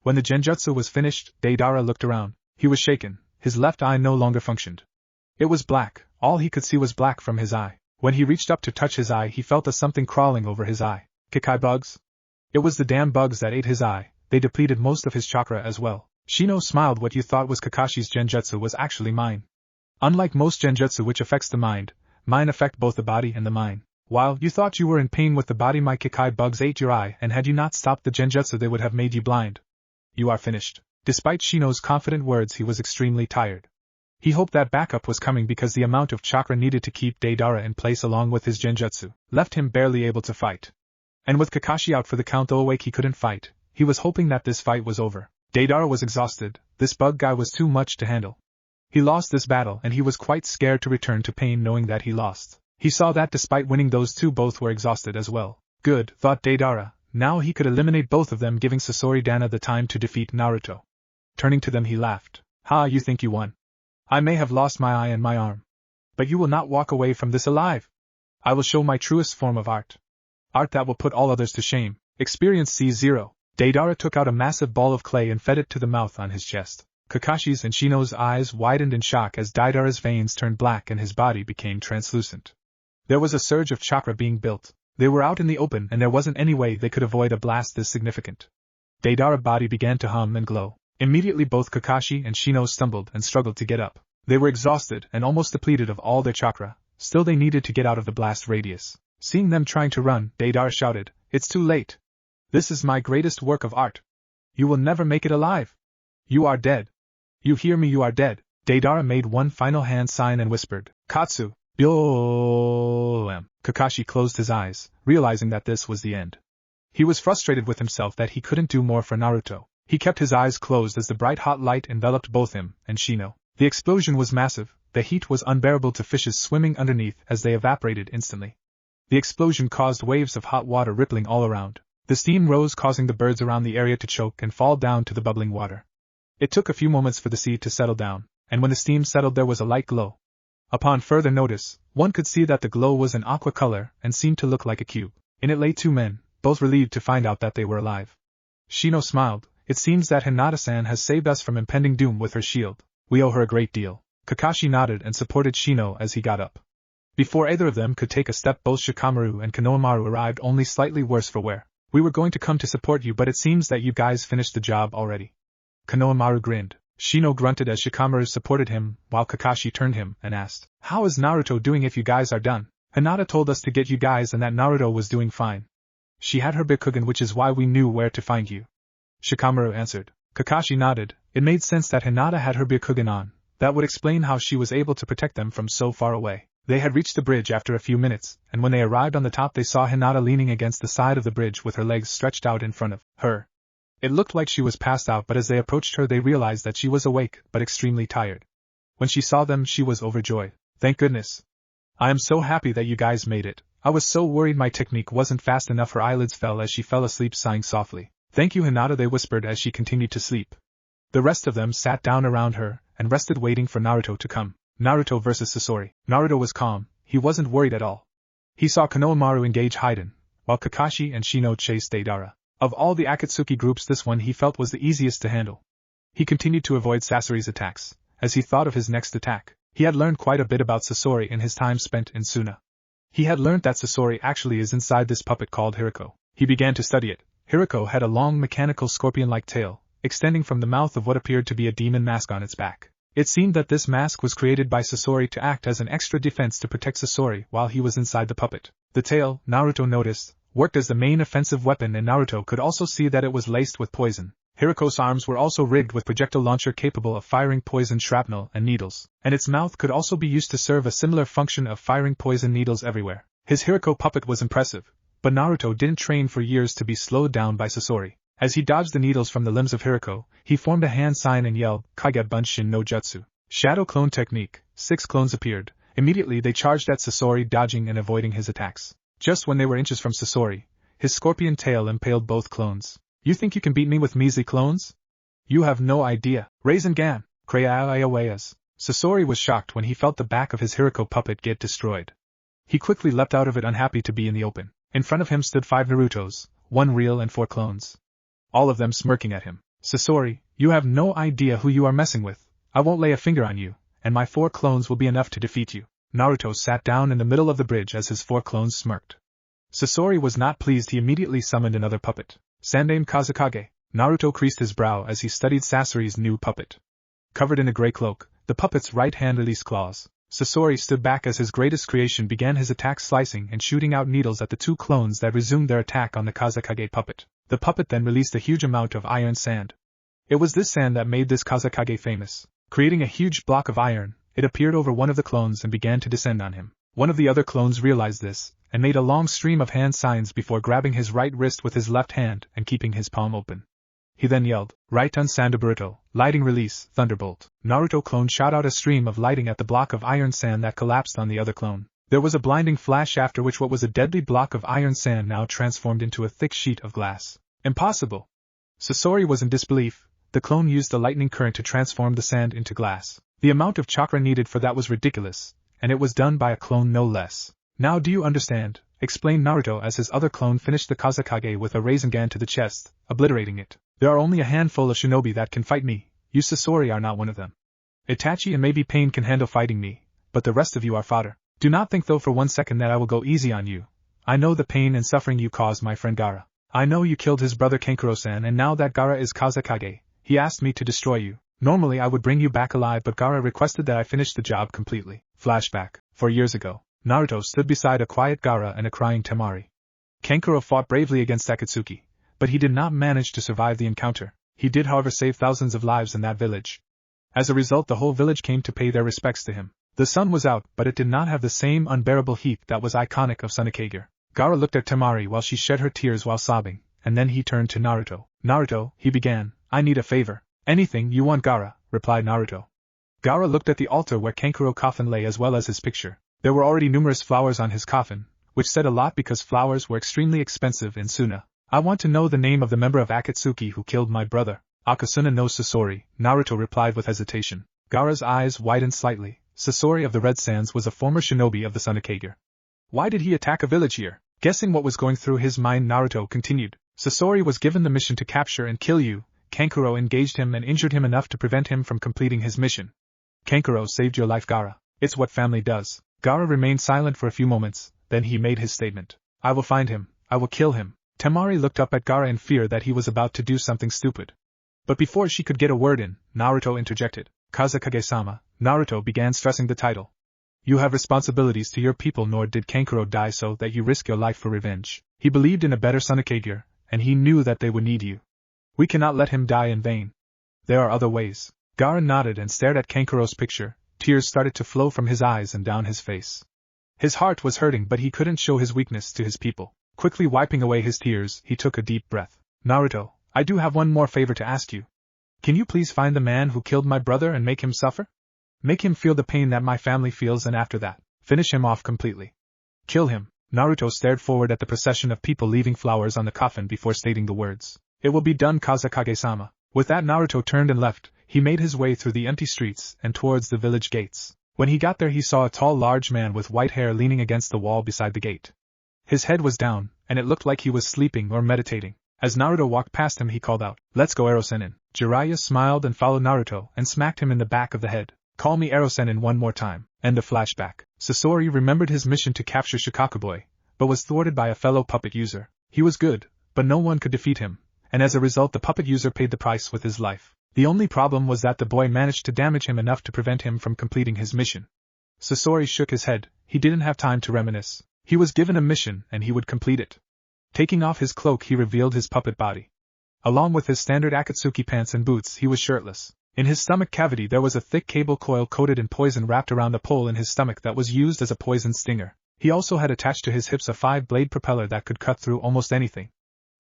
When the genjutsu was finished, Deidara looked around. He was shaken. His left eye no longer functioned. It was black. All he could see was black from his eye. When he reached up to touch his eye he felt a something crawling over his eye. Kikai bugs? It was the damn bugs that ate his eye. They depleted most of his chakra as well. Shino smiled. What you thought was Kakashi's genjutsu was actually mine. Unlike most genjutsu which affects the mind, mine affect both the body and the mind. While you thought you were in pain with the body, my Kikai bugs ate your eye, and had you not stopped the genjutsu they would have made you blind. You are finished. Despite Shino's confident words he was extremely tired. He hoped that backup was coming because the amount of chakra needed to keep Deidara in place along with his genjutsu left him barely able to fight. And with Kakashi out for the count awake he couldn't fight. He was hoping that this fight was over. Deidara was exhausted. This bug guy was too much to handle. He lost this battle and he was quite scared to return to pain knowing that he lost. He saw that despite winning those two both were exhausted as well. Good, thought Deidara. Now he could eliminate both of them, giving Sasori Dana the time to defeat Naruto. Turning to them he laughed. Ha, you think you won? I may have lost my eye and my arm. But you will not walk away from this alive. I will show my truest form of art. Art that will put all others to shame. Experience C0. Deidara took out a massive ball of clay and fed it to the mouth on his chest. Kakashi's and Shino's eyes widened in shock as Deidara's veins turned black and his body became translucent. There was a surge of chakra being built. They were out in the open and there wasn't any way they could avoid a blast this significant. Deidara's body began to hum and glow. Immediately both Kakashi and Shino stumbled and struggled to get up. They were exhausted and almost depleted of all their chakra. Still they needed to get out of the blast radius. Seeing them trying to run, Deidara shouted, "It's too late. This is my greatest work of art. You will never make it alive. You are dead. You hear me, you are dead." Deidara made one final hand sign and whispered, "Katsu, Byoem." Kakashi closed his eyes, realizing that this was the end. He was frustrated with himself that he couldn't do more for Naruto. He kept his eyes closed as the bright hot light enveloped both him and Shino. The explosion was massive, the heat was unbearable to fishes swimming underneath as they evaporated instantly. The explosion caused waves of hot water rippling all around. The steam rose, causing the birds around the area to choke and fall down to the bubbling water. It took a few moments for the sea to settle down, and when the steam settled there was a light glow. Upon further notice, one could see that the glow was an aqua color and seemed to look like a cube. In it lay two men, both relieved to find out that they were alive. Shino smiled. "It seems that Hinata-san has saved us from impending doom with her shield. We owe her a great deal." Kakashi nodded and supported Shino as he got up. Before either of them could take a step both Shikamaru and Konohamaru arrived, only slightly worse for wear. "We were going to come to support you but it seems that you guys finished the job already." Konohamaru grinned. Shino grunted as Shikamaru supported him, while Kakashi turned him and asked, "How is Naruto doing if you guys are done?" Hinata told us to get you guys and that Naruto was doing fine. She had her Byakugan, which is why we knew where to find you. Shikamaru answered. Kakashi nodded. It made sense that Hinata had her Byakugan on. That would explain how she was able to protect them from so far away. They had reached the bridge after a few minutes, and when they arrived on the top they saw Hinata leaning against the side of the bridge with her legs stretched out in front of her. It looked like she was passed out, but as they approached her they realized that she was awake, but extremely tired. When she saw them she was overjoyed. Thank goodness. I am so happy that you guys made it. I was so worried my technique wasn't fast enough. Her eyelids fell as she fell asleep, sighing softly. Thank you, Hinata, they whispered as she continued to sleep. The rest of them sat down around her and rested, waiting for Naruto to come. Naruto vs. Sasori. Naruto was calm. He wasn't worried at all. He saw Konohamaru engage Hidan, while Kakashi and Shino chased Deidara. Of all the Akatsuki groups, this one he felt was the easiest to handle. He continued to avoid Sasori's attacks. As he thought of his next attack, he had learned quite a bit about Sasori in his time spent in Suna. He had learned that Sasori actually is inside this puppet called Hiriko. He began to study it. Hiriko had a long mechanical scorpion-like tail, extending from the mouth of what appeared to be a demon mask on its back. It seemed that this mask was created by Sasori to act as an extra defense to protect Sasori while he was inside the puppet. The tail, Naruto noticed, worked as the main offensive weapon, and Naruto could also see that it was laced with poison. Hiriko's arms were also rigged with projectile launcher capable of firing poison shrapnel and needles, and its mouth could also be used to serve a similar function of firing poison needles everywhere. His Hiriko puppet was impressive, but Naruto didn't train for years to be slowed down by Sasori. As he dodged the needles from the limbs of Hiriko, he formed a hand sign and yelled, Kage Bunshin no Jutsu. Shadow clone technique. 6 clones appeared. Immediately they charged at Sasori, dodging and avoiding his attacks. Just when they were inches from Sasori, his scorpion tail impaled both clones. You think you can beat me with measly clones? You have no idea. Rasengan. Krayayawayas. Sasori was shocked when he felt the back of his Hiriko puppet get destroyed. He quickly leapt out of it, unhappy to be in the open. In front of him stood 5 Narutos, 1 real and 4 clones. All of them smirking at him. Sasori, you have no idea who you are messing with. I won't lay a finger on you, and my 4 clones will be enough to defeat you. Naruto sat down in the middle of the bridge as his 4 clones smirked. Sasori was not pleased. He immediately summoned another puppet. Sandame Kazekage. Naruto creased his brow as he studied Sasori's new puppet. Covered in a gray cloak, the puppet's right hand released claws. Sasori stood back as his greatest creation began his attack, slicing and shooting out needles at the 2 clones that resumed their attack on the Kazekage puppet. The puppet then released a huge amount of iron sand. It was this sand that made this Kazekage famous. Creating a huge block of iron, it appeared over one of the clones and began to descend on him. One of the other clones realized this, and made a long stream of hand signs before grabbing his right wrist with his left hand and keeping his palm open. He then yelled, Right on Sandaburuto, lighting release, thunderbolt. Naruto clone shot out a stream of lighting at the block of iron sand that collapsed on the other clone. There was a blinding flash, after which what was a deadly block of iron sand now transformed into a thick sheet of glass. Impossible! Sasori was in disbelief. The clone used the lightning current to transform the sand into glass. The amount of chakra needed for that was ridiculous, and it was done by a clone no less. Now do you understand? Explained Naruto as his other clone finished the Kazekage with a Rasengan to the chest, obliterating it. There are only a handful of shinobi that can fight me. You Sasori are not one of them. Itachi and maybe Pain can handle fighting me, but the rest of you are fodder. Do not think though for 1 second that I will go easy on you. I know the pain and suffering you caused my friend Gaara. I know you killed his brother Kankuro-san, and now that Gaara is Kazekage, he asked me to destroy you. Normally I would bring you back alive, but Gaara requested that I finish the job completely. Flashback. 4 years ago, Naruto stood beside a quiet Gaara and a crying Temari. Kankuro fought bravely against Akatsuki, but he did not manage to survive the encounter. He did however save thousands of lives in that village. As a result, the whole village came to pay their respects to him. The sun was out, but it did not have the same unbearable heat that was iconic of Tsunekage. Gaara looked at Temari while she shed her tears while sobbing, and then he turned to Naruto. Naruto, he began, I need a favor. Anything you want, Gaara, replied Naruto. Gaara looked at the altar where Kankuro's coffin lay as well as his picture. There were already numerous flowers on his coffin, which said a lot because flowers were extremely expensive in Suna. I want to know the name of the member of Akatsuki who killed my brother. Akasuna no Sasori, Naruto replied with hesitation. Gaara's eyes widened slightly. Sasori of the Red Sands was a former shinobi of the Tsunekage. Why did he attack a village here? Guessing what was going through his mind, Naruto continued. Sasori was given the mission to capture and kill you. Kankuro engaged him and injured him enough to prevent him from completing his mission. Kankuro saved your life, Gaara. It's what family does. Gaara remained silent for a few moments, then he made his statement. I will find him. I will kill him. Temari looked up at Gaara in fear that he was about to do something stupid. But before she could get a word in, Naruto interjected. Kazekage-sama. Naruto began stressing the title. You have responsibilities to your people, nor did Kankuro die so that you risk your life for revenge. He believed in a better Sunakagir, and he knew that they would need you. We cannot let him die in vain. There are other ways. Gaara nodded and stared at Kankuro's picture. Tears started to flow from his eyes and down his face. His heart was hurting, but he couldn't show his weakness to his people. Quickly wiping away his tears, he took a deep breath. Naruto, I do have one more favor to ask you. Can you please find the man who killed my brother and make him suffer? Make him feel the pain that my family feels, and after that, finish him off completely. Kill him. Naruto stared forward at the procession of people leaving flowers on the coffin before stating the words. It will be done, Kazekage-sama. With that, Naruto turned and left. He made his way through the empty streets and towards the village gates. When he got there, he saw a tall, large man with white hair leaning against the wall beside the gate. His head was down, and it looked like he was sleeping or meditating. As Naruto walked past him, he called out, "Let's go, Ero-sennin." Jiraiya smiled and followed Naruto and smacked him in the back of the head. "Call me Ero-sennin one more time." End of flashback. Sasori remembered his mission to capture Shikakuboy, but was thwarted by a fellow puppet user. He was good, but no one could defeat him, and as a result the puppet user paid the price with his life. The only problem was that the boy managed to damage him enough to prevent him from completing his mission. Sasori shook his head. He didn't have time to reminisce. He was given a mission and he would complete it. Taking off his cloak, he revealed his puppet body. Along with his standard Akatsuki pants and boots, he was shirtless. In his stomach cavity there was a thick cable coil coated in poison wrapped around a pole in his stomach that was used as a poison stinger. He also had attached to his hips a 5-blade propeller that could cut through almost anything.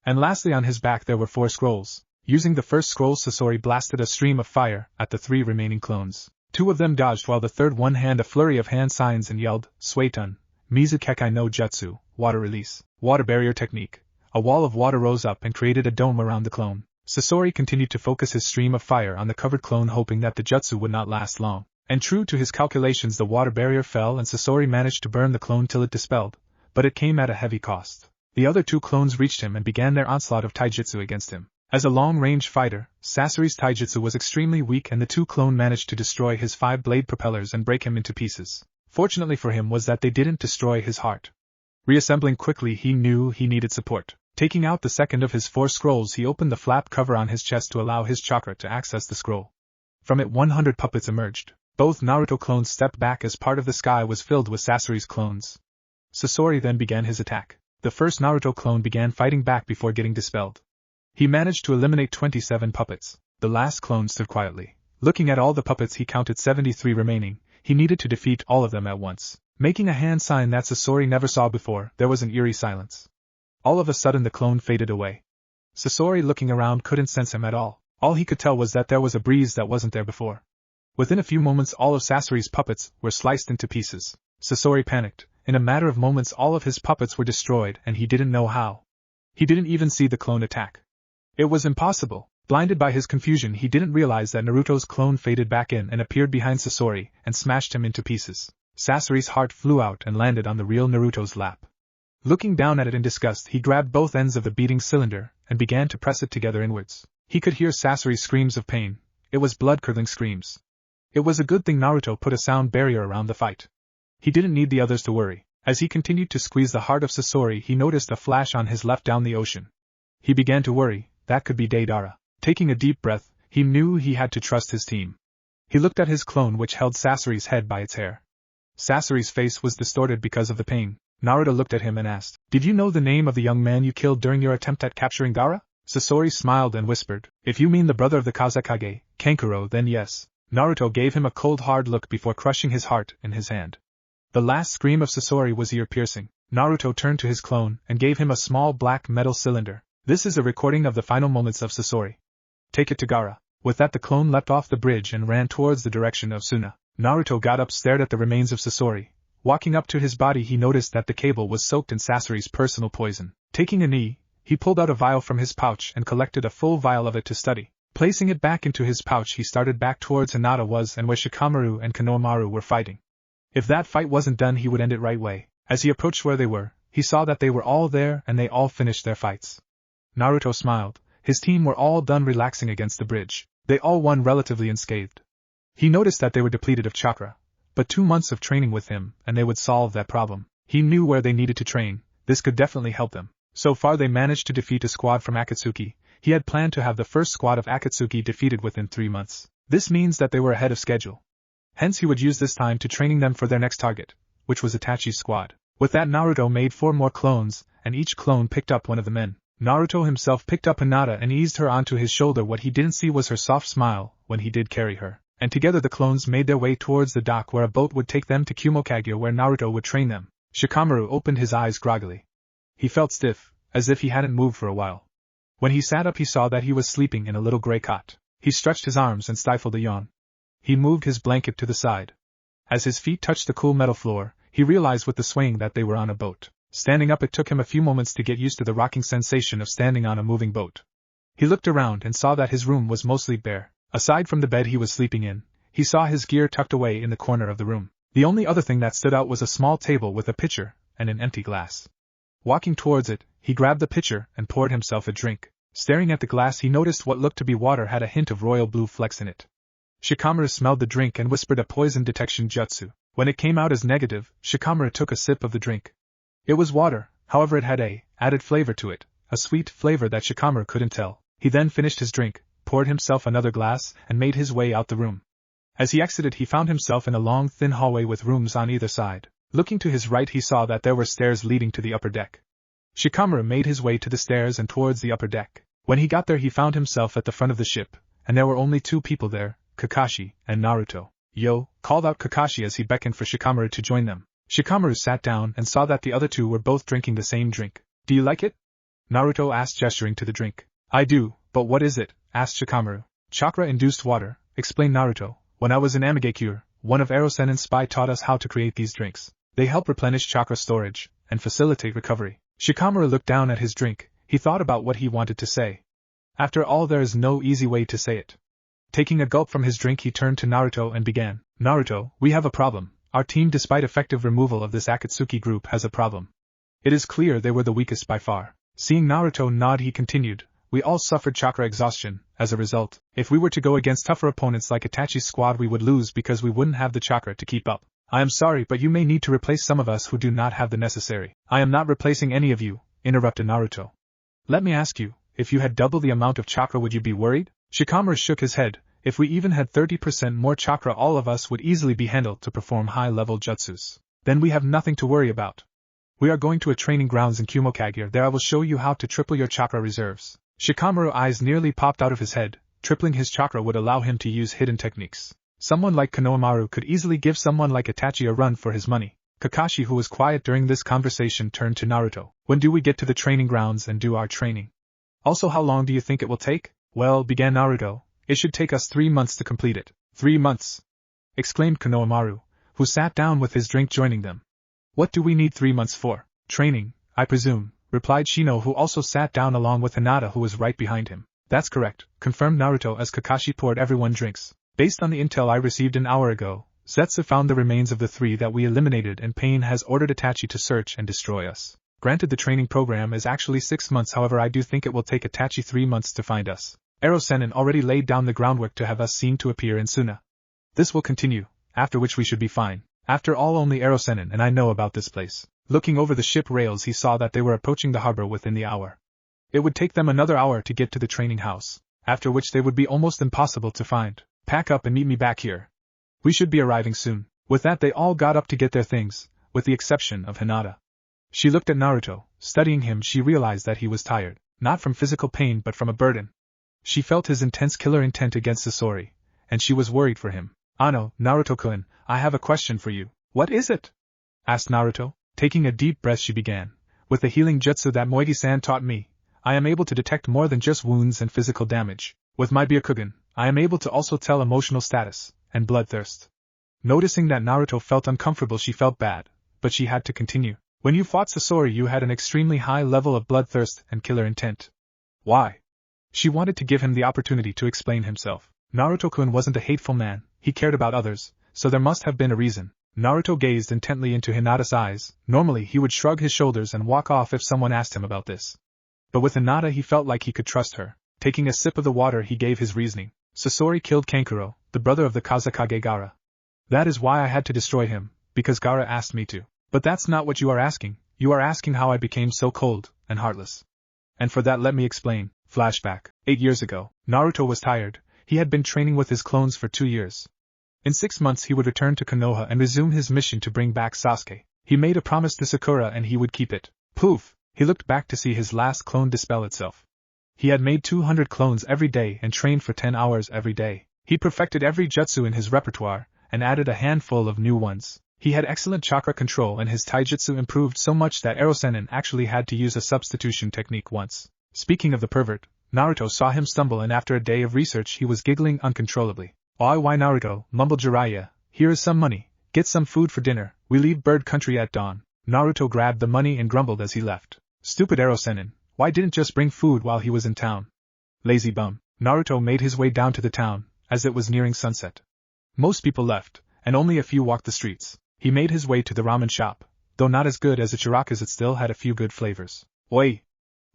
And lastly, on his back there were 4 scrolls. Using the first scroll, Sasori blasted a stream of fire at the 3 remaining clones. 2 of them dodged while the third one handed a flurry of hand signs and yelled, "Suetun, Mizukekai no Jutsu, water release, water barrier technique." A wall of water rose up and created a dome around the clone. Sasori continued to focus his stream of fire on the covered clone, hoping that the jutsu would not last long. And true to his calculations, the water barrier fell and Sasori managed to burn the clone till it dispelled, but it came at a heavy cost. The other 2 clones reached him and began their onslaught of taijutsu against him. As a long-range fighter, Sasori's taijutsu was extremely weak, and the 2 clone managed to destroy his 5-blade propellers and break him into pieces. Fortunately for him was that they didn't destroy his heart. Reassembling quickly, he knew he needed support. Taking out the second of his 4 scrolls, he opened the flap cover on his chest to allow his chakra to access the scroll. From it 100 puppets emerged. Both Naruto clones stepped back as part of the sky was filled with Sasori's clones. Sasori then began his attack. The first Naruto clone began fighting back before getting dispelled. He managed to eliminate 27 puppets. The last clone stood quietly. Looking at all the puppets, he counted 73 remaining. He needed to defeat all of them at once. Making a hand sign that Sasori never saw before, there was an eerie silence. All of a sudden the clone faded away. Sasori, looking around, couldn't sense him at all. All he could tell was that there was a breeze that wasn't there before. Within a few moments all of Sasori's puppets were sliced into pieces. Sasori panicked. In a matter of moments all of his puppets were destroyed and he didn't know how. He didn't even see the clone attack. It was impossible. Blinded by his confusion, he didn't realize that Naruto's clone faded back in and appeared behind Sasori and smashed him into pieces. Sasori's heart flew out and landed on the real Naruto's lap. Looking down at it in disgust, he grabbed both ends of the beating cylinder and began to press it together inwards. He could hear Sasori's screams of pain. It was blood-curdling screams. It was a good thing Naruto put a sound barrier around the fight. He didn't need the others to worry. As he continued to squeeze the heart of Sasori, he noticed a flash on his left down the ocean. He began to worry. That could be Deidara. Taking a deep breath, he knew he had to trust his team. He looked at his clone, which held Sasori's head by its hair. Sasori's face was distorted because of the pain. Naruto looked at him and asked, "Did you know the name of the young man you killed during your attempt at capturing Gaara?" Sasori smiled and whispered, "If you mean the brother of the Kazekage, Kankuro, then yes." Naruto gave him a cold hard look before crushing his heart in his hand. The last scream of Sasori was ear-piercing. Naruto turned to his clone and gave him a small black metal cylinder. "This is a recording of the final moments of Sasori. Take it to Gaara." With that the clone leapt off the bridge and ran towards the direction of Suna. Naruto got up, stared at the remains of Sasori. Walking up to his body, he noticed that the cable was soaked in Sasori's personal poison. Taking a knee, he pulled out a vial from his pouch and collected a full vial of it to study. Placing it back into his pouch, he started back towards Hinata was and where Shikamaru and Konohamaru were fighting. If that fight wasn't done, he would end it right away. As he approached where they were, he saw that they were all there and they all finished their fights. Naruto smiled. His team were all done relaxing against the bridge. They all won relatively unscathed. He noticed that they were depleted of chakra. But 2 months of training with him, and they would solve that problem. He knew where they needed to train. This could definitely help them. So far they managed to defeat a squad from Akatsuki. He had planned to have the first squad of Akatsuki defeated within 3 months. This means that they were ahead of schedule. Hence he would use this time to training them for their next target, which was Itachi's squad. With that, Naruto made 4 more clones, and each clone picked up one of the men. Naruto himself picked up Hinata and eased her onto his shoulder. What he didn't see was her soft smile when he did carry her. And together the clones made their way towards the dock where a boat would take them to Kumokage where Naruto would train them. Shikamaru opened his eyes groggily. He felt stiff, as if he hadn't moved for a while. When he sat up he saw that he was sleeping in a little gray cot. He stretched his arms and stifled a yawn. He moved his blanket to the side. As his feet touched the cool metal floor, he realized with the swaying that they were on a boat. Standing up, it took him a few moments to get used to the rocking sensation of standing on a moving boat. He looked around and saw that his room was mostly bare. Aside from the bed he was sleeping in, he saw his gear tucked away in the corner of the room. The only other thing that stood out was a small table with a pitcher and an empty glass. Walking towards it, he grabbed the pitcher and poured himself a drink. Staring at the glass, he noticed what looked to be water had a hint of royal blue flecks in it. Shikamaru smelled the drink and whispered a poison detection jutsu. When it came out as negative, Shikamaru took a sip of the drink. It was water, however it had a added flavor to it, a sweet flavor that Shikamaru couldn't tell. He then finished his drink, poured himself another glass, and made his way out the room. As he exited he found himself in a long thin hallway with rooms on either side. Looking to his right he saw that there were stairs leading to the upper deck. Shikamaru made his way to the stairs and towards the upper deck. When he got there he found himself at the front of the ship, and there were only 2 people there, Kakashi and Naruto. "Yo," called out Kakashi as he beckoned for Shikamaru to join them. Shikamaru sat down and saw that the other 2 were both drinking the same drink. "Do you like it?" Naruto asked, gesturing to the drink. "I do, but what is it?" asked Shikamaru. "Chakra-induced water," explained Naruto. "When I was in Amigakure, one of Ero-sennin's spy taught us how to create these drinks. They help replenish chakra storage and facilitate recovery." Shikamaru looked down at his drink. He thought about what he wanted to say. After all, there is no easy way to say it. Taking a gulp from his drink he turned to Naruto and began. "Naruto, we have a problem. Our team, despite effective removal of this Akatsuki group, has a problem. It is clear they were the weakest by far." Seeing Naruto nod he continued. "We all suffered chakra exhaustion. As a result, if we were to go against tougher opponents like Itachi's squad we would lose because we wouldn't have the chakra to keep up. I am sorry, but you may need to replace some of us who do not have the necessary." "I am not replacing any of you," interrupted Naruto. "Let me ask you, if you had double the amount of chakra would you be worried?" Shikamaru shook his head. "If we even had 30% more chakra, all of us would easily be handled to perform high-level jutsus. Then we have nothing to worry about. We are going to a training grounds in Kumokage. There I will show you how to triple your chakra reserves." Shikamaru's eyes nearly popped out of his head. Tripling his chakra would allow him to use hidden techniques. Someone like Konohamaru could easily give someone like Itachi a run for his money. Kakashi, who was quiet during this conversation, turned to Naruto. "When do we get to the training grounds and do our training? Also, how long do you think it will take?" "Well," began Naruto, "it should take us 3 months to complete it." 3 months? Exclaimed Konohamaru, who sat down with his drink joining them. "What do we need 3 months for?" "Training, I presume," replied Shino, who also sat down along with Hinata, who was right behind him. "That's correct," confirmed Naruto as Kakashi poured everyone drinks. "Based on the intel I received an hour ago, Zetsu found the remains of the 3 that we eliminated, and Pain has ordered Itachi to search and destroy us. Granted, the training program is actually 6 months, however I do think it will take Itachi 3 months to find us. Ero-sennin already laid down the groundwork to have us seen to appear in Suna. This will continue, after which we should be fine. After all, only Ero-sennin and I know about this place." Looking over the ship rails he saw that they were approaching the harbor within the hour. It would take them another hour to get to the training house, after which they would be almost impossible to find. "Pack up and meet me back here. We should be arriving soon." With that they all got up to get their things, with the exception of Hinata. She looked at Naruto. Studying him she realized that he was tired, not from physical pain but from a burden. She felt his intense killer intent against Sasori, and she was worried for him. "Ano, Naruto-kun, I have a question for you." "What is it?" asked Naruto. Taking a deep breath she began. "With the healing jutsu that Moegi-san taught me, I am able to detect more than just wounds and physical damage. With my Byakugan, I am able to also tell emotional status and bloodthirst." Noticing that Naruto felt uncomfortable she felt bad, but she had to continue. "When you fought Sasori you had an extremely high level of bloodthirst and killer intent. Why?" She wanted to give him the opportunity to explain himself. Naruto-kun wasn't a hateful man, he cared about others, so there must have been a reason. Naruto gazed intently into Hinata's eyes. Normally he would shrug his shoulders and walk off if someone asked him about this. But with Hinata he felt like he could trust her. Taking a sip of the water he gave his reasoning. "Sasori killed Kankuro, the brother of the Kazekage Gaara. That is why I had to destroy him, because Gaara asked me to. But that's not what you are asking. You are asking how I became so cold and heartless. And for that let me explain." Flashback. 8 years ago, Naruto was tired. He had been training with his clones for 2 years. In 6 months he would return to Konoha and resume his mission to bring back Sasuke. He made a promise to Sakura and he would keep it. Poof! He looked back to see his last clone dispel itself. He had made 200 clones every day and trained for 10 hours every day. He perfected every jutsu in his repertoire, and added a handful of new ones. He had excellent chakra control and his taijutsu improved so much that Erosenin actually had to use a substitution technique once. Speaking of the pervert, Naruto saw him stumble and after a day of research he was giggling uncontrollably. Why Naruto, mumbled Jiraiya, here is some money, get some food for dinner, we leave bird country at dawn. Naruto grabbed the money and grumbled as he left. Stupid Erosenin, why didn't just bring food while he was in town? Lazy bum. Naruto made his way down to the town, as it was nearing sunset. Most people left, and only a few walked the streets. He made his way to the ramen shop, though not as good as Ichiraku's it still had a few good flavors. Oi!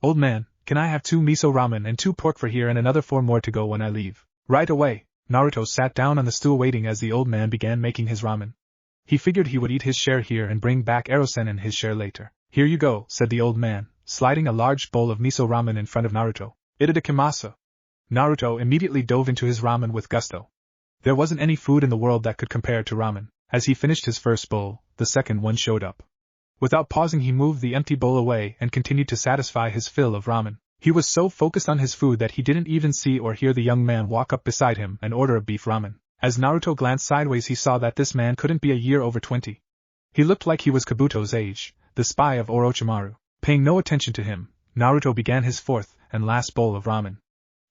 Old man, can I have 2 miso ramen and 2 pork for here and another 4 more to go when I leave? Right away! Naruto sat down on the stool waiting as the old man began making his ramen. He figured he would eat his share here and bring back Erosenin his share later. Here you go, said the old man, sliding a large bowl of miso ramen in front of Naruto. Itadakimasu. Naruto immediately dove into his ramen with gusto. There wasn't any food in the world that could compare to ramen. As he finished his first bowl, the second one showed up. Without pausing he moved the empty bowl away and continued to satisfy his fill of ramen. He was so focused on his food that he didn't even see or hear the young man walk up beside him and order a beef ramen. As Naruto glanced sideways he saw that this man couldn't be a year over 20. He looked like he was Kabuto's age, the spy of Orochimaru. Paying no attention to him, Naruto began his fourth and last bowl of ramen.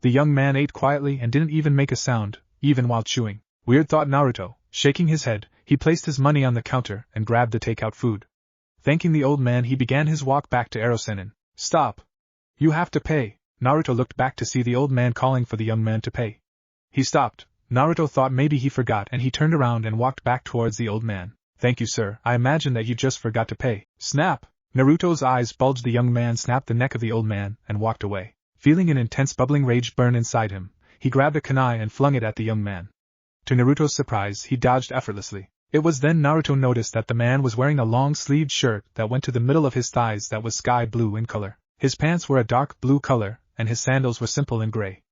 The young man ate quietly and didn't even make a sound, even while chewing. Weird, thought Naruto. Shaking his head, he placed his money on the counter and grabbed the takeout food. Thanking the old man he began his walk back to Erosenin. Stop! You have to pay. Naruto looked back to see the old man calling for the young man to pay. He stopped. Naruto thought maybe he forgot and he turned around and walked back towards the old man. Thank you, sir, I imagine that you just forgot to pay. Snap! Naruto's eyes bulged. The young man snapped the neck of the old man and walked away. Feeling an intense bubbling rage burn inside him, he grabbed a kunai and flung it at the young man. To Naruto's surprise, he dodged effortlessly. It was then Naruto noticed that the man was wearing a long-sleeved shirt that went to the middle of his thighs that was sky blue in color. His pants were a dark blue color, and his sandals were simple and gray.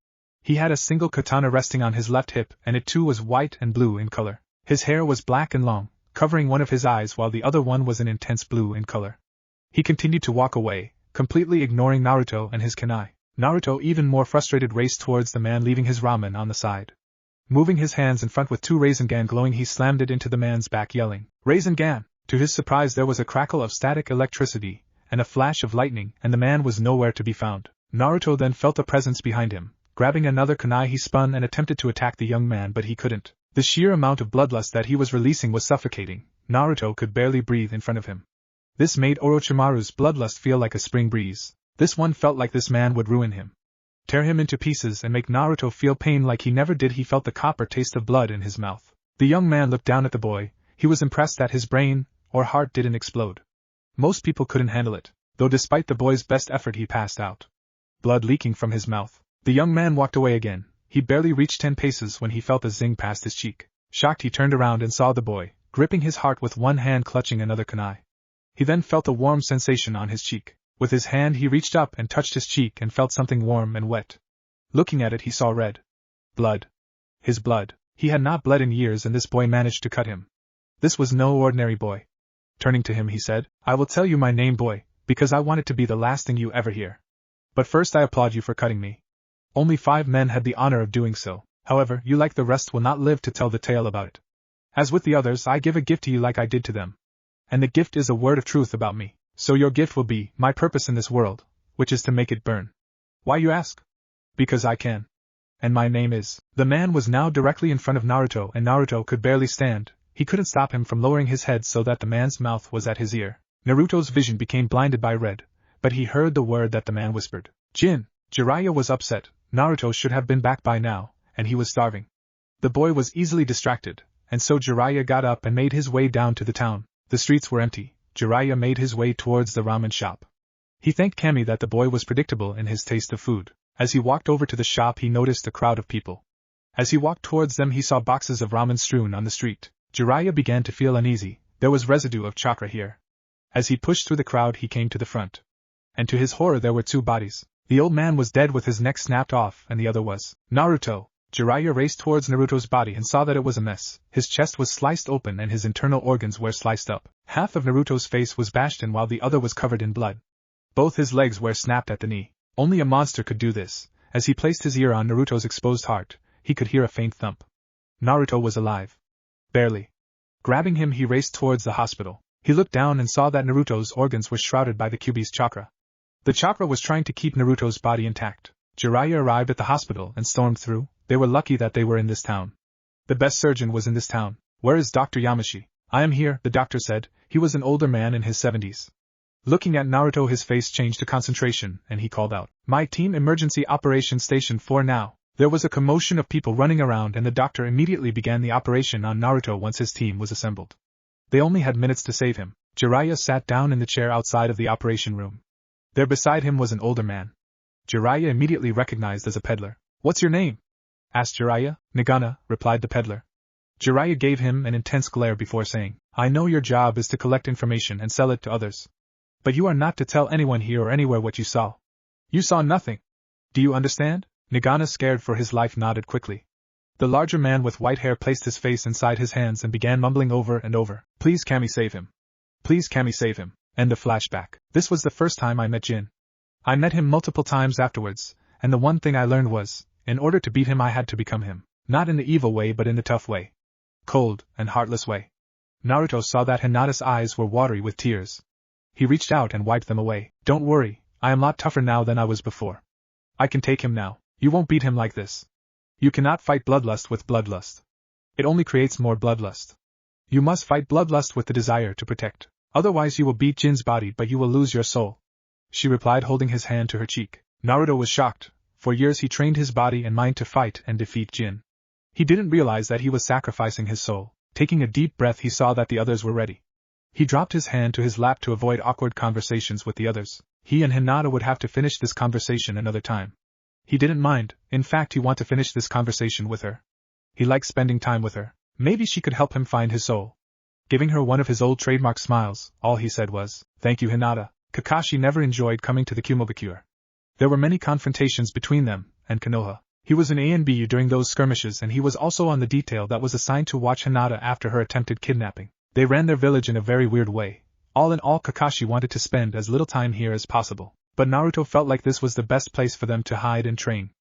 He had a single katana resting on his left hip and it too was white and blue in color. His hair was black and long, covering one of his eyes while the other one was an intense blue in color. He continued to walk away, completely ignoring Naruto and his kunai. Naruto, even more frustrated, raced towards the man, leaving his ramen on the side. Moving his hands in front with 2 Rasengan glowing, he slammed it into the man's back, yelling, Rasengan! To his surprise there was a crackle of static electricity, and a flash of lightning, and the man was nowhere to be found. Naruto then felt a presence behind him. Grabbing another kunai he spun and attempted to attack the young man, but he couldn't. The sheer amount of bloodlust that he was releasing was suffocating. Naruto could barely breathe in front of him. This made Orochimaru's bloodlust feel like a spring breeze. This one felt like this man would ruin him, tear him into pieces and make Naruto feel pain like he never did. He felt the copper taste of blood in his mouth. The young man looked down at the boy. He was impressed that his brain or heart didn't explode. Most people couldn't handle it, though despite the boy's best effort he passed out, blood leaking from his mouth. The young man walked away again. He barely reached 10 paces when he felt a zing past his cheek. Shocked, he turned around and saw the boy, gripping his heart with one hand, clutching another kunai. He then felt a warm sensation on his cheek. With his hand he reached up and touched his cheek and felt something warm and wet. Looking at it he saw red. Blood. His blood. He had not bled in years and this boy managed to cut him. This was no ordinary boy. Turning to him he said, I will tell you my name, boy, because I want it to be the last thing you ever hear. But first I applaud you for cutting me. Only 5 men had the honor of doing so. However, you like the rest will not live to tell the tale about it. As with the others, I give a gift to you like I did to them. And the gift is a word of truth about me. So your gift will be my purpose in this world, which is to make it burn. Why, you ask? Because I can. And my name is. The man was now directly in front of Naruto and Naruto could barely stand. He couldn't stop him from lowering his head so that the man's mouth was at his ear. Naruto's vision became blinded by red, but he heard the word that the man whispered. Jin. Jiraiya was upset. Naruto should have been back by now, and he was starving. The boy was easily distracted, and so Jiraiya got up and made his way down to the town. The streets were empty. Jiraiya made his way towards the ramen shop. He thanked Kami that the boy was predictable in his taste of food. As he walked over to the shop he noticed a crowd of people. As he walked towards them he saw boxes of ramen strewn on the street. Jiraiya began to feel uneasy. There was residue of chakra here. As he pushed through the crowd he came to the front. And to his horror there were 2 bodies. The old man was dead with his neck snapped off and the other was Naruto. Jiraiya raced towards Naruto's body and saw that it was a mess. His chest was sliced open and his internal organs were sliced up. Half of Naruto's face was bashed in while the other was covered in blood. Both his legs were snapped at the knee. Only a monster could do this. As he placed his ear on Naruto's exposed heart, he could hear a faint thump. Naruto was alive. Barely. Grabbing him, he raced towards the hospital. He looked down and saw that Naruto's organs were shrouded by the Kyuubi's chakra. The chakra was trying to keep Naruto's body intact. Jiraiya arrived at the hospital and stormed through. They were lucky that they were in this town. The best surgeon was in this town. Where is Dr. Yamashi? I am here, the doctor said. He was an older man in his 70s. Looking at Naruto, his face changed to concentration, and he called out, "My team, emergency operation station 4 now." There was a commotion of people running around and the doctor immediately began the operation on Naruto once his team was assembled. They only had minutes to save him. Jiraiya sat down in the chair outside of the operation room. There beside him was an older man. Jiraiya immediately recognized as a peddler. "What's your name?" asked Jiraiya. "Nagana," replied the peddler. Jiraiya gave him an intense glare before saying, "I know your job is to collect information and sell it to others. But you are not to tell anyone here or anywhere what you saw. You saw nothing. Do you understand?" Nagana, scared for his life, nodded quickly. The larger man with white hair placed his face inside his hands and began mumbling over and over, "Please Kami, save him. Please Kami, save him." And the flashback. This was the first time I met Jin. I met him multiple times afterwards, and the one thing I learned was, in order to beat him I had to become him. Not in the evil way but in the tough way. Cold and heartless way. Naruto saw that Hinata's eyes were watery with tears. He reached out and wiped them away. "Don't worry, I am a lot tougher now than I was before. I can take him now. You won't beat him like this. You cannot fight bloodlust with bloodlust. It only creates more bloodlust. You must fight bloodlust with the desire to protect. Otherwise you will beat Jin's body but you will lose your soul," she replied, holding his hand to her cheek. Naruto was shocked. For years he trained his body and mind to fight and defeat Jin. He didn't realize that he was sacrificing his soul. Taking a deep breath, he saw that the others were ready. He dropped his hand to his lap to avoid awkward conversations with the others. He and Hinata would have to finish this conversation another time. He didn't mind. In fact, he wanted to finish this conversation with her. He liked spending time with her. Maybe she could help him find his soul. Giving her one of his old trademark smiles, all he said was, "Thank you, Hinata." Kakashi never enjoyed coming to the Kumogakure. There were many confrontations between them and Konoha. He was in A&BU during those skirmishes and he was also on the detail that was assigned to watch Hinata after her attempted kidnapping. They ran their village in a very weird way. All in all, Kakashi wanted to spend as little time here as possible. But Naruto felt like this was the best place for them to hide and train.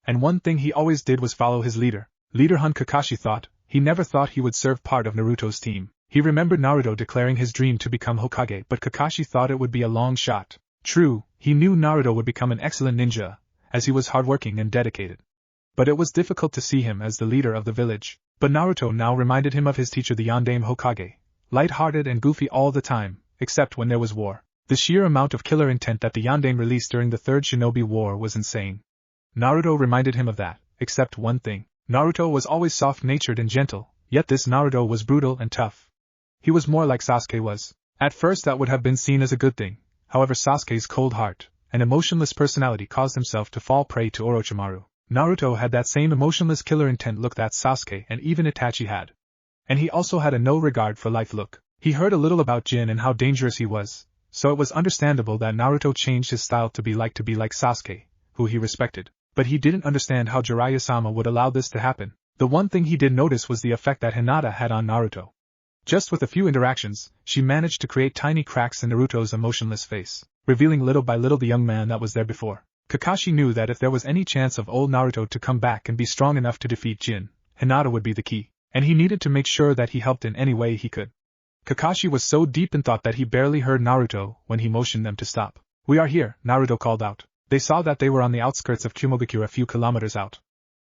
And one thing he always did was follow his leader. Leader Hun, Kakashi thought. He never thought he would serve part of Naruto's team. He remembered Naruto declaring his dream to become Hokage, but Kakashi thought it would be a long shot. True, he knew Naruto would become an excellent ninja, as he was hardworking and dedicated. But it was difficult to see him as the leader of the village. But Naruto now reminded him of his teacher, the Yondaime Hokage. Light-hearted and goofy all the time, except when there was war. The sheer amount of killer intent that the Yondaime released during the Third Shinobi War was insane. Naruto reminded him of that, except one thing. Naruto was always soft-natured and gentle, yet this Naruto was brutal and tough. He was more like Sasuke was. At first that would have been seen as a good thing. However, Sasuke's cold heart and emotionless personality caused himself to fall prey to Orochimaru. Naruto had that same emotionless killer intent look that Sasuke and even Itachi had. And he also had a no regard for life look. He heard a little about Jin and how dangerous he was, so it was understandable that Naruto changed his style to be like Sasuke, who he respected. But he didn't understand how Jiraiya-sama would allow this to happen. The one thing he did notice was the effect that Hinata had on Naruto. Just with a few interactions, she managed to create tiny cracks in Naruto's emotionless face, revealing little by little the young man that was there before. Kakashi knew that if there was any chance of old Naruto to come back and be strong enough to defeat Jin, Hinata would be the key, and he needed to make sure that he helped in any way he could. Kakashi was so deep in thought that he barely heard Naruto when he motioned them to stop. "We are here," Naruto called out. They saw that they were on the outskirts of Kumogakure, a few kilometers out.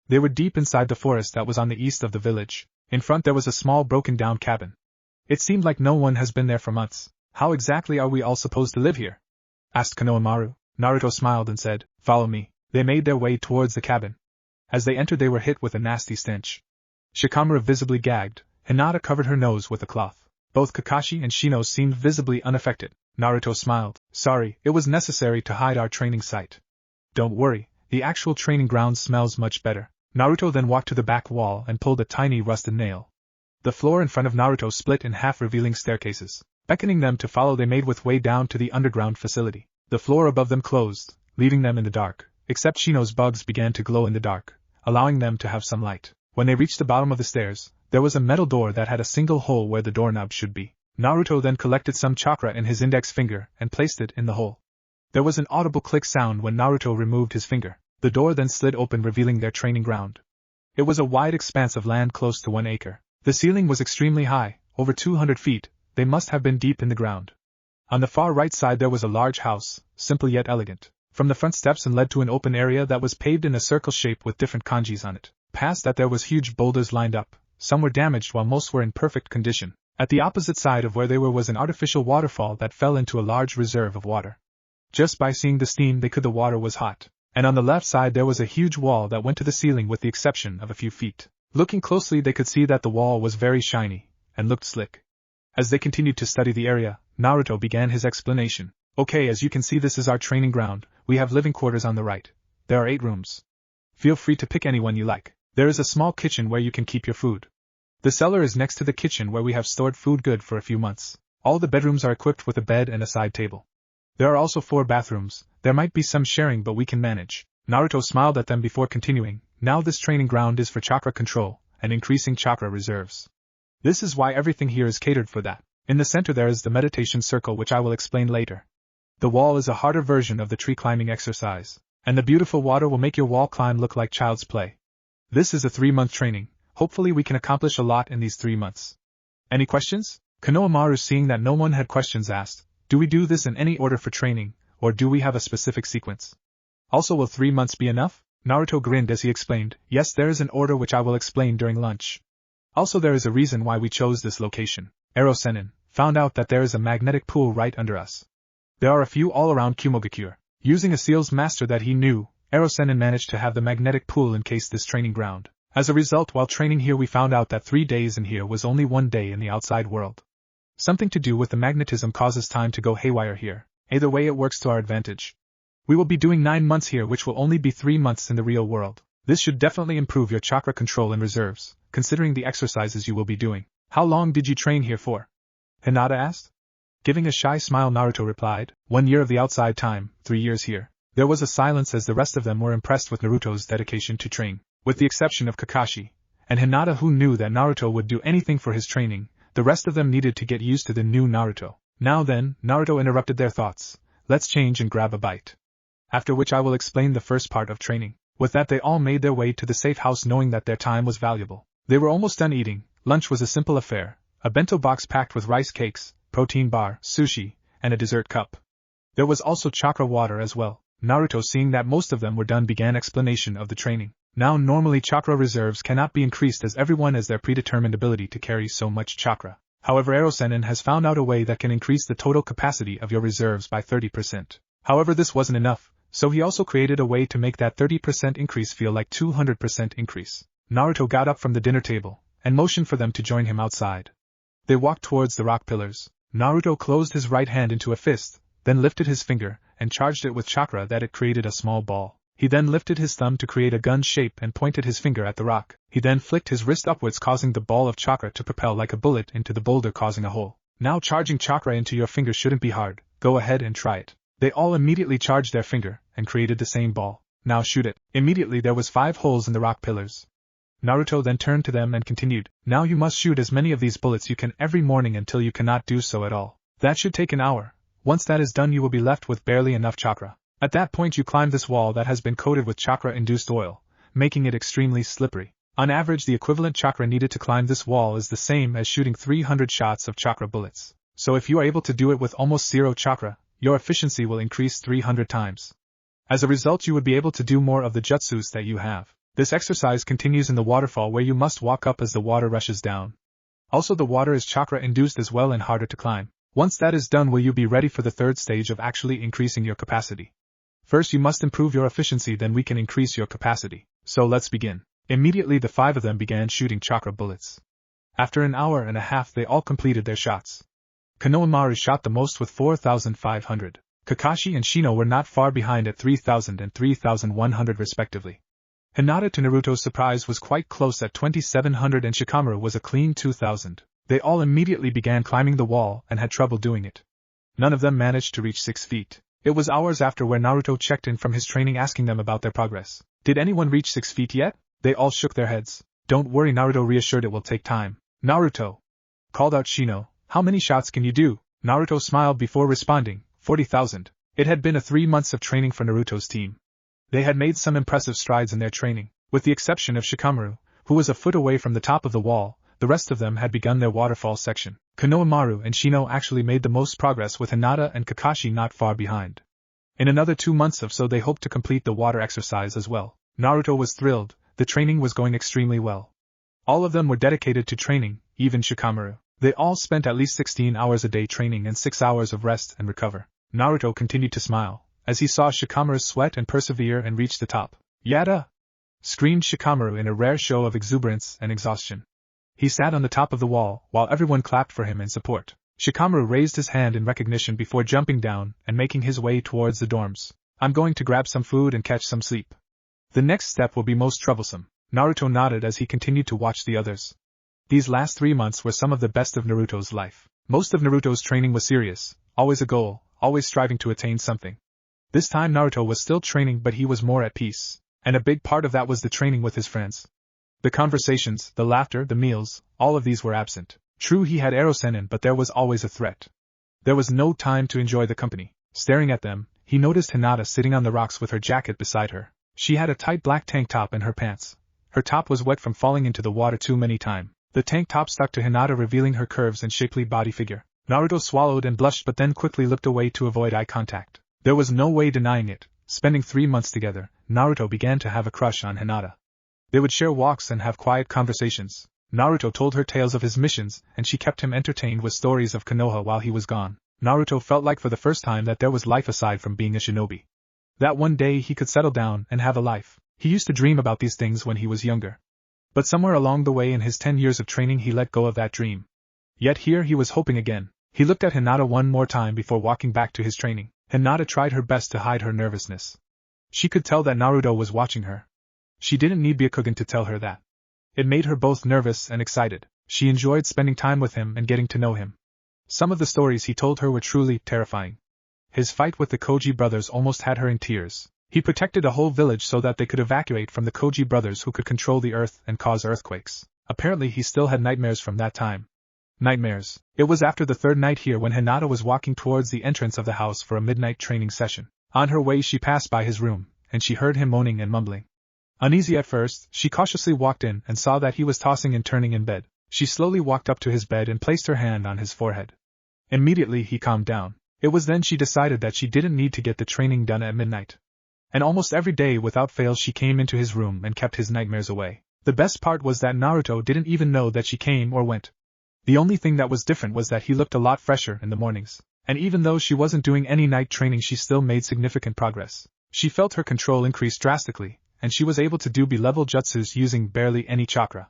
They were deep inside the forest that was on the east of the village. In front there was a small broken-down cabin. It seemed like no one has been there for months. "How exactly are we all supposed to live here?" asked Konohamaru. Naruto smiled and said, "Follow me." They made their way towards the cabin. As they entered they were hit with a nasty stench. Shikamaru visibly gagged. Hinata covered her nose with a cloth. Both Kakashi and Shino seemed visibly unaffected. Naruto smiled. "Sorry, it was necessary to hide our training site." "Don't worry, the actual training ground smells much better." Naruto then walked to the back wall and pulled a tiny rusted nail. The floor in front of Naruto split in half, revealing staircases. Beckoning them to follow, they made way down to the underground facility. The floor above them closed, leaving them in the dark, except Shino's bugs began to glow in the dark. allowing them to have some light. When they reached the bottom of the stairs, there was a metal door that had a single hole where the doorknob should be. Naruto then collected some chakra in his index finger and placed it in the hole. There was an audible click sound when Naruto removed his finger. The door then slid open, revealing their training ground. It was a wide expanse of land close to 1 acre. The ceiling was extremely high, over 200 feet, they must have been deep in the ground. On the far right side there was a large house, simple yet elegant. From the front steps and led to an open area that was paved in a circle shape with different kanjis on it. Past that there was huge boulders lined up, some were damaged while most were in perfect condition. At the opposite side of where they were was an artificial waterfall that fell into a large reserve of water. Just by seeing the steam they could the water was hot. And on the left side there was a huge wall that went to the ceiling with the exception of a few feet. Looking closely they could see that the wall was very shiny, and looked slick. As they continued to study the area, Naruto began his explanation. Okay, as you can see this is our training ground, we have living quarters on the right. There are 8 rooms. Feel free to pick any one you like. There is a small kitchen where you can keep your food. The cellar is next to the kitchen where we have stored food good for a few months. All the bedrooms are equipped with a bed and a side table. There are also 4 bathrooms, there might be some sharing but we can manage. Naruto smiled at them before continuing, now this training ground is for chakra control, and increasing chakra reserves. This is why everything here is catered for that. In the center there is the meditation circle which I will explain later. The wall is a harder version of the tree climbing exercise, and the beautiful water will make your wall climb look like child's play. This is a 3-month training, hopefully we can accomplish a lot in these 3 months. Any questions? Konohamaru, seeing that no one had questions, asked, do we do this in any order for training, or do we have a specific sequence? Also, will 3 months be enough? Naruto grinned as he explained, yes, there is an order which I will explain during lunch. Also there is a reason why we chose this location. Erosenin found out that there is a magnetic pool right under us. There are a few all around Kumogakure. Using a seals master that he knew, Erosenin managed to have the magnetic pool encase this training ground. As a result, while training here we found out that 3 days in here was only 1 day in the outside world. Something to do with the magnetism causes time to go haywire here. Either way it works to our advantage. We will be doing 9 months here which will only be 3 months in the real world. This should definitely improve your chakra control and reserves, considering the exercises you will be doing. How long did you train here for? Hinata asked. Giving a shy smile, Naruto replied, 1 year of the outside time, 3 years here. There was a silence as the rest of them were impressed with Naruto's dedication to train. With the exception of Kakashi and Hinata, who knew that Naruto would do anything for his training, the rest of them needed to get used to the new Naruto. Now then, Naruto interrupted their thoughts. Let's change and grab a bite. After which I will explain the first part of training. With that they all made their way to the safe house knowing that their time was valuable. They were almost done eating. Lunch was a simple affair. A bento box packed with rice cakes, protein bar, sushi, and a dessert cup. There was also chakra water as well. Naruto, seeing that most of them were done, began explanation of the training. Now normally chakra reserves cannot be increased as everyone has their predetermined ability to carry so much chakra. However, Erosenin has found out a way that can increase the total capacity of your reserves by 30%. However, this wasn't enough, so he also created a way to make that 30% increase feel like 200% increase. Naruto got up from the dinner table, and motioned for them to join him outside. They walked towards the rock pillars. Naruto closed his right hand into a fist, then lifted his finger, and charged it with chakra that it created a small ball. He then lifted his thumb to create a gun shape and pointed his finger at the rock. He then flicked his wrist upwards, causing the ball of chakra to propel like a bullet into the boulder, causing a hole. Now charging chakra into your finger shouldn't be hard, go ahead and try it. They all immediately charged their finger, and created the same ball. Now shoot it. Immediately there was 5 holes in the rock pillars. Naruto then turned to them and continued, now you must shoot as many of these bullets you can every morning until you cannot do so at all. That should take an hour. Once that is done you will be left with barely enough chakra. At that point you climb this wall that has been coated with chakra-induced oil, making it extremely slippery. On average the equivalent chakra needed to climb this wall is the same as shooting 300 shots of chakra bullets. So if you are able to do it with almost 0 chakra, your efficiency will increase 300 times. As a result you would be able to do more of the jutsus that you have. This exercise continues in the waterfall where you must walk up as the water rushes down. Also the water is chakra-induced as well and harder to climb. Once that is done will you be ready for the 3rd stage of actually increasing your capacity. First you must improve your efficiency, then we can increase your capacity. So let's begin. Immediately the 5 of them began shooting chakra bullets. After an hour and a half they all completed their shots. Konohamaru shot the most with 4,500. Kakashi and Shino were not far behind at 3,000 and 3,100 respectively. Hinata, to Naruto's surprise, was quite close at 2,700 and Shikamaru was a clean 2,000. They all immediately began climbing the wall and had trouble doing it. None of them managed to reach 6 feet. It was hours after where Naruto checked in from his training asking them about their progress. Did anyone reach 6 feet yet? They all shook their heads. Don't worry, Naruto reassured, it will take time. Naruto! Called out Shino, how many shots can you do? Naruto smiled before responding, 40,000. It had been 3 months of training for Naruto's team. They had made some impressive strides in their training, with the exception of Shikamaru, who was a foot away from the top of the wall. The rest of them had begun their waterfall section. Konohamaru and Shino actually made the most progress, with Hinata and Kakashi not far behind. In another 2 months or so they hoped to complete the water exercise as well. Naruto was thrilled, the training was going extremely well. All of them were dedicated to training, even Shikamaru. They all spent at least 16 hours a day training and 6 hours of rest and recover. Naruto continued to smile, as he saw Shikamaru sweat and persevere and reach the top. Yada! Screamed Shikamaru in a rare show of exuberance and exhaustion. He sat on the top of the wall, while everyone clapped for him in support. Shikamaru raised his hand in recognition before jumping down and making his way towards the dorms. I'm going to grab some food and catch some sleep. The next step will be most troublesome. Naruto nodded as he continued to watch the others. These last 3 months were some of the best of Naruto's life. Most of Naruto's training was serious, always a goal, always striving to attain something. This time Naruto was still training, but he was more at peace, and a big part of that was the training with his friends. The conversations, the laughter, the meals, all of these were absent. True, he had Erosenin, but there was always a threat. There was no time to enjoy the company. Staring at them, he noticed Hinata sitting on the rocks with her jacket beside her. She had a tight black tank top and her pants. Her top was wet from falling into the water too many times. The tank top stuck to Hinata, revealing her curves and shapely body figure. Naruto swallowed and blushed, but then quickly looked away to avoid eye contact. There was no way denying it. Spending 3 months together, Naruto began to have a crush on Hinata. They would share walks and have quiet conversations. Naruto told her tales of his missions, and she kept him entertained with stories of Konoha while he was gone. Naruto felt like for the first time that there was life aside from being a shinobi. That one day he could settle down and have a life. He used to dream about these things when he was younger. But somewhere along the way in his 10 years of training he let go of that dream. Yet here he was hoping again. He looked at Hinata one more time before walking back to his training. Hinata tried her best to hide her nervousness. She could tell that Naruto was watching her. She didn't need Byakugan to tell her that. It made her both nervous and excited. She enjoyed spending time with him and getting to know him. Some of the stories he told her were truly terrifying. His fight with the Koji brothers almost had her in tears. He protected a whole village so that they could evacuate from the Koji brothers who could control the earth and cause earthquakes. Apparently he still had nightmares from that time. Nightmares. It was after the 3rd night here when Hinata was walking towards the entrance of the house for a midnight training session. On her way she passed by his room, and she heard him moaning and mumbling. Uneasy at first, she cautiously walked in and saw that he was tossing and turning in bed. She slowly walked up to his bed and placed her hand on his forehead. Immediately he calmed down. It was then she decided that she didn't need to get the training done at midnight. And almost every day without fail she came into his room and kept his nightmares away. The best part was that Naruto didn't even know that she came or went. The only thing that was different was that he looked a lot fresher in the mornings. And even though she wasn't doing any night training she still made significant progress. She felt her control increase drastically, and she was able to do B-level jutsus using barely any chakra.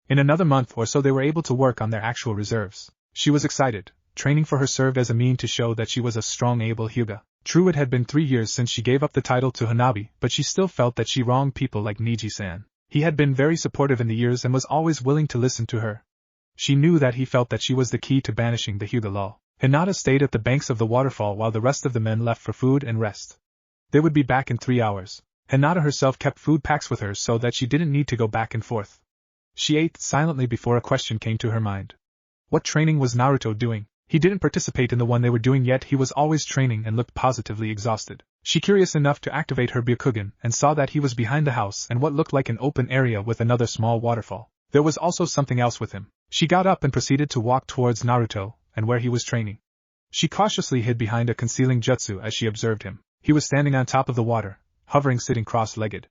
In another month or so they were able to work on their actual reserves. She was excited. Training for her served as a mean to show that she was a strong, able Hyuga. True, it had been 3 years since she gave up the title to Hanabi, but she still felt that she wronged people like Niji-san. He had been very supportive in the years and was always willing to listen to her. She knew that he felt that she was the key to banishing the Hyuga law. Hinata stayed at the banks of the waterfall while the rest of the men left for food and rest. They would be back in 3 hours. Hinata herself kept food packs with her so that she didn't need to go back and forth. She ate silently before a question came to her mind. What training was Naruto doing? He didn't participate in the one they were doing yet. He was always training and looked positively exhausted. She curious enough to activate her Byakugan and saw that he was behind the house and what looked like an open area with another small waterfall. There was also something else with him. She got up and proceeded to walk towards Naruto and where he was training. She cautiously hid behind a concealing jutsu as she observed him. He was standing on top of the water, hovering, sitting cross-legged.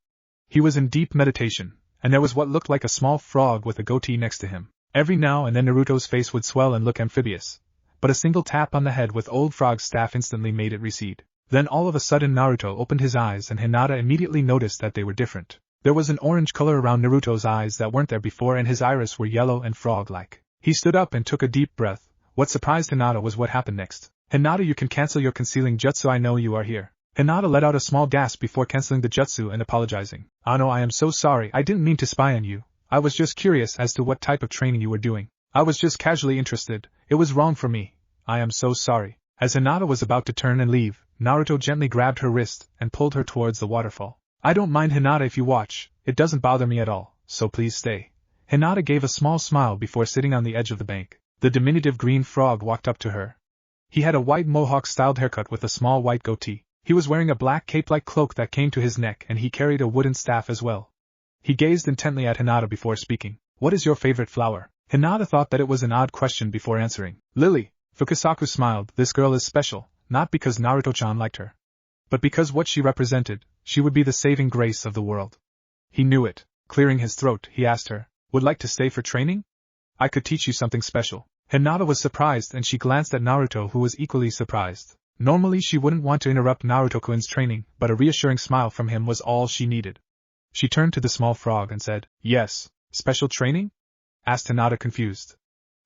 He was in deep meditation, and there was what looked like a small frog with a goatee next to him. Every now and then Naruto's face would swell and look amphibious, but a single tap on the head with Old Frog's staff instantly made it recede. Then all of a sudden Naruto opened his eyes and Hinata immediately noticed that they were different. There was an orange color around Naruto's eyes that weren't there before and his iris were yellow and frog-like. He stood up and took a deep breath. What surprised Hinata was what happened next. Hinata, you can cancel your concealing jutsu, I know you are here. Hinata let out a small gasp before canceling the jutsu and apologizing. Ano, I am so sorry, I didn't mean to spy on you. I was just curious as to what type of training you were doing. I was just casually interested. It was wrong for me. I am so sorry. As Hinata was about to turn and leave, Naruto gently grabbed her wrist and pulled her towards the waterfall. I don't mind, Hinata, if you watch. It doesn't bother me at all, so please stay. Hinata gave a small smile before sitting on the edge of the bank. The diminutive green frog walked up to her. He had a white mohawk-styled haircut with a small white goatee. He was wearing a black cape-like cloak that came to his neck, and he carried a wooden staff as well. He gazed intently at Hinata before speaking. What is your favorite flower? Hinata thought that it was an odd question before answering. Lily. Fukasaku smiled. This girl is special, not because Naruto-chan liked her, but because what she represented, she would be the saving grace of the world. He knew it. Clearing his throat, he asked her, would like to stay for training? I could teach you something special. Hinata was surprised and she glanced at Naruto, who was equally surprised. Normally she wouldn't want to interrupt Naruto-kun's training, but a reassuring smile from him was all she needed. She turned to the small frog and said, yes, special training? Asked Hinata, confused.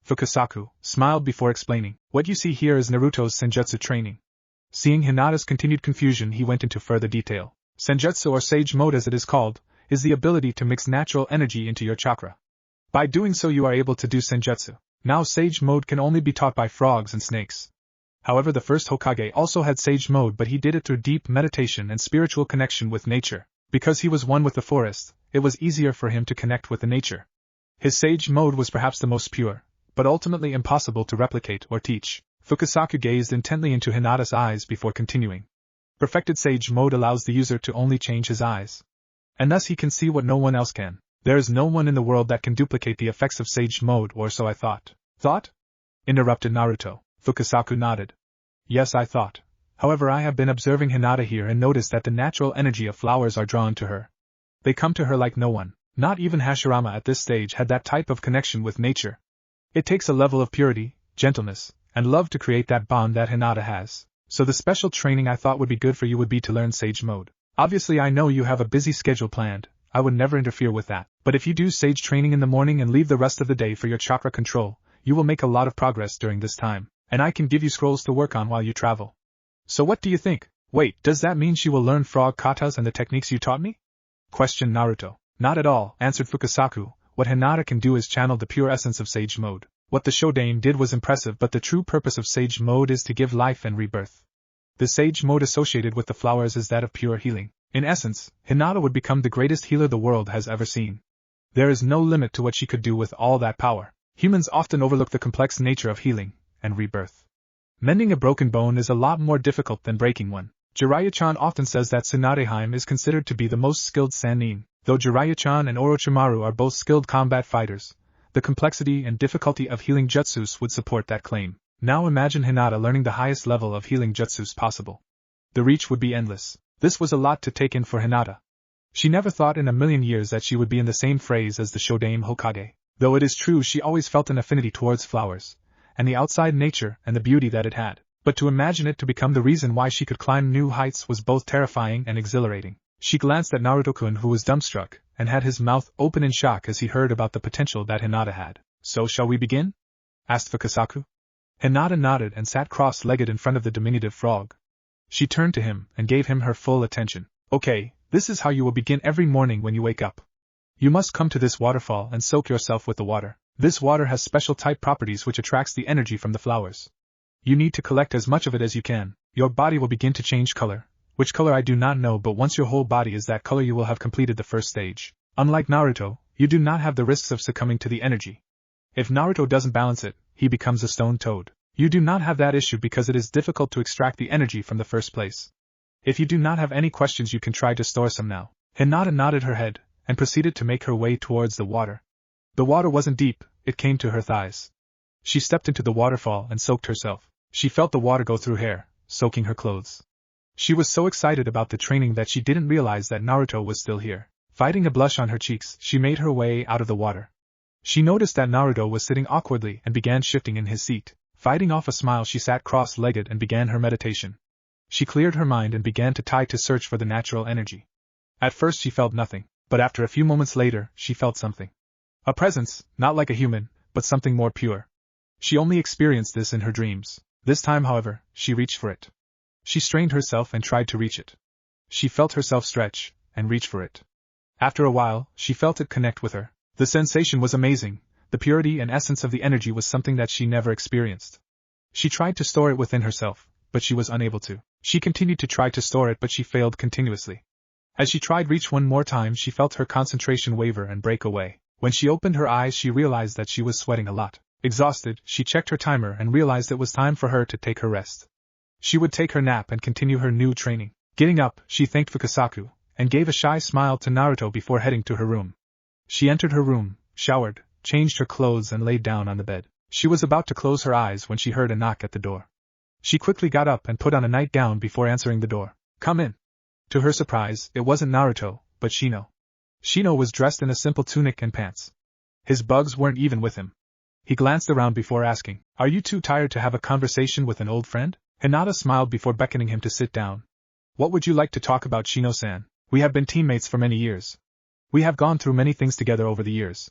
Fukasaku smiled before explaining, what you see here is Naruto's senjutsu training. Seeing Hinata's continued confusion, he went into further detail. Senjutsu, or sage mode as it is called, is the ability to mix natural energy into your chakra. By doing so you are able to do senjutsu. Now sage mode can only be taught by frogs and snakes. However, the first Hokage also had sage mode, but he did it through deep meditation and spiritual connection with nature. Because he was one with the forest, it was easier for him to connect with the nature. His sage mode was perhaps the most pure, but ultimately impossible to replicate or teach. Fukasaku gazed intently into Hinata's eyes before continuing. Perfected sage mode allows the user to only change his eyes, and thus he can see what no one else can. There is no one in the world that can duplicate the effects of sage mode, or so I thought. Thought? Interrupted Naruto. Fukasaku nodded. Yes, I thought. However, I have been observing Hinata here and noticed that the natural energy of flowers are drawn to her. They come to her like no one. Not even Hashirama at this stage had that type of connection with nature. It takes a level of purity, gentleness, and love to create that bond that Hinata has. So the special training I thought would be good for you would be to learn sage mode. Obviously I know you have a busy schedule planned, I would never interfere with that. But if you do sage training in the morning and leave the rest of the day for your chakra control, you will make a lot of progress during this time, and I can give you scrolls to work on while you travel. So what do you think? Wait, does that mean she will learn frog katas and the techniques you taught me? Questioned Naruto. Not at all, answered Fukasaku. What Hinata can do is channel the pure essence of sage mode. What the Shodaime did was impressive, but the true purpose of sage mode is to give life and rebirth. The sage mode associated with the flowers is that of pure healing. In essence, Hinata would become the greatest healer the world has ever seen. There is no limit to what she could do with all that power. Humans often overlook the complex nature of healing and rebirth. Mending a broken bone is a lot more difficult than breaking one. Jiraiya-chan often says that Tsunadeheim is considered to be the most skilled Sannin. Though Jiraiya-chan and Orochimaru are both skilled combat fighters, the complexity and difficulty of healing jutsus would support that claim. Now imagine Hinata learning the highest level of healing jutsus possible. The reach would be endless. This was a lot to take in for Hinata. She never thought in a million years that she would be in the same phrase as the Shodaime Hokage. Though it is true she always felt an affinity towards flowers, and the outside nature and the beauty that it had. But to imagine it to become the reason why she could climb new heights was both terrifying and exhilarating. She glanced at Naruto-kun, who was dumbstruck, and had his mouth open in shock as he heard about the potential that Hinata had. So shall we begin? Asked Fukasaku. Hinata nodded and sat cross-legged in front of the diminutive frog. She turned to him and gave him her full attention. Okay, this is how you will begin every morning when you wake up. You must come to this waterfall and soak yourself with the water. This water has special type properties which attracts the energy from the flowers. You need to collect as much of it as you can. Your body will begin to change color. Which color I do not know, but once your whole body is that color you will have completed the first stage. Unlike Naruto, you do not have the risks of succumbing to the energy. If Naruto doesn't balance it, he becomes a stone toad. You do not have that issue because it is difficult to extract the energy from the first place. If you do not have any questions, you can try to store some now. Hinata nodded her head, and proceeded to make her way towards the water. The water wasn't deep, it came to her thighs. She stepped into the waterfall and soaked herself. She felt the water go through hair, soaking her clothes. She was so excited about the training that she didn't realize that Naruto was still here. Fighting a blush on her cheeks, she made her way out of the water. She noticed that Naruto was sitting awkwardly and began shifting in his seat. Fighting off a smile, she sat cross-legged and began her meditation. She cleared her mind and began to search for the natural energy. At first she felt nothing, but after a few moments later, she felt something. A presence, not like a human, but something more pure. She only experienced this in her dreams. This time, however, she reached for it. She strained herself and tried to reach it. She felt herself stretch and reach for it. After a while, she felt it connect with her. The sensation was amazing. The purity and essence of the energy was something that she never experienced. She tried to store it within herself, but she was unable to. She continued to try to store it, but she failed continuously. As she tried reach one more time, she felt her concentration waver and break away. When she opened her eyes, she realized that she was sweating a lot. Exhausted, she checked her timer and realized it was time for her to take her rest. She would take her nap and continue her new training. Getting up, she thanked Fukasaku, and gave a shy smile to Naruto before heading to her room. She entered her room, showered, changed her clothes and laid down on the bed. She was about to close her eyes when she heard a knock at the door. She quickly got up and put on a nightgown before answering the door. "Come in." To her surprise, it wasn't Naruto, but Shino. Shino was dressed in a simple tunic and pants. His bugs weren't even with him. He glanced around before asking, "Are you too tired to have a conversation with an old friend?" Hinata smiled before beckoning him to sit down. "What would you like to talk about, Shino-san? We have been teammates for many years. We have gone through many things together over the years.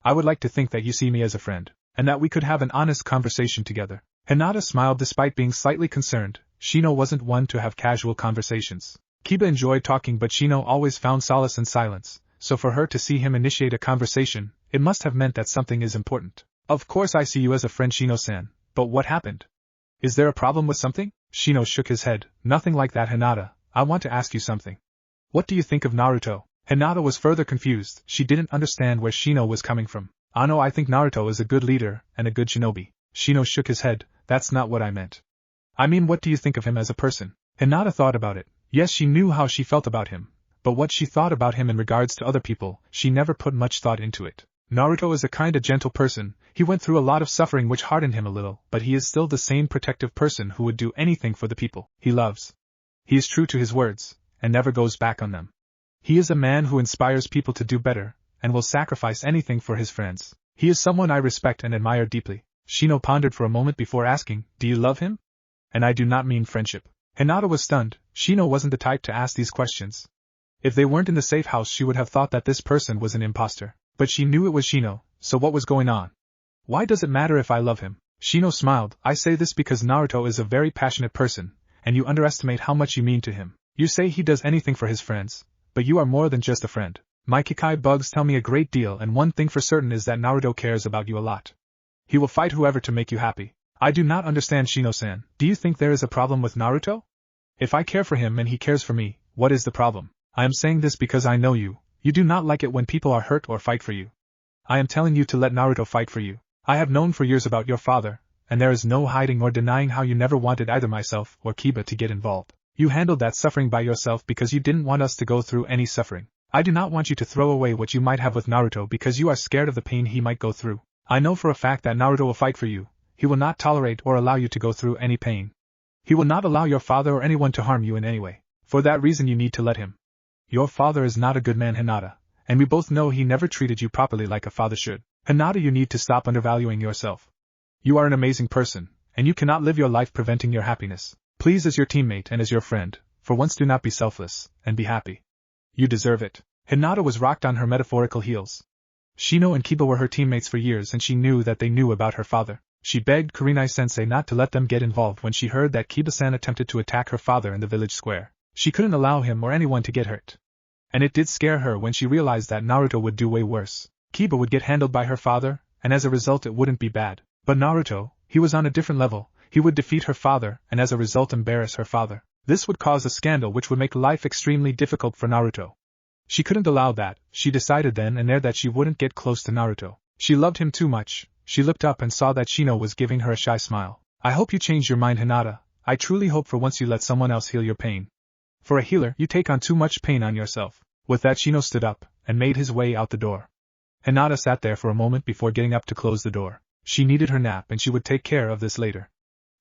I would like to think that you see me as a friend, and that we could have an honest conversation together." Hinata smiled despite being slightly concerned. Shino wasn't one to have casual conversations. Kiba enjoyed talking, but Shino always found solace in silence, so for her to see him initiate a conversation, it must have meant that something is important. "Of course I see you as a friend, Shino-san, but what happened? Is there a problem with something?" Shino shook his head. "Nothing like that, Hinata. I want to ask you something. What do you think of Naruto?" Hinata was further confused. She didn't understand where Shino was coming from. "No, I think Naruto is a good leader and a good shinobi." Shino shook his head. "That's not what I meant. I mean, what do you think of him as a person?" Hinata thought about it. Yes, she knew how she felt about him, but what she thought about him in regards to other people, she never put much thought into it. Naruto is a kind of gentle person. He went through a lot of suffering which hardened him a little, but he is still the same protective person who would do anything for the people he loves. He is true to his words, and never goes back on them. He is a man who inspires people to do better, and will sacrifice anything for his friends. He is someone I respect and admire deeply. Shino pondered for a moment before asking, "Do you love him?" "And I do not mean friendship." Hinata was stunned. Shino wasn't the type to ask these questions. If they weren't in the safe house, she would have thought that this person was an imposter. But she knew it was Shino, so what was going on? "Why does it matter if I love him?" Shino smiled. "I say this because Naruto is a very passionate person, and you underestimate how much you mean to him. You say he does anything for his friends, but you are more than just a friend. My Kikai bugs tell me a great deal, and one thing for certain is that Naruto cares about you a lot. He will fight whoever to make you happy." "I do not understand, Shino-san. Do you think there is a problem with Naruto? If I care for him and he cares for me, what is the problem? I am saying this because I know you. You do not like it when people are hurt or fight for you. I am telling you to let Naruto fight for you. I have known for years about your father, and there is no hiding or denying how you never wanted either myself or Kiba to get involved. You handled that suffering by yourself because you didn't want us to go through any suffering. I do not want you to throw away what you might have with Naruto because you are scared of the pain he might go through. I know for a fact that Naruto will fight for you. He will not tolerate or allow you to go through any pain. He will not allow your father or anyone to harm you in any way. For that reason you need to let him. Your father is not a good man, Hinata, and we both know he never treated you properly like a father should. Hinata, you need to stop undervaluing yourself. You are an amazing person, and you cannot live your life preventing your happiness. Please, as your teammate and as your friend, for once do not be selfless, and be happy. You deserve it." Hinata was rocked on her metaphorical heels. Shino and Kiba were her teammates for years, and she knew that they knew about her father. She begged Kurenai-sensei not to let them get involved when she heard that Kiba-san attempted to attack her father in the village square. She couldn't allow him or anyone to get hurt. And it did scare her when she realized that Naruto would do way worse. Kiba would get handled by her father, and as a result it wouldn't be bad. But Naruto, he was on a different level. He would defeat her father, and as a result embarrass her father. This would cause a scandal which would make life extremely difficult for Naruto. She couldn't allow that. She decided then and there that she wouldn't get close to Naruto. She loved him too much. She looked up and saw that Shino was giving her a shy smile. "I hope you change your mind, Hinata. I truly hope for once you let someone else heal your pain. For a healer, you take on too much pain on yourself." With that, Shino stood up and made his way out the door. Hinata sat there for a moment before getting up to close the door. She needed her nap and she would take care of this later.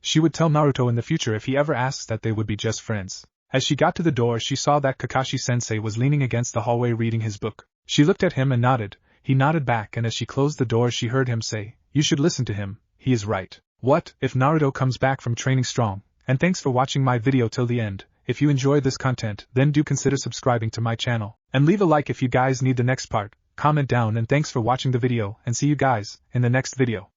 She would tell Naruto in the future if he ever asks that they would be just friends. As she got to the door, she saw that Kakashi-sensei was leaning against the hallway reading his book. She looked at him and nodded. He nodded back, and as she closed the door she heard him say, "You should listen to him, he is right." What if Naruto comes back from training strong? And thanks for watching my video till the end. If you enjoy this content, then do consider subscribing to my channel. And leave a like if you guys need the next part. Comment down, and thanks for watching the video, and see you guys in the next video.